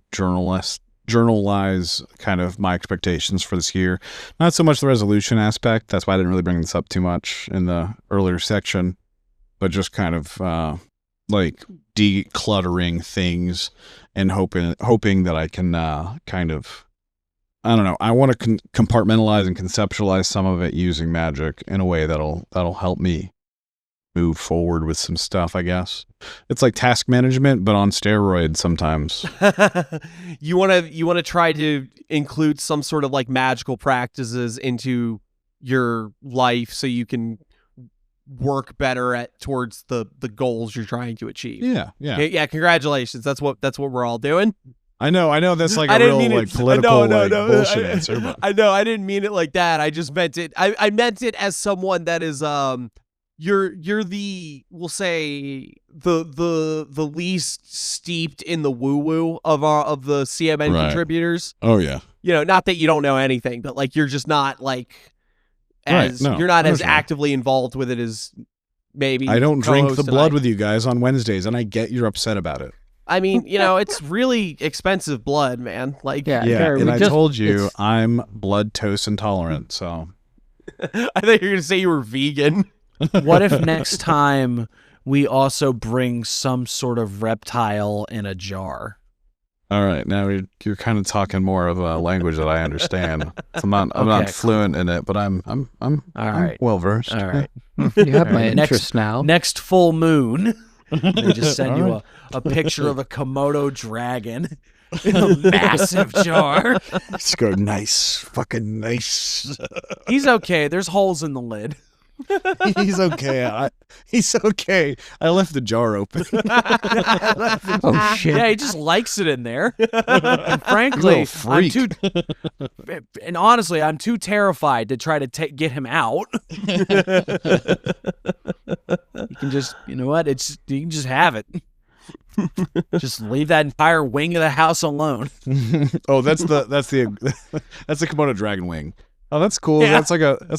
journalize kind of my expectations for this year. Not so much the resolution aspect. That's why I didn't really bring this up too much in the earlier section, but just kind of like decluttering things and hoping that I can kind of, I don't know. I want to compartmentalize and conceptualize some of it using magic in a way that'll help me move forward with some stuff, I guess. It's like task management, but on steroids sometimes. You want to try to include some sort of like magical practices into your life so you can work better towards the goals you're trying to achieve. Yeah. Congratulations. That's what we're all doing. I know that's like a real like political bullshit answer. But. I know I didn't mean it like that. I just meant it. I meant it as someone that is you're the, we'll say, the least steeped in the woo woo of the CMN contributors. Oh yeah. Not that you don't know anything, but like you're just not like as you're not as actively involved with it as maybe. I don't drink the blood with you guys on Wednesdays, and I get you're upset about it. I mean, it's really expensive blood, man. Like, and I told you I'm blood toast intolerant, so. I thought you were going to say you were vegan. What if next time we also bring some sort of reptile in a jar? All right, now you're kind of talking more of a language that I understand. So I'm not fluent in it, but I'm well versed. All right, you have my interest now. Next full moon, they just send you a picture of a Komodo dragon in a massive jar. Let's go, nice, fucking nice. He's okay. There's holes in the lid. He's okay. He's okay. I left the jar open. Oh shit! Yeah, he just likes it in there. And frankly, I'm too terrified to try to get him out. You can just, you know what? You can just have it. Just leave that entire wing of the house alone. Oh, that's the Komodo dragon wing. Oh, that's cool. Yeah. That's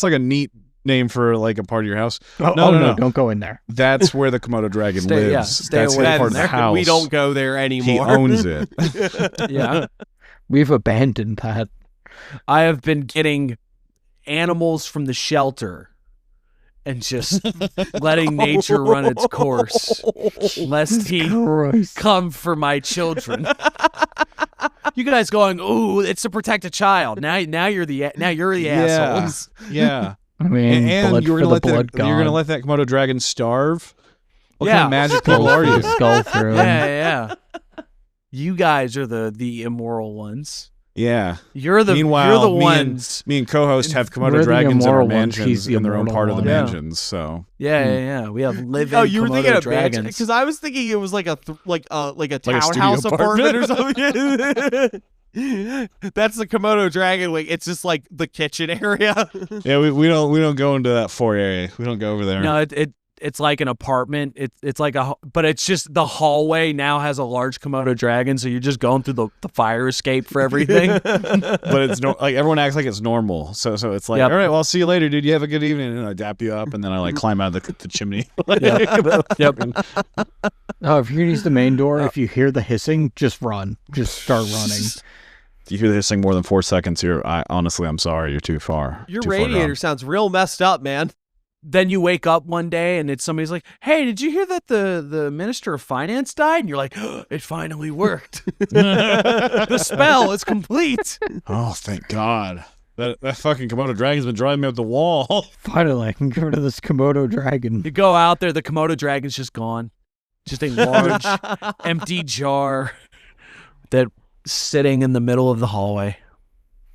like a neat name for like a part of your house. No, don't go in there. That's where the Komodo dragon lives. Stay that's away part from of the house. We don't go there anymore. He owns it. Yeah. We've abandoned that. I have been getting animals from the shelter and just letting nature run its course, lest he come for my children. You guys going, ooh, it's to protect a child. Now you're the assholes. Yeah. I mean, and you're gonna let that Komodo dragon starve. What kind of magic people are you? Skull through. Yeah. You guys are the immoral ones. Yeah. You're the ones. Me and Cohost have Komodo dragons in our mansions in their own part of the mansions. So yeah. We have living. Oh, you were thinking of dragons because I was thinking it was like a townhouse apartment or something. That's the Komodo dragon wing. It's just like the kitchen area. Yeah, we don't go into that foyer area. We don't go over there. No, it's like an apartment. It's like but it's just the hallway now has a large Komodo dragon, so you're just going through the fire escape for everything. But it's like everyone acts like it's normal. So it's like, all right, well, I'll see you later, dude. You have a good evening, and I dap you up, and then I like climb out of the chimney. Yep. Oh, if you use the main door, if you hear the hissing, just run. Just start running. If you hear the hissing more than 4 seconds, I'm sorry, you're too far. Your radiator sounds real messed up, man. Then you wake up one day and somebody's like, hey, did you hear that the Minister of Finance died? And you're like, oh, it finally worked. The spell is complete. Oh, thank God. That fucking Komodo dragon's been driving me up the wall. Finally, I can get rid of this Komodo dragon. You go out there, the Komodo dragon's just gone. Just a large, empty jar that sitting in the middle of the hallway.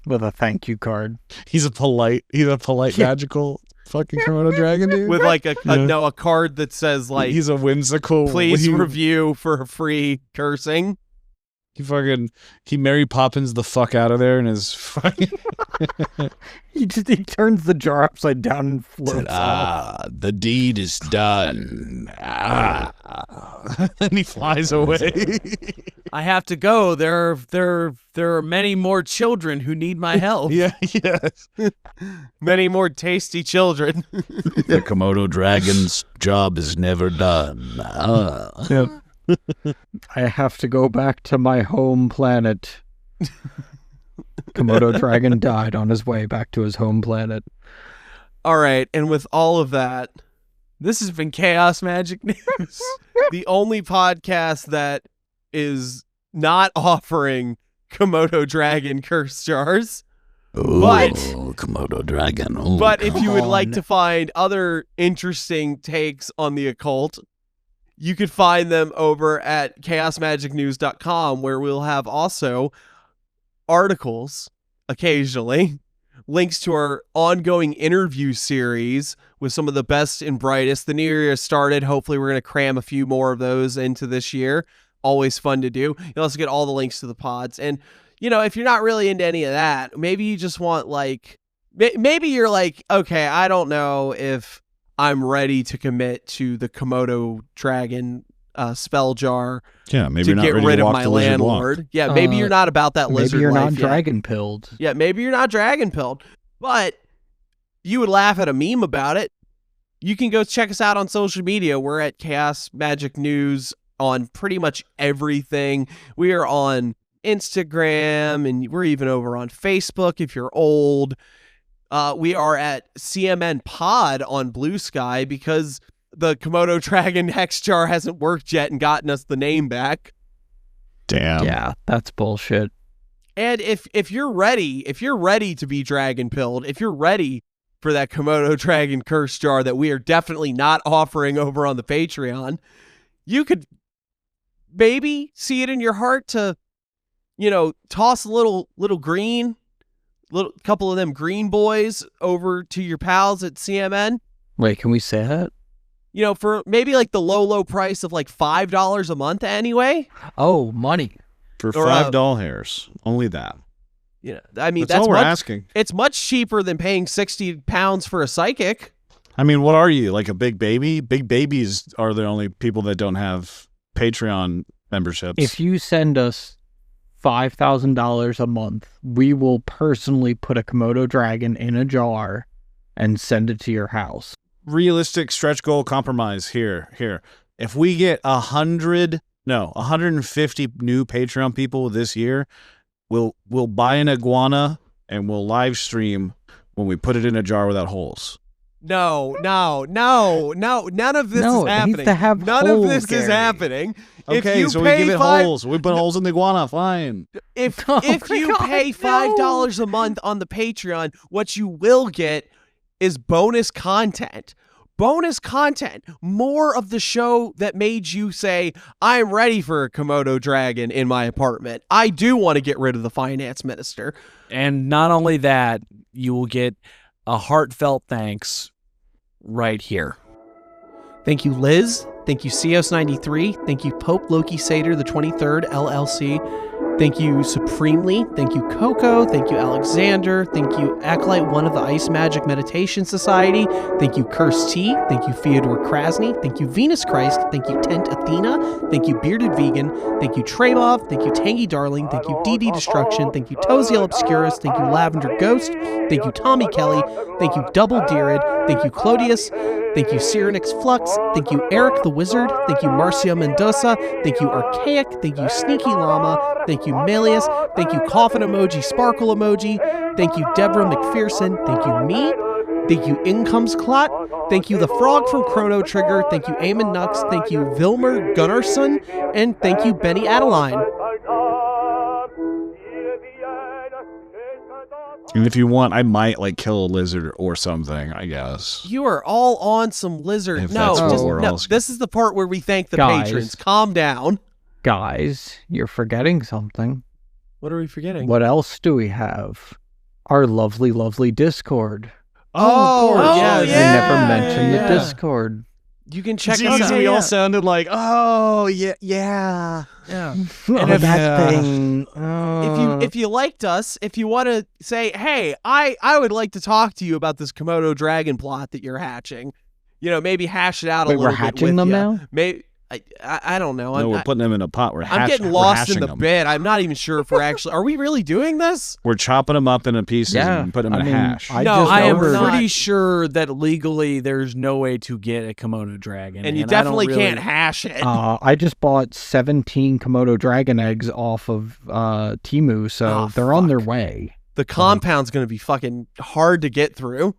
With a thank you card. He's a polite magical fucking Komodo dragon, dude. With like a card that says like, he's a whimsical. Please review for free cursing. He Mary Poppins the fuck out of there and his fucking. he turns the jar upside down and floats off. The deed is done. And he flies away. I have to go. There are many more children who need my help. Yes. Many more tasty children. The Komodo dragon's job is never done. Yep. I have to go back to my home planet. Komodo dragon died on his way back to his home planet. All right, and with all of that, this has been Chaos Magic News. The only podcast that is not offering Komodo dragon curse jars. But Komodo Dragon. Ooh, but if you would come like on. to find other interesting takes on the occult, you could find them over at chaosmagicnews.com, where we'll have also articles occasionally, links to our ongoing interview series with some of the best and brightest. The new year has started. Hopefully we're going to cram a few more of those into this year. Always fun to do. You'll also get all the links to the pods. And, you know, if you're not really into any of that, maybe you just want maybe you're like, okay, I don't know if I'm ready to commit to the Komodo Dragon spell jar. Yeah, maybe to you're not get ready rid to of walk my the lizard walk. landlord. Yeah, maybe you're not about that lizard Maybe you're life not yet. dragon pilled. Yeah, maybe you're not dragon pilled, but you would laugh at a meme about it. You can go check us out on social media. We're at Chaos Magic News on pretty much everything. We are on Instagram, and we're even over on Facebook if you're old. We are at CMN Pod on Blue Sky because the Komodo Dragon Hex Jar hasn't worked yet and gotten us the name back. Damn. Yeah, that's bullshit. And if you're ready to be dragon pilled, if you're ready for that Komodo Dragon curse jar that we are definitely not offering over on the Patreon, you could maybe see it in your heart to, you know, toss a little couple of them green boys over to your pals at CMN. Wait, can we say that? You know, for maybe like the low price of like $5 a month anyway. Oh, money. For Or, 5 doll hairs. Only that. You know, I mean, That's all we're asking. It's much cheaper than paying £60 for a psychic. I mean, what are you, like a big baby? Big babies are the only people that don't have Patreon memberships. If you send us $5,000 a month, we will personally put a Komodo dragon in a jar and send it to your house. Realistic stretch goal compromise here. If we get 150 new Patreon people this year, we'll buy an iguana and we'll live stream when we put it in a jar without holes. No. None of this is No, it happening. needs to have None of holes, this is Gary. happening. Okay, so we give it holes. We put holes in the iguana. Fine. If Oh if my you God, pay $5 a month on the Patreon, what you will get is bonus content. More of the show that made you say, I'm ready for a Komodo dragon in my apartment. I do want to get rid of the finance minister. And not only that, you will get a heartfelt thanks right here. Thank you, Liz. Thank you, Cios93. Thank you, Pope Loki Satyr, the 23rd, LLC. Thank you, Supremely. Thank you, Coco. Thank you, Alexander. Thank you, Acolyte 1 of the Ice Magic Meditation Society. Thank you, Curse T. Thank you, Fyodor Krasny. Thank you, Venus Christ. Thank you, Tent Athena. Thank you, Bearded Vegan. Thank you, Tremov. Thank you, Tangy Darling. Thank you, DD Destruction. Thank you, Toziel Obscurus. Thank you, Lavender Ghost. Thank you, Tommy Kelly. Thank you, Double Dearid. Thank you, Clodius. Thank you, Cyrenix Flux. Thank you, Eric the Wizard. Thank you, Marcia Mendoza. Thank you, Archaic. Thank you, Sneaky Llama. Thank you, Melius. Thank you, Coffin Emoji, Sparkle Emoji. Thank you, Deborah McPherson. Thank you, me. Thank you, Incomes Clot. Thank you, the Frog from Chrono Trigger. Thank you, Eamon Nux. Thank you, Vilmer Gunnarsson. And thank you, Benny Adeline. And if you want, I might like kill a lizard or something, I guess. You are all on some lizard. If No, that's what we're no, all- this is the part where we thank the Guys. patrons. Calm down. Guys, you're forgetting something. What are we forgetting? What else do we have? Our lovely, lovely Discord. Oh, yes. We yeah. never mentioned yeah. the Discord. You can check See, us out. we all sounded like, oh, yeah. Yeah. Oh, if- that thing. Oh. If you liked us, if you want to say, hey, I would like to talk to you about this Komodo dragon plot that you're hatching, you know, maybe hash it out Wait, a we're little bit hatching with them ya. now? Maybe I don't know. No, we're putting them in a pot. I'm getting lost in the bit. I'm not even sure if we're actually. Are we really doing this? We're chopping them up into pieces Yeah, and putting them I in a mean, hash. No, I am we're not. pretty sure that legally there's no way to get a Komodo dragon. And you I don't definitely really- can't hash it. I just bought 17 Komodo dragon eggs off of Temu, so Oh, they're on their fuck. way. The compound's going to be fucking hard to get through.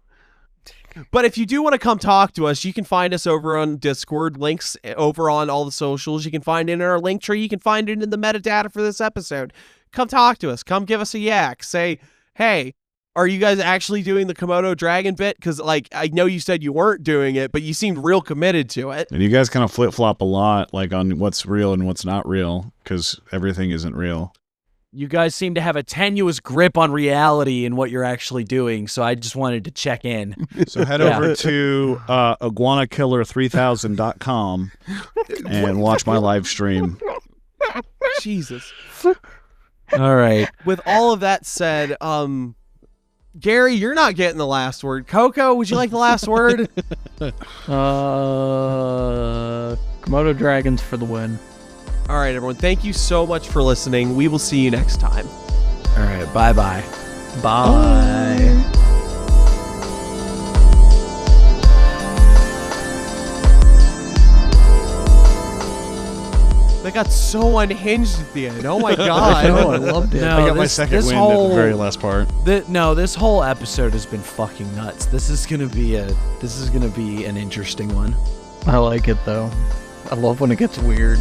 But if you do want to come talk to us, you can find us over on Discord, links over on all the socials. You can find it in our link tree. You can find it in the metadata for this episode. Come talk to us. Come give us a yak. Say, hey, are you guys actually doing the Komodo Dragon bit? Because, like, I know you said you weren't doing it, but you seemed real committed to it. And you guys kind of flip-flop a lot, like, on what's real and what's not real, because everything isn't real. You guys seem to have a tenuous grip on reality and what you're actually doing, so I just wanted to check in. So head over to iguanakiller3000.com and watch my live stream. Jesus. All right. With all of that said, Gary, you're not getting the last word. Coco, would you like the last word? Komodo dragons for the win. All right, everyone. Thank you so much for listening. We will see you next time. All right. Bye-bye. Bye. They got so unhinged at the end. Oh my god. I know, I loved it. No, I got my second win at the very last part. This whole episode has been fucking nuts. This is gonna be an interesting one. I like it though. I love when it gets weird.